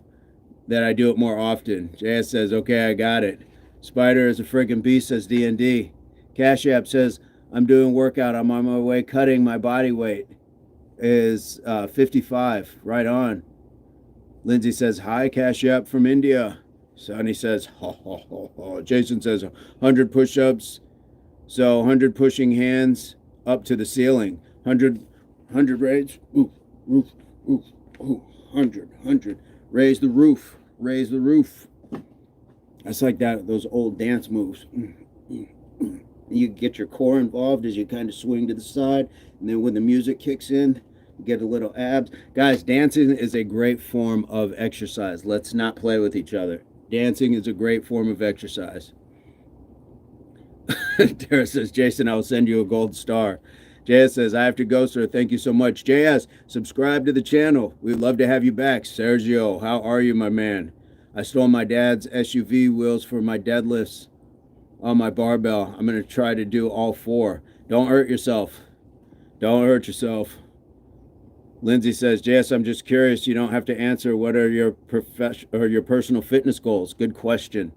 S1: that I do it more often. JS says, okay, I got it. Spider is a freaking beast, says D&D. Cash App says, I'm doing workout. I'm on my way cutting. My body weight is 55. Right on. Lindsay says, hi, Cash App from India. Sonny says, ho, ho, ho, ho. Jason says, 100 push-ups. So 100 pushing hands up to the ceiling. 100 raise. Ooh, roof, ooh, ooh. 100. Raise the roof. Raise the roof. That's like those old dance moves. You get your core involved as you kind of swing to the side. And then when the music kicks in, you get a little abs. Guys, dancing is a great form of exercise. Let's not play with each other. Dancing is a great form of exercise. Tara says, Jason, I will send you a gold star. JS says, I have to go, sir. Thank you so much. JS, subscribe to the channel. We'd love to have you back. Sergio, how are you, my man? I stole my dad's SUV wheels for my deadlifts on my barbell. I'm going to try to do all 4. Don't hurt yourself. Don't hurt yourself. Lindsay says, JS, I'm just curious. You don't have to answer. What are your personal fitness goals? Good question.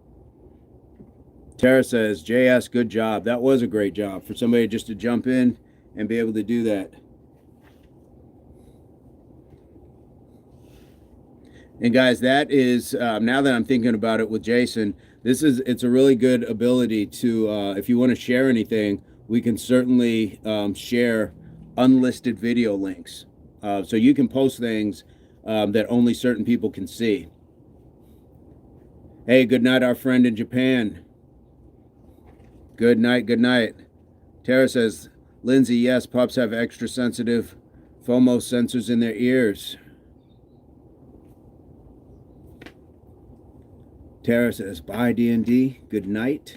S1: Tara says, JS, good job. That was a great job for somebody just to jump in and be able to do that. And guys, that is, now that I'm thinking about it with Jason, it's a really good ability to, if you want to share anything, we can certainly share unlisted video links. So you can post things that only certain people can see. Hey, good night, our friend in Japan. Good night, good night. Tara says, Lindsay, yes, pups have extra sensitive FOMO sensors in their ears. Tara says, bye, D&D. Good night.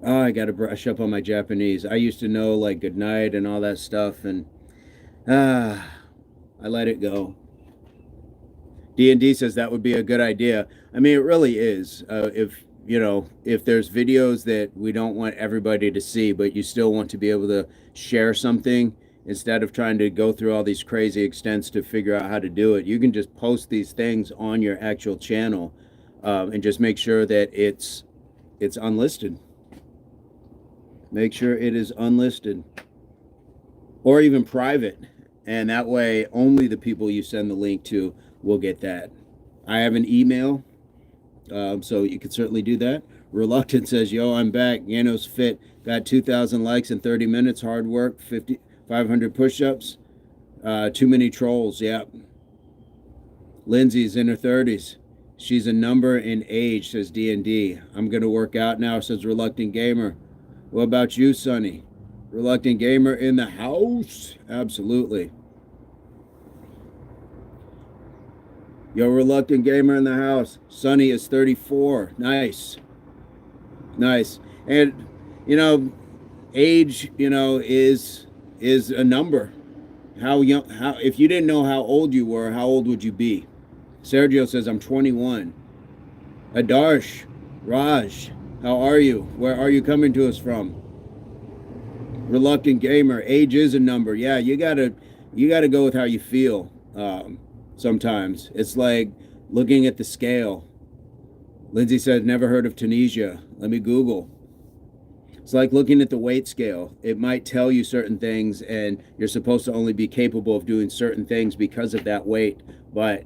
S1: Oh, I got to brush up on my Japanese. I used to know, like, good night and all that stuff, and I let it go. D&D says that would be a good idea. I mean, it really is. If there's videos that we don't want everybody to see, but you still want to be able to share something instead of trying to go through all these crazy extents to figure out how to do it, you can just post these things on your actual channel and just make sure that it's unlisted. Make sure it is unlisted or even private. And that way only the people you send the link to will get that. I have an email. So you can certainly do that. Reluctant says, yo, I'm back. Yano's fit. Got 2,000 likes in 30 minutes. Hard work. 500 push-ups. Too many trolls. Yeah. Lindsay's in her 30s. She's a number in age, says D&D. I'm going to work out now, says Reluctant Gamer. What about you, Sonny? Reluctant Gamer in the house? Absolutely. Yo, Reluctant Gamer in the house. Sonny is 34. Nice. Nice. And, age, is a number. If you didn't know how old you were, how old would you be? Sergio says, I'm 21. Adarsh, Raj, how are you? Where are you coming to us from? Reluctant Gamer, age is a number. Yeah, you gotta go with how you feel. Sometimes it's like looking at the scale. Lindsay said, never heard of Tunisia. Let me Google. It's like looking at the weight scale. It might tell you certain things and you're supposed to only be capable of doing certain things because of that weight, but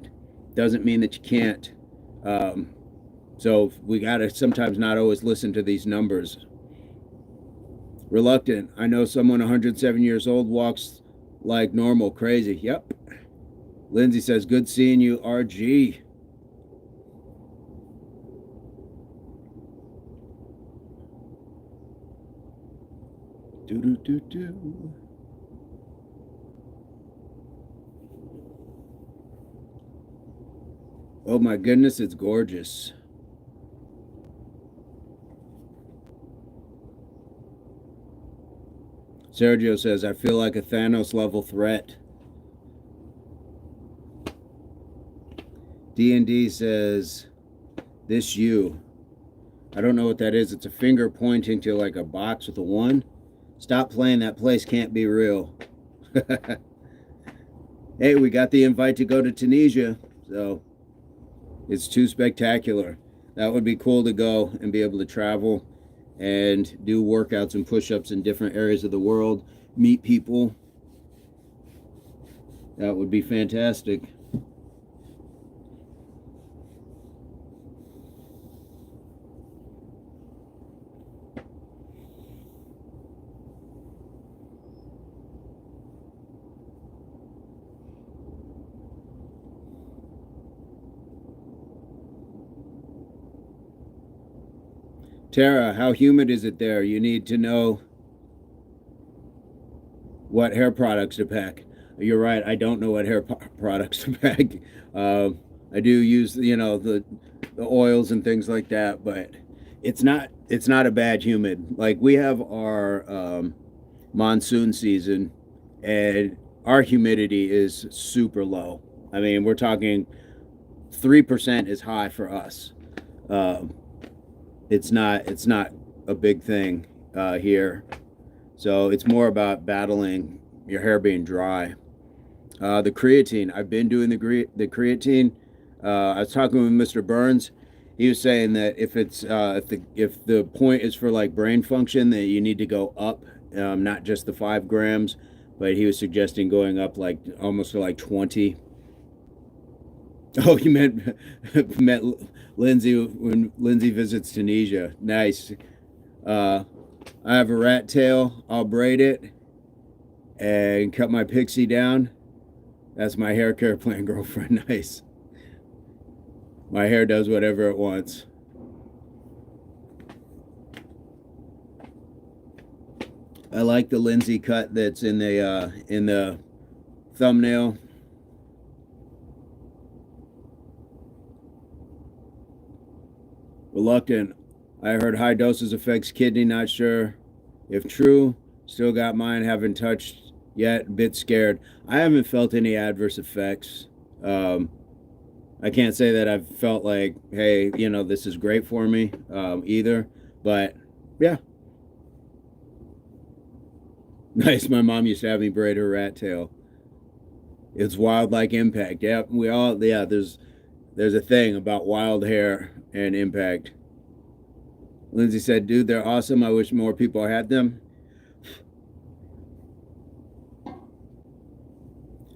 S1: doesn't mean that you can't. So we gotta sometimes not always listen to these numbers. Reluctant, I know someone 107 years old walks like normal. Crazy. Yep. Lindsay says, good seeing you, RG. Do. Oh my goodness, it's gorgeous. Sergio says, I feel like a Thanos level threat. D&D says, this you. I don't know what that is. It's a finger pointing to like a box with a 1. Stop playing. That place can't be real. Hey, we got the invite to go to Tunisia, so it's too spectacular. That would be cool to go and be able to travel and do workouts and push-ups in different areas of the world, meet people. That would be fantastic. Tara, how humid is it there? You need to know what hair products to pack. You're right. I don't know what hair products to pack. I do use, the oils and things like that, but it's not a bad humid. Like we have our monsoon season, and our humidity is super low. I mean, we're talking 3% is high for us. It's not a big thing here. So it's more about battling your hair being dry. The creatine, I've been doing the creatine. I was talking with Mr. Burns. He was saying that if it's if the point is for like brain function, that you need to go up, not just the 5 grams, but he was suggesting going up like almost to like 20. Oh, you met Lindsay when Lindsay visits Tunisia. Nice. I have a rat tail. I'll braid it and cut my pixie down. That's my hair care plan, girlfriend. Nice. My hair does whatever it wants. I like the Lindsay cut that's in the thumbnail. Reluctant. I heard high doses affects kidney. Not sure if true. Still got mine. Haven't touched yet. A bit scared. I haven't felt any adverse effects. I can't say that I've felt like, hey, this is great for me either. But yeah. Nice. My mom used to have me braid her rat tail. It's wild like impact. Yeah, there's a thing about wild hair and impact. Lindsay said, dude, they're awesome. I wish more people had them.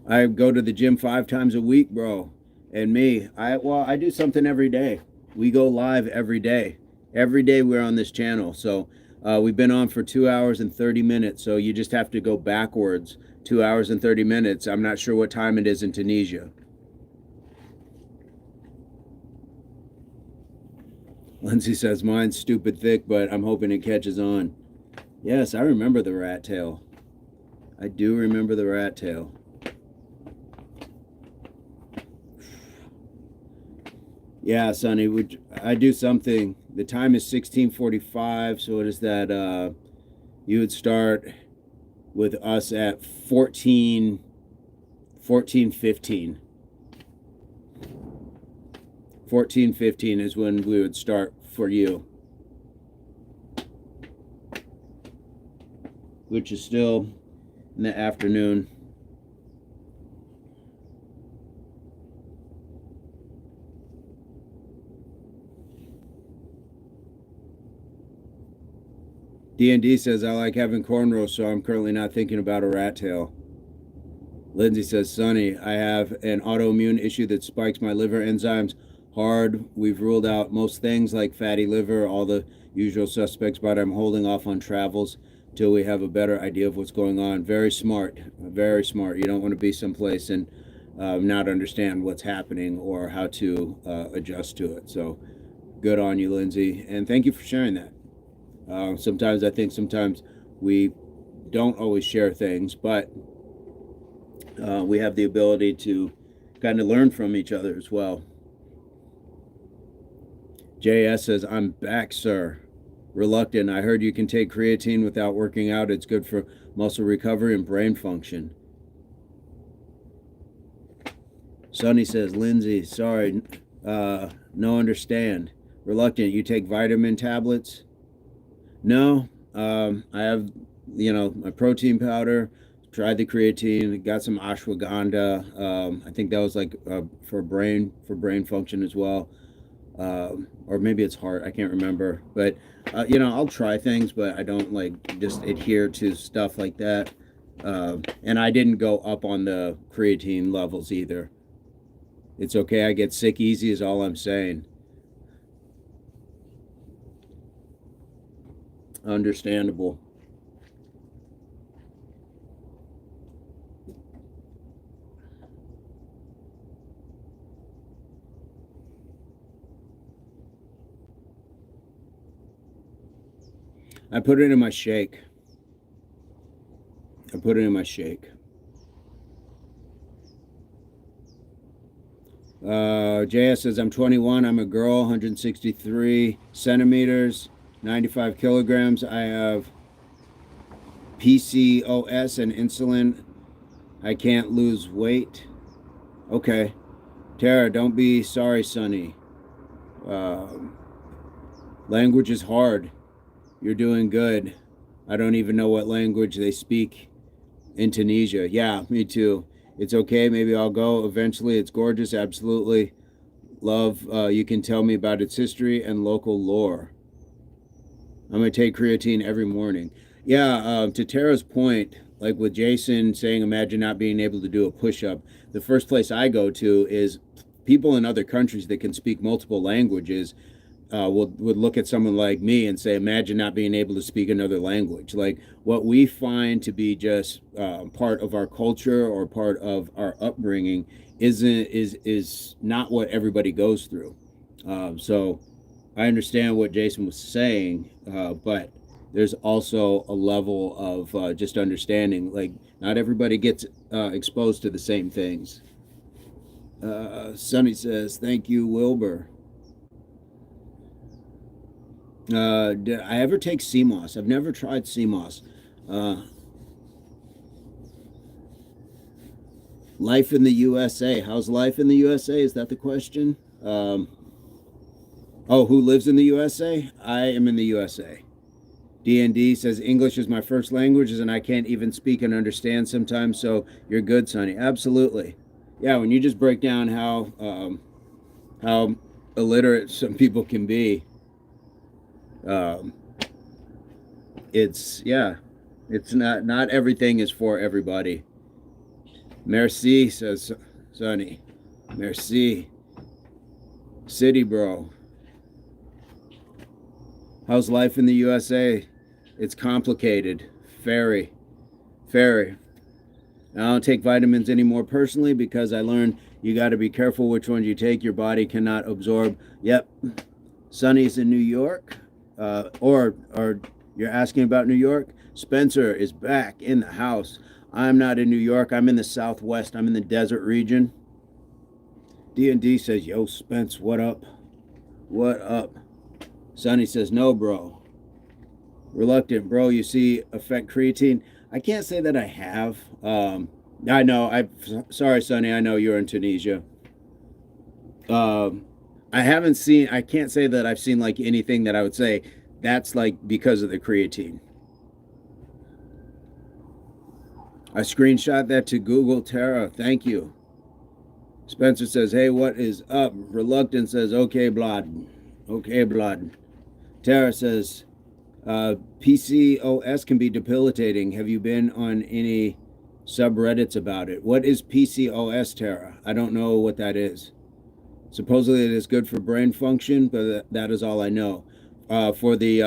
S1: I go to the gym 5 times a week, bro. And me, I do something every day. We go live every day. Every day we're on this channel. So we've been on for 2 hours and 30 minutes. So you just have to go backwards 2 hours and 30 minutes. I'm not sure what time it is in Tunisia. Lindsay says, mine's stupid thick, but I'm hoping it catches on. Yes, I remember the rat tail. I do remember the rat tail. Yeah, Sonny, I do something. The time is 16:45, so what is that? You would start with us at 14:15. 14:15 is when we would start for you, which is still in the afternoon. D&D says, I like having cornrows, so I'm currently not thinking about a rat tail. Lindsay says, Sonny, I have an autoimmune issue that spikes my liver enzymes hard. We've ruled out most things like fatty liver, all the usual suspects, but I'm holding off on travels till we have a better idea of what's going on. Very smart, very smart. You don't want to be someplace and not understand what's happening or how to adjust to it. So good on you, Lindsay. And thank you for sharing that. Sometimes we don't always share things, but we have the ability to kind of learn from each other as well. JS says, I'm back, sir. Reluctant. I heard you can take creatine without working out. It's good for muscle recovery and brain function. Sonny says, Lindsay, sorry, no understand. Reluctant. You take vitamin tablets? No. I have, my protein powder. Tried the creatine. Got some ashwagandha. I think that was like for brain function as well. Or maybe it's heart. I can't remember. But I'll try things, but I don't like just adhere to stuff like that. And I didn't go up on the creatine levels either. It's okay. I get sick easy is all I'm saying. Understandable. I put it in my shake. JS says, I'm 21. I'm a girl, 163 centimeters, 95 kilograms. I have PCOS and insulin. I can't lose weight. Okay. Tara, don't be sorry, Sonny. Language is hard. You're doing good. I don't even know what language they speak in Tunisia. Yeah, me too. It's okay. Maybe I'll go eventually. It's gorgeous. Absolutely. Love. You can tell me about its history and local lore. I'm going to take creatine every morning. Yeah, to Tara's point, like with Jason saying, imagine not being able to do a push-up. The first place I go to is people in other countries that can speak multiple languages would look at someone like me and say, imagine not being able to speak another language. Like what we find to be just part of our culture or part of our upbringing is not what everybody goes through. So I understand what Jason was saying, but there's also a level of just understanding. Like not everybody gets exposed to the same things. Sonny says, thank you, Wilbur. Did I ever take CMOS? I've never tried CMOS. Life in the USA. How's life in the USA? Is that the question? Who lives in the USA? I am in the USA. D&D says, English is my first language and I can't even speak and understand sometimes, so you're good, Sonny. Absolutely. Yeah, when you just break down how illiterate some people can be, it's not everything is for everybody. Merci, says Sonny. Merci. City bro. How's life in the USA? It's complicated. Very. I don't take vitamins anymore personally because I learned you got to be careful which ones you take. Your body cannot absorb. Yep. Sonny's in New York. Or you're asking about New York? Spencer is back in the house. I'm not in New York. I'm in the Southwest. I'm in the desert region. D&D says, yo, Spence, what up? What up? Sonny says, no, bro. Reluctant, bro, you see effect creatine? I can't say that I have. I know. Sorry, Sonny. I know you're in Tunisia. I haven't seen, I can't say that I've seen like anything that I would say that's like because of the creatine. I screenshot that to Google. Tara, thank you. Spencer says, hey, what is up? Reluctant says, okay, blood. Tara says, PCOS can be debilitating. Have you been on any subreddits about it? What is PCOS, Tara? I don't know what that is. Supposedly it is good for brain function, but that is all I know. For the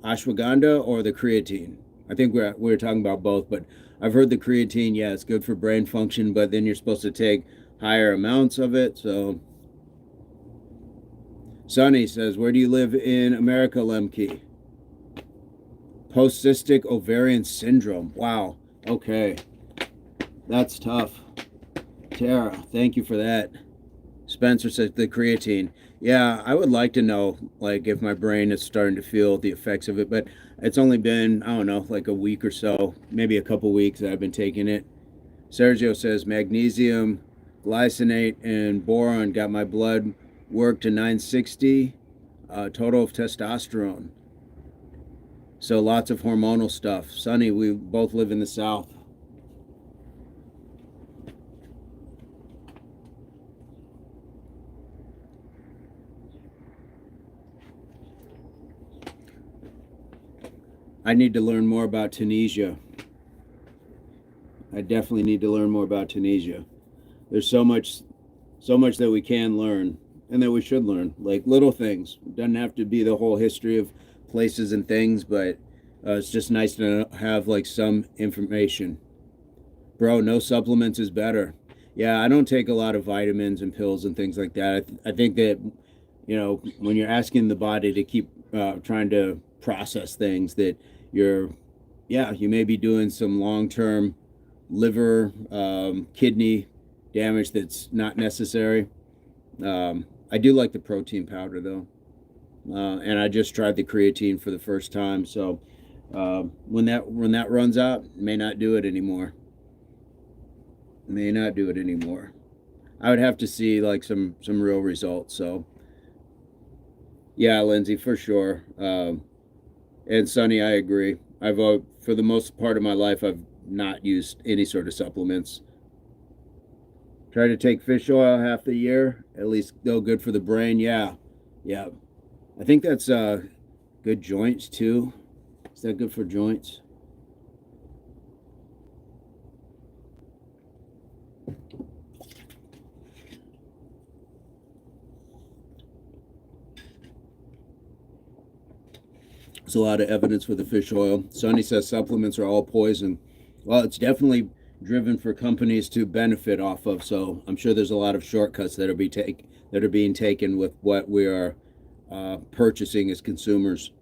S1: ashwagandha or the creatine? I think we're talking about both, but I've heard the creatine, yeah, it's good for brain function, but then you're supposed to take higher amounts of it. So Sonny says, where do you live in America, Lemke? Post-cystic ovarian syndrome. Wow. Okay. That's tough. Tara, thank you for that. Spencer says the creatine. Yeah, I would like to know, like, if my brain is starting to feel the effects of it, but it's only been, I don't know, like a week or so, maybe a couple weeks that I've been taking it. Sergio says magnesium, glycinate, and boron got my blood work to 960, total of testosterone. So lots of hormonal stuff. Sonny, we both live in the South. I need to learn more about Tunisia. I definitely need to learn more about Tunisia. There's so much that we can learn and that we should learn, like little things. It doesn't have to be the whole history of places and things, but it's just nice to have like some information. Bro, no supplements is better. Yeah, I don't take a lot of vitamins and pills and things like that. I think that, when you're asking the body to keep trying to process things, that you're, yeah, you may be doing some long-term liver, kidney damage that's not necessary. I do like the protein powder though, and I just tried the creatine for the first time. So when that runs out, may not do it anymore. May not do it anymore. I would have to see like some real results. So yeah, Lindsay, for sure. And Sonny, I agree. I've for the most part of my life, I've not used any sort of supplements. Try to take fish oil half the year, at least though good for the brain. Yeah, yeah. I think that's good joints too. Is that good for joints? There's a lot of evidence for the fish oil. Sonny says supplements are all poison. Well, it's definitely driven for companies to benefit off of. So I'm sure there's a lot of shortcuts that are being taken with what we are purchasing as consumers.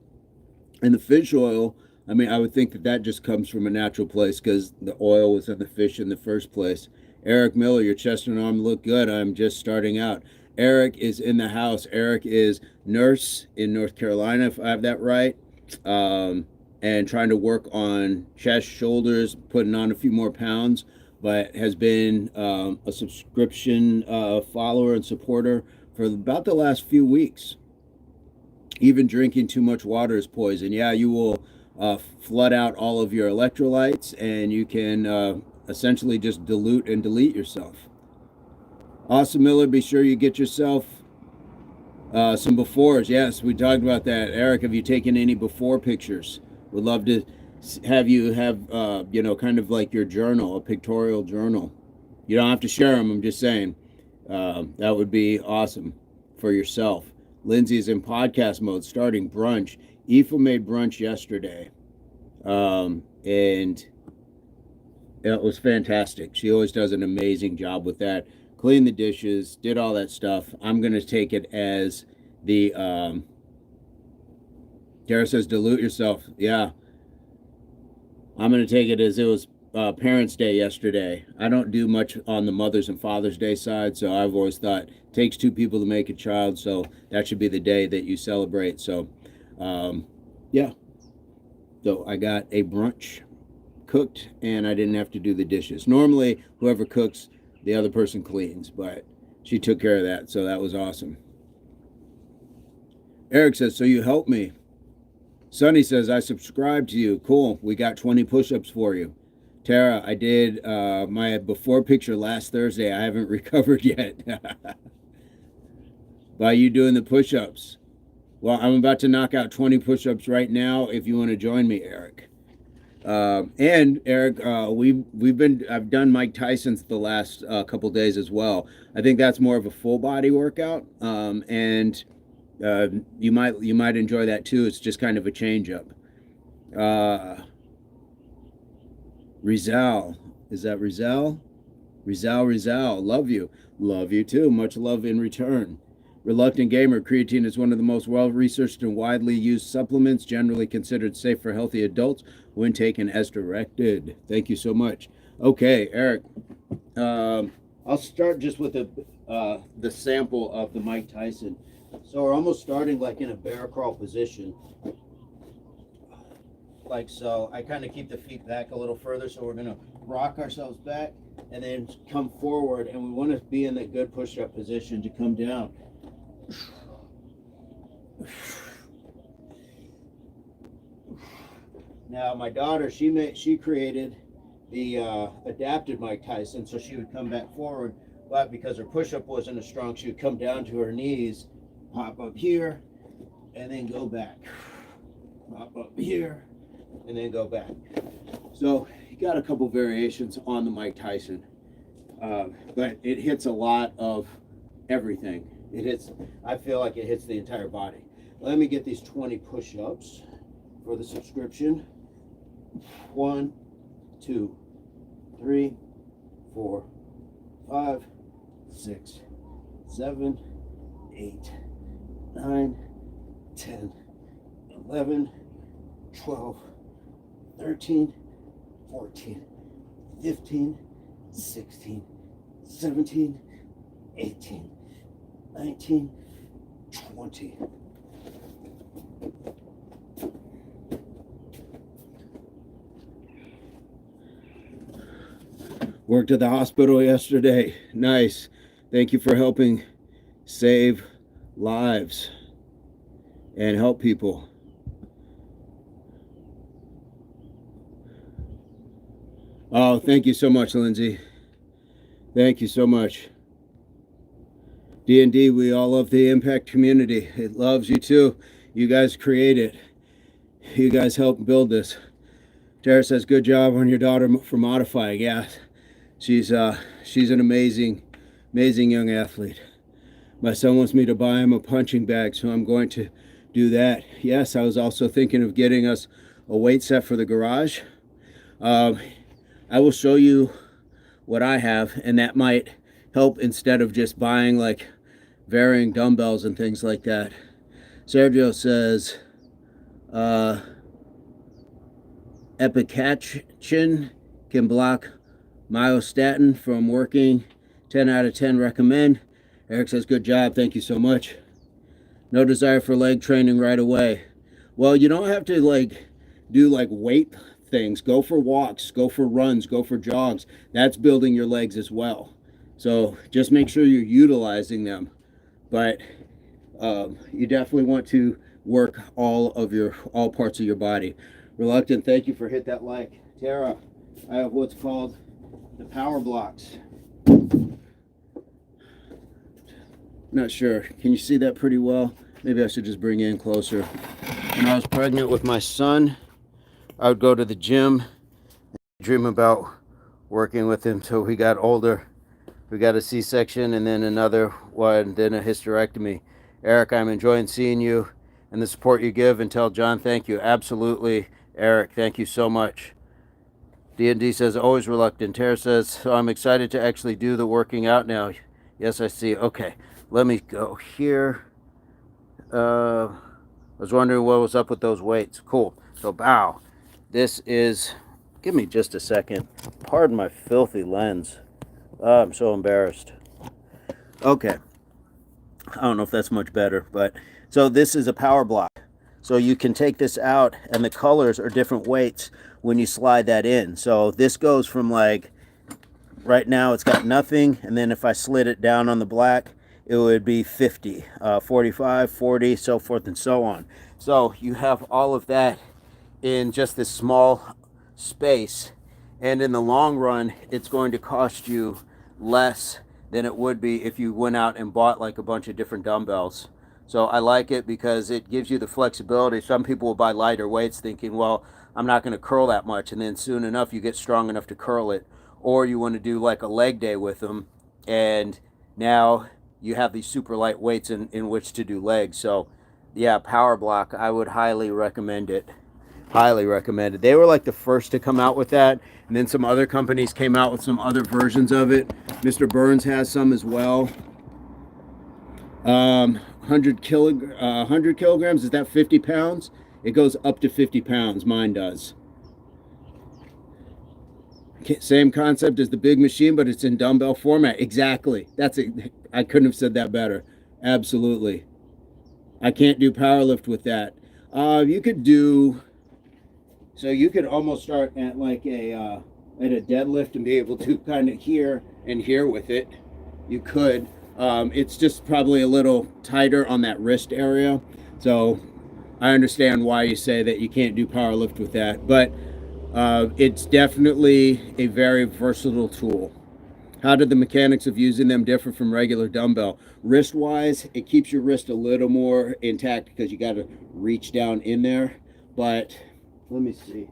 S1: And the fish oil, I mean, I would think that just comes from a natural place because the oil was in the fish in the first place. Eric Miller, your chest and arm look good. I'm just starting out. Eric is in the house. Eric is nurse in North Carolina, if I have that right. And trying to work on chest, shoulders, putting on a few more pounds, but has been a subscription follower and supporter for about the last few weeks. Even drinking too much water is poison. Yeah, you will flood out all of your electrolytes, and you can essentially just dilute and delete yourself. Awesome, Miller, be sure you get yourself some befores. Yes, we talked about that. Eric, have you taken any before pictures? Would love to have you have, kind of like your journal, a pictorial journal. You don't have to share them, I'm just saying. That would be awesome for yourself. Lindsay's in podcast mode, starting brunch. Aoife made brunch yesterday, and it was fantastic. She always does an amazing job with that. Cleaned the dishes, did all that stuff. I'm going to take it as the, Dara says, dilute yourself. Yeah. I'm going to take it as it was Parents' Day yesterday. I don't do much on the Mother's and Father's Day side, so I've always thought it takes two people to make a child, so that should be the day that you celebrate. So, yeah. So I got a brunch cooked, and I didn't have to do the dishes. Normally, whoever cooks, the other person cleans, but she took care of that, so that was awesome. Eric says, so you helped me. Sonny says, I subscribed to you. Cool. We got 20 push-ups for you. Tara, I did my before picture last Thursday. I haven't recovered yet. By you doing the push-ups. Well, I'm about to knock out 20 push-ups right now if you want to join me, Eric. And Eric, I've done Mike Tyson's the last couple days as well. I think that's more of a full body workout, and you might enjoy that too. It's just kind of a change up. Rizal, is that Rizal? Rizal, love you too. Much love in return. Reluctant Gamer, creatine is one of the most well-researched and widely used supplements, generally considered safe for healthy adults when taken as directed. Thank you so much. Okay, Eric, I'll start just with the sample of the Mike Tyson. So we're almost starting like in a bear crawl position. Like so. I kind of keep the feet back a little further, so we're gonna rock ourselves back and then come forward, and we want to be in that good push-up position to come down. Now my daughter, she created the adapted Mike Tyson, so she would come back forward, but because her push-up wasn't as strong, she would come down to her knees, pop up here, and then go back. Pop up here, and then go back. So you got a couple variations on the Mike Tyson, but it hits a lot of everything. It hits, I feel like it hits the entire body. Let me get these 20 push-ups for the subscription. 1, 2, 3, 4, 5, 6, 7, 8, 9, 10, 11, 12, 13, 14, 15, 16, 17, 18, 19, 20. Worked at the hospital yesterday. Nice. Thank you for helping save lives and help people. Oh, thank you so much, Lindsay. Thank you so much. D&D, we all love the impact community. It loves you too. You guys create it. You guys help build this. Tara says, good job on your daughter for modifying. Yeah, she's an amazing young athlete. My son wants me to buy him a punching bag, so I'm going to do that. Yes, I was also thinking of getting us a weight set for the garage. I will show you what I have, and that might help instead of just buying like varying dumbbells and things like that. Sergio says, epicatchin can block myostatin from working. 10 out of 10 recommend. Eric says, good job. Thank you so much. No desire for leg training right away. Well, you don't have to like do like weight things. Go for walks, go for runs, go for jogs. That's building your legs as well. So just make sure you're utilizing them. But you definitely want to work all parts of your body. Reluctant, thank you for hit that like. Tara, I have what's called the power blocks. Not sure. Can you see that pretty well? Maybe I should just bring you in closer. When I was pregnant with my son, I would go to the gym and dream about working with him till he got older. We got a C-section and then another one, then a hysterectomy. Eric, I'm enjoying seeing you and the support you give, and tell John thank you. Absolutely, Eric, thank you so much. D&D says, always reluctant. Tara says, so I'm excited to actually do the working out now. Yes, I see. Okay, let me go here. I was wondering what was up with those weights. Cool. So bow. This is, give me just a second. Pardon my filthy lens. I'm so embarrassed. Okay. I don't know if that's much better, but so this is a power block. So you can take this out, and the colors are different weights when you slide that in. So this goes from like, right now it's got nothing, and then if I slid it down on the black, it would be 50, 45, 40, so forth and so on. So you have all of that in just this small space, and in the long run, it's going to cost you less than it would be if you went out and bought like a bunch of different dumbbells. So I like it because it gives you the flexibility. Some people will buy lighter weights thinking, well, I'm not going to curl that much, and then soon enough you get strong enough to curl it. Or you want to do like a leg day with them, and now you have these super light weights in which to do legs. So yeah, power block, I would highly recommend it. Highly recommend it. They were like the first to come out with that, and then some other companies came out with some other versions of it. Mr. Burns has some as well. 100 kilograms, is that 50 pounds? It goes up to 50 pounds, mine does. Same concept as the big machine, but it's in dumbbell format. Exactly. That's it. I couldn't have said that better. Absolutely. I can't do power lift with that. You could do, so you could almost start at like at a deadlift and be able to kind of here and here with it. You could. It's just probably a little tighter on that wrist area. So I understand why you say that you can't do power lift with that, but it's definitely a very versatile tool. How do the mechanics of using them differ from regular dumbbell? Wrist wise, it keeps your wrist a little more intact because you got to reach down in there. But let me see.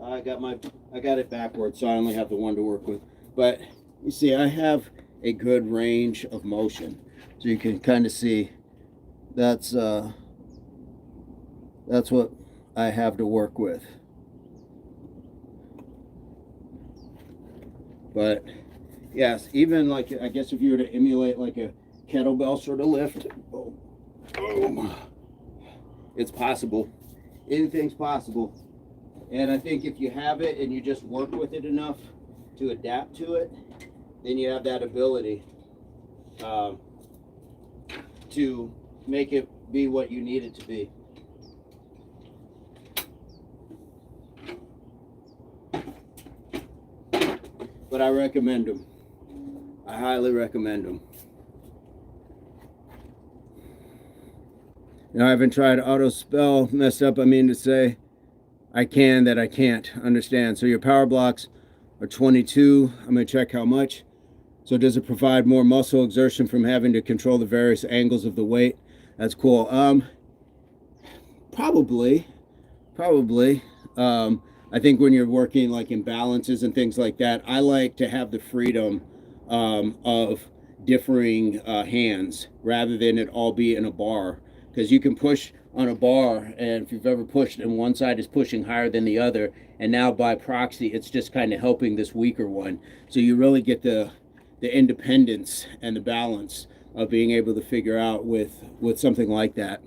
S1: I got it backwards, so I only have the one to work with. But you see, I have a good range of motion, so you can kind of see that's what I have to work with. But yes, even like, I guess if you were to emulate like a kettlebell sort of lift, it's possible. Anything's possible. And I think if you have it and you just work with it enough to adapt to it, then you have that ability to make it be what you need it to be. But I recommend them. I highly recommend them. Now, I haven't tried auto spell messed up. I mean to say, I can that I can't understand. So your power blocks are 22. I'm going to check how much. So does it provide more muscle exertion from having to control the various angles of the weight? That's cool. Probably. I think when you're working like in balances and things like that, I like to have the freedom of differing hands rather than it all be in a bar. Because you can push on a bar, and if you've ever pushed and one side is pushing higher than the other, and now by proxy it's just kind of helping this weaker one. So you really get the independence and the balance of being able to figure out with something like that.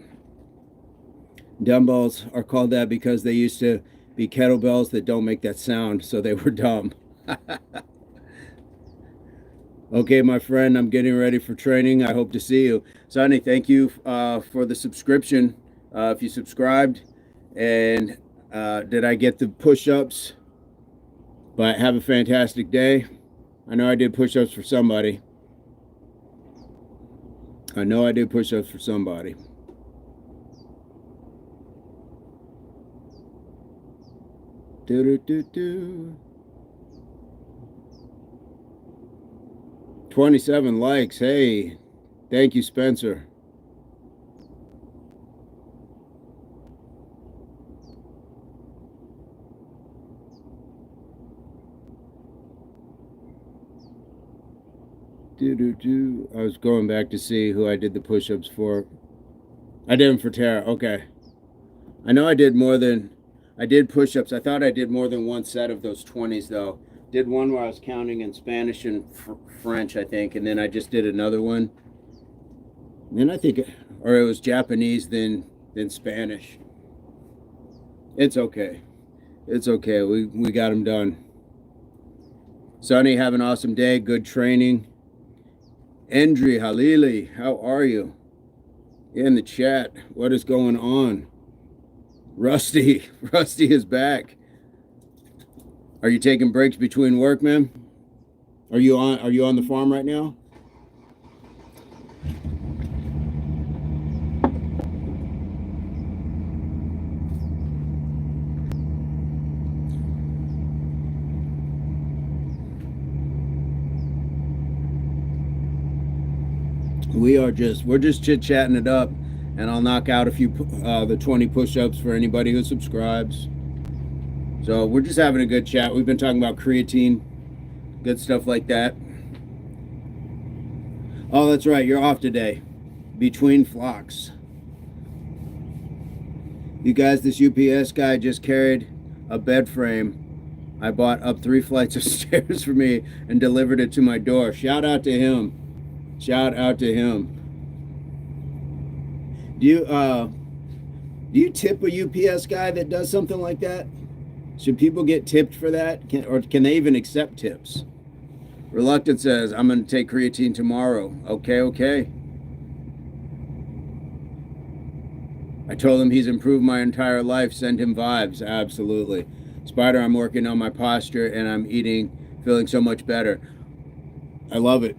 S1: Dumbbells are called that because they used to be kettlebells that don't make that sound, so they were dumb. Okay, my friend, I'm getting ready for training. I hope to see you. Sonny, thank you for the subscription. If you subscribed, and did I get the push-ups? But have a fantastic day. I know I did push-ups for somebody. I know I did push-ups for somebody. Do-do-do-do. 27 likes. Hey, thank you, Spencer. I was going back to see who I did the push-ups for. I did them for Tara. Okay. I know I did push-ups. I thought I did more than one set of those 20s though. Did one where I was counting in Spanish and French, I think, and then I just did another one. And then I think, or it was Japanese, then Spanish. It's okay. It's okay. We got them done. Sonny, have an awesome day. Good training. Endri Halili, how are you? In the chat, what is going on? Rusty is back. Are you taking breaks between work, man? Are you on the farm right now? We're just chit-chatting it up, and I'll knock out a few the 20 push-ups for anybody who subscribes. So we're just having a good chat. We've been talking about creatine, good stuff like that. Oh, that's right, you're off today. Between flocks. You guys, this UPS guy just carried a bed frame I bought up 3 flights of stairs for me and delivered it to my door. Shout out to him. Shout out to him. Do you tip a UPS guy that does something like that? Should people get tipped for that? Or can they even accept tips? Reluctant says, I'm going to take creatine tomorrow. Okay. I told him he's improved my entire life. Send him vibes. Absolutely. Spider, I'm working on my posture and I'm feeling so much better. I love it.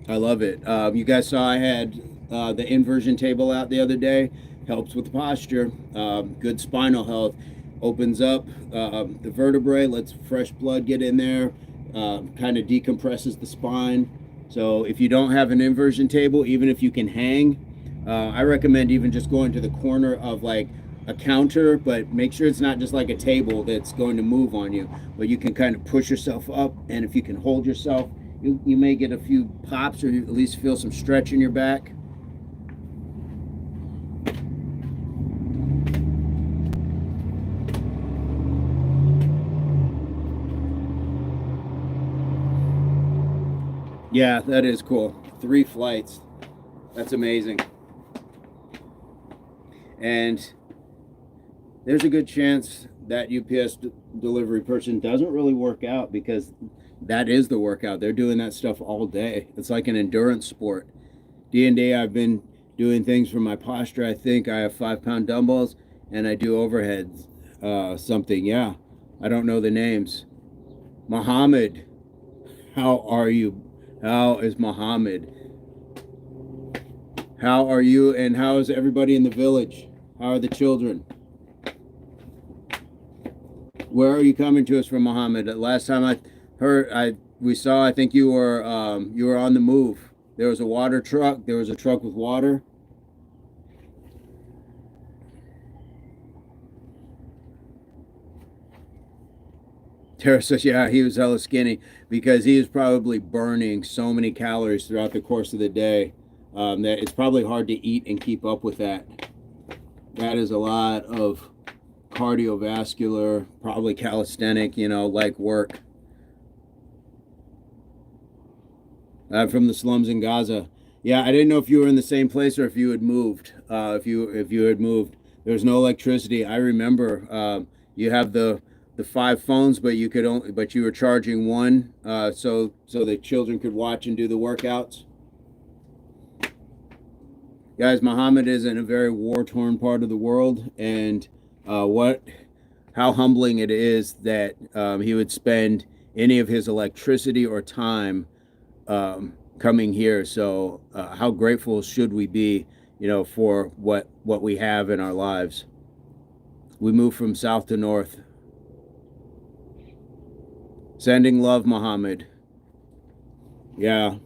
S1: You guys saw I had the inversion table out the other day. Helps with posture. Good spinal health. Opens up the vertebrae. Lets fresh blood get in there. Kind of decompresses the spine. So if you don't have an inversion table, even if you can hang, I recommend even just going to the corner of like a counter, but make sure it's not just like a table that's going to move on you, but you can kind of push yourself up, and if you can hold yourself, you may get a few pops, or you at least feel some stretch in your back. Yeah, that is cool. 3 flights. That's amazing. And there's a good chance that UPS delivery person doesn't really work out, because that is the workout. They're doing that stuff all day. It's like an endurance sport. D&D, I've been doing things for my posture. I think I have 5-pound dumbbells and I do overheads, something. Yeah, I don't know the names. Muhammad, how are you? How is Muhammad? How are you, and how is everybody in the village? How are the children? Where are you coming to us from, Muhammad? Last time I think you were on the move. There was a water truck. There was a truck with water. Tara says, yeah, he was hella skinny because he was probably burning so many calories throughout the course of the day that it's probably hard to eat and keep up with that. That is a lot of cardiovascular, probably calisthenic, like work. I'm from the slums in Gaza. Yeah, I didn't know if you were in the same place or if you had moved. If you had moved, there was no electricity. I remember you have the 5 phones, but you were charging one, so the children could watch and do the workouts. Guys, Muhammad is in a very war-torn part of the world, and how humbling it is that he would spend any of his electricity or time coming here. So how grateful should we be, for what we have in our lives? We move from south to north. Sending love, Muhammad. Yeah.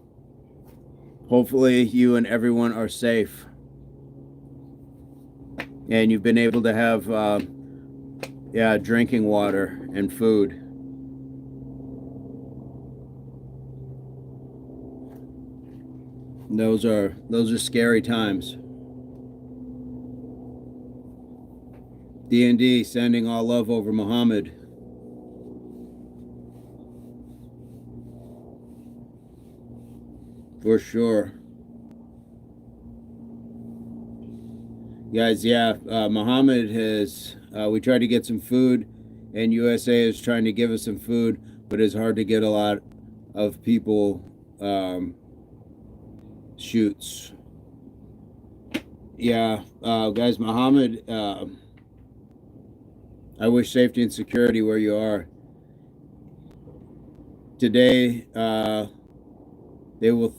S1: Hopefully you and everyone are safe. And you've been able to have drinking water and food. Those are scary times. D&D sending all love over Muhammad. For sure. Guys, Muhammad has, we tried to get some food, and USA is trying to give us some food, but it's hard to get a lot of people shoots. Yeah, guys, Muhammad, I wish safety and security where you are. Today, they will,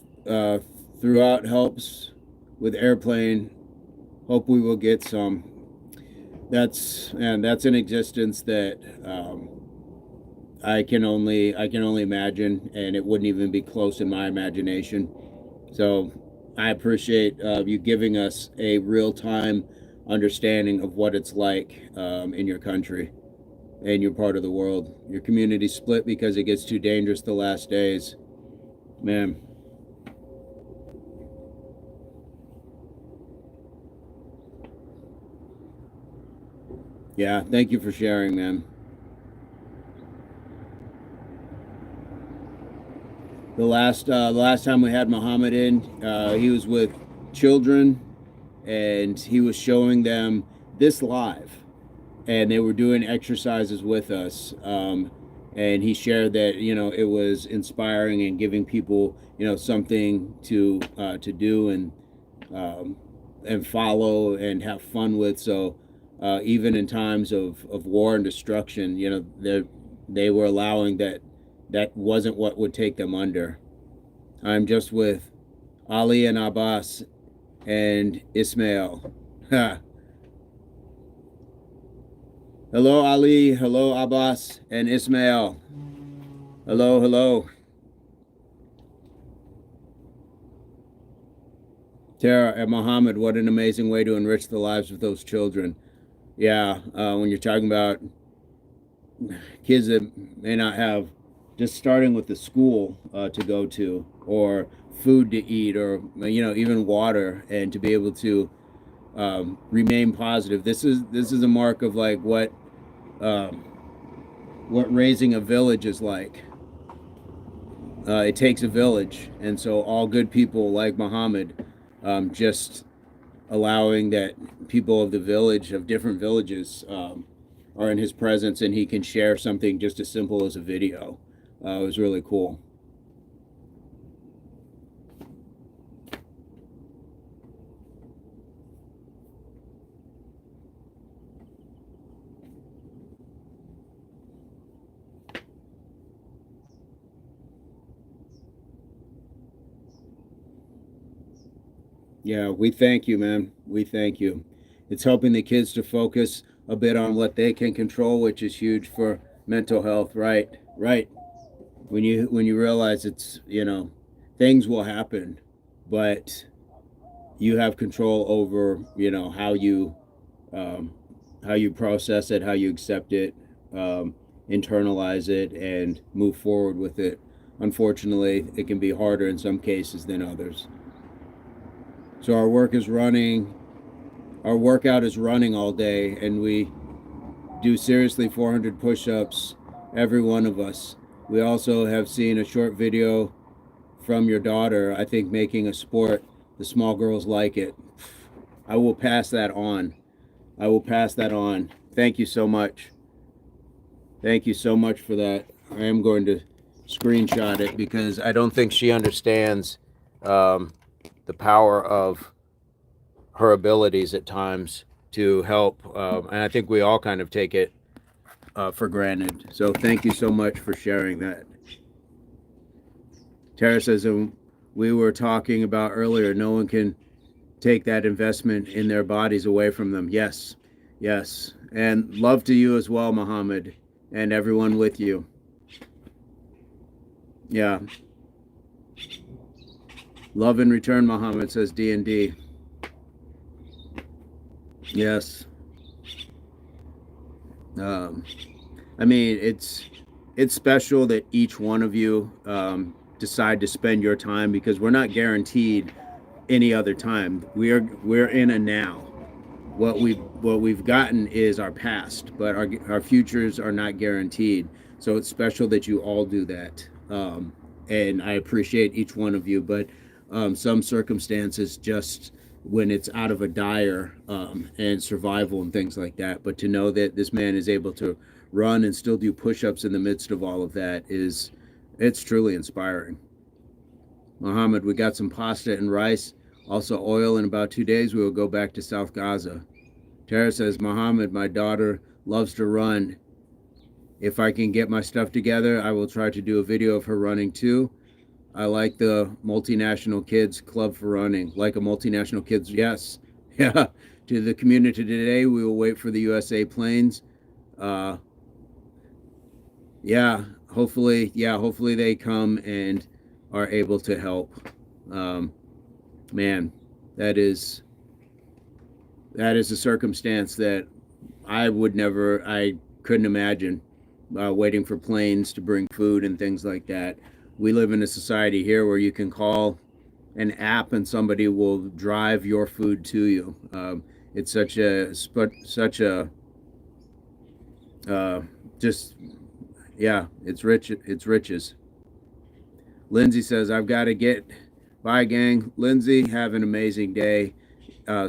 S1: throughout helps with airplane. Hope we will get some. That's an existence that I can only imagine, and it wouldn't even be close in my imagination. So I appreciate you giving us a real-time understanding of what it's like in your country and your part of the world. Your community split because it gets too dangerous the last days. Man. Yeah, thank you for sharing, man. The last time we had Muhammad in, he was with children, and he was showing them this live,
S2: and they were doing exercises with us. And he shared that it was inspiring and giving people something to do um, and follow and have fun with. So even in times of war and destruction, they were allowing that wasn't what would take them under. I'm just with Ali and Abbas and Ismail. Ha. Hello, Ali. Hello, Abbas and Ismail. Hello, hello. Tara and Muhammad, what an amazing way to enrich the lives of those children. Yeah, when you're talking about kids that may not have, just starting with the school to go to, or food to eat, or even water, and to be able to remain positive. This is a mark of like um, what raising a village is like. It takes a village, and so all good people like Muhammad, just allowing that people of the village, of different villages, are in his presence, and he can share something just as simple as a video. It was really cool. Yeah, we thank you, man. We thank you. It's helping the kids to focus a bit on what they can control, which is huge for mental health. Right, right. When you realize it's things will happen, but you have control over um, how you process it, how you accept it, um, internalize it, and move forward with it. Unfortunately, it can be harder in some cases than others. So our workout is running all day, and we do seriously 400 push-ups, every one of us. We also have seen a short video from your daughter, I think, making a sport. The small girls like it. I will pass that on. I will pass that on. Thank you so much. Thank you so much for that. I am going to screenshot it because I don't think she understands um, the power of her abilities at times to help. And I think we all kind of take it for granted. So thank you so much for sharing that. Tara says, we were talking about earlier, no one can take that investment in their bodies away from them. Yes, yes. And love to you as well, Muhammad, and everyone with you. Yeah. Love in return, Muhammad, says D&D. Yes. I mean, it's special that each one of you decide to spend your time, because we're not guaranteed any other time. We're in a now. What we've gotten is our past, but our futures are not guaranteed. So it's special that you all do that, and I appreciate each one of you. But some circumstances, just when it's out of a dire and survival and things like that. But to know that this man is able to run and still do push-ups in the midst of all of that it's truly inspiring. Muhammad, we got some pasta and rice, also oil. In about 2 days, we will go back to South Gaza. Tara says, Muhammad, my daughter loves to run. If I can get my stuff together, I will try to do a video of her running too. I like the multinational kids club for running. Like a multinational kids, yes. Yeah. To the community today, we will wait for the USA planes. Uh, yeah, hopefully they come and are able to help. Um, Man, that is a circumstance that I couldn't imagine, waiting for planes to bring food and things like that. We live in a society here where you can call an app and somebody will drive your food to you. It's such a just yeah, it's rich. It's riches. Lindsay says, I've got to get. Bye, gang. Lindsay, have an amazing day.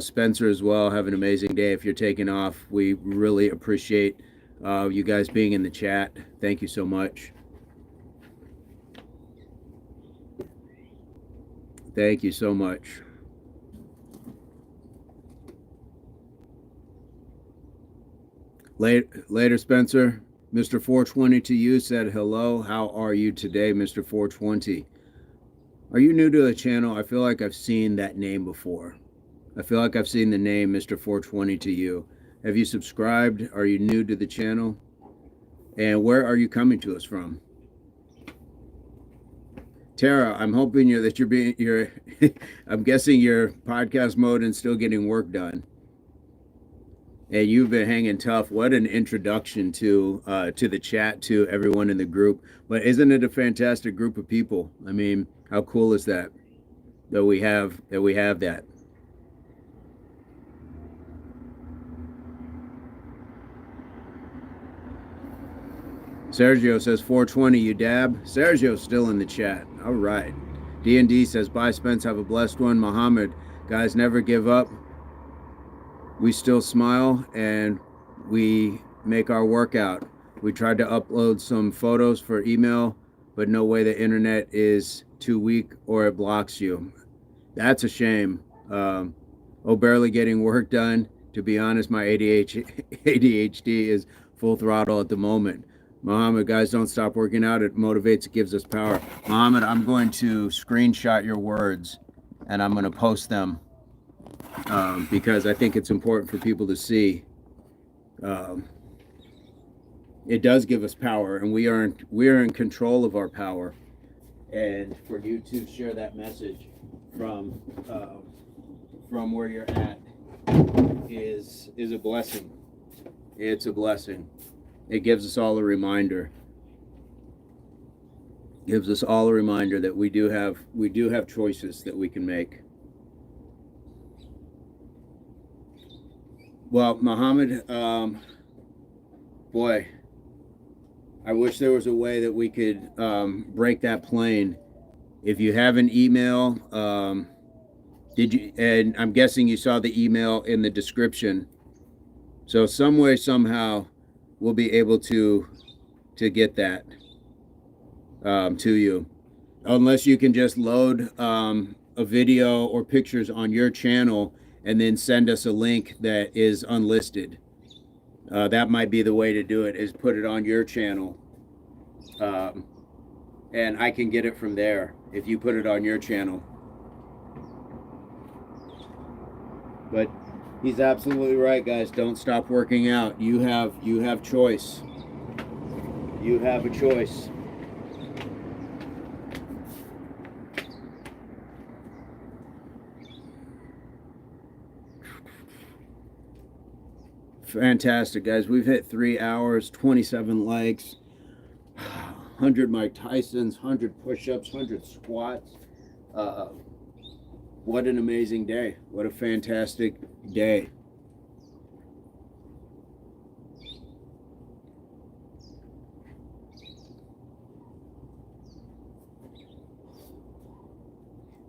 S2: Spencer as well. Have an amazing day. If you're taking off, we really appreciate you guys being in the chat. Thank you so much. Thank you so much. Later, Spencer. Mr. 420 to you said hello. How are you today, Mr. 420? Are you new to the channel? I feel like I've seen that name before. I feel like I've seen the name Mr. 420 to you. Have you subscribed? Are you new to the channel? And where are you coming to us from? Tara, I'm hoping you're I'm guessing you're podcast mode and still getting work done. And you've been hanging tough. What an introduction to the chat, to everyone in the group. But isn't it a fantastic group of people? I mean, how cool is that we have that? Sergio says 420, you dab. Sergio's still in the chat. All right. D&D says, bye, Spence. Have a blessed one. Muhammad, guys, never give up. We still smile and we make our workout. We tried to upload some photos for email, but no way, the internet is too weak or it blocks you. That's a shame. Barely getting work done. To be honest, my ADHD is full throttle at the moment. Muhammad, guys, don't stop working out. It motivates, it gives us power. Muhammad, I'm going to screenshot your words and I'm going to post them because I think it's important for people to see. It does give us power, and we are in control of our power. And for you to share that message from where you're at is a blessing. It's a blessing. It gives us all a reminder. Gives us all a reminder that we do have choices that we can make. Well, Muhammad, boy, I wish there was a way that we could break that plane. If you have an email, did you? And I'm guessing you saw the email in the description. So some way, somehow, we'll be able to get that to you, unless you can just load a video or pictures on your channel and then send us a link that is unlisted. That might be the way to do it, is put it on your channel, and I can get it from there if you put it on your channel. But he's absolutely right, guys. Don't stop working out. You have choice. You have a choice. Fantastic, guys. We've hit 3 hours, 27 likes, 100 Mike Tysons, 100 push-ups, 100 squats. What an amazing day. What a fantastic day.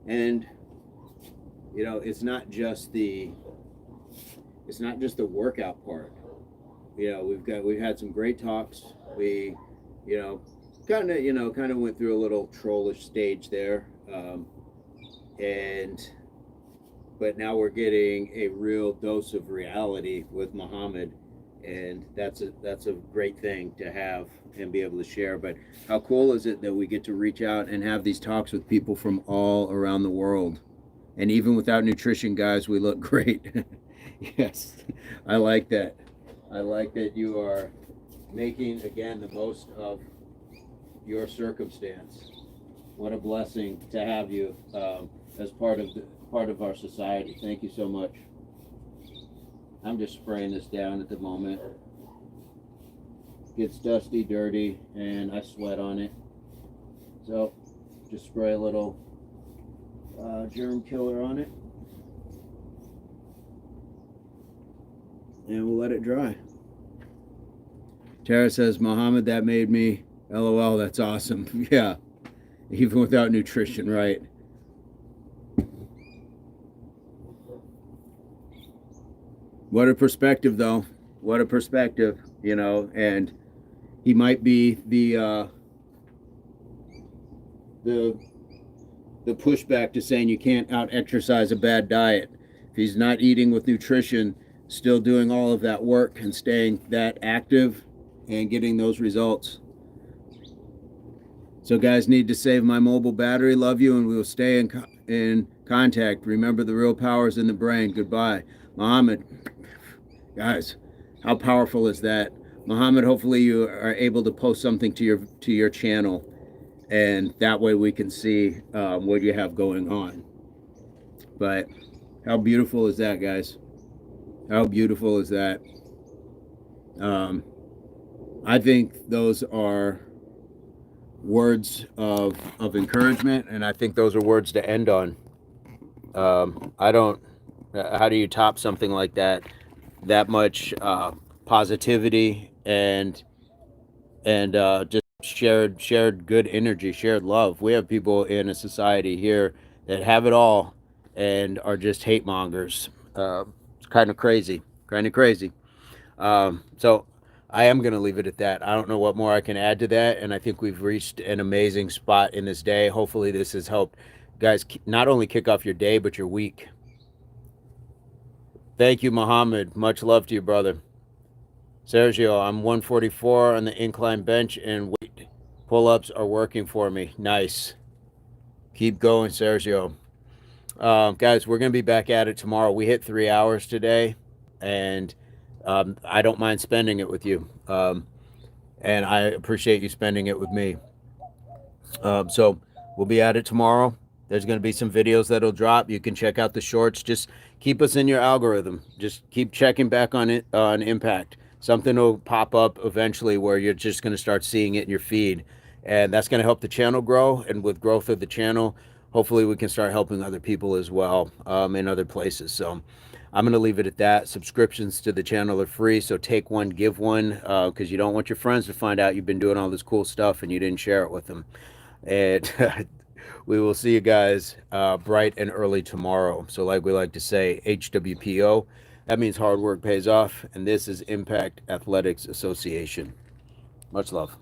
S2: And you know, it's not just the workout part. You know, we've had some great talks. We, kind of went through a little trollish stage there, but now we're getting a real dose of reality with Muhammad, and that's a great thing to have and be able to share. But how cool is it that we get to reach out and have these talks with people from all around the world? And even without nutrition, guys, we look great. Yes, I like that. I like that you are making, again, the most of your circumstance. What a blessing to have you as part of our society. Thank you so much. I'm just spraying this down at the moment. Gets dusty, dirty, and I sweat on it. So just spray a little germ killer on it. And we'll let it dry. Tara says, Muhammad, that made me LOL. That's awesome. Yeah, even without nutrition, right? What a perspective, though. What a perspective, you know. And he might be the pushback to saying you can't out exercise a bad diet. If he's not eating with nutrition, still doing all of that work and staying that active and getting those results. So guys, need to save my mobile battery. Love you, and we will stay in contact. Remember, the real power is in the brain. Goodbye. Muhammad, guys, how powerful is that? Muhammad, hopefully you are able to post something to your channel, and that way we can see what you have going on. But how beautiful is that, guys? How beautiful is that? I think those are words of encouragement, and I think those are words to end on. I don't. How do you top something like that? That much positivity and just shared good energy, shared love. We have people in a society here that have it all and are just hate mongers. It's kind of crazy, kind of crazy. So I am going to leave it at that. I don't know what more I can add to that, and I think we've reached an amazing spot in this day. Hopefully this has helped guys not only kick off your day but your week. Thank you, Muhammad. Much love to you, brother. Sergio, I'm 144 on the incline bench and weight pull-ups are working for me. Nice. Keep going, Sergio. Guys, we're going to be back at it tomorrow. We hit 3 hours today, and I don't mind spending it with you. And I appreciate you spending it with me. So we'll be at it tomorrow. There's going to be some videos that'll drop. You can check out the shorts. Just keep us in your algorithm. Just keep checking back on it on Impact. Something will pop up eventually where you're just going to start seeing it in your feed. And that's going to help the channel grow. And with growth of the channel, hopefully we can start helping other people as well in other places. So I'm going to leave it at that. Subscriptions to the channel are free. So take one, give one, because you don't want your friends to find out you've been doing all this cool stuff and you didn't share it with them. And we will see you guys bright and early tomorrow. So like we like to say, HWPO, that means hard work pays off. And this is Impact Athletics Association. Much love.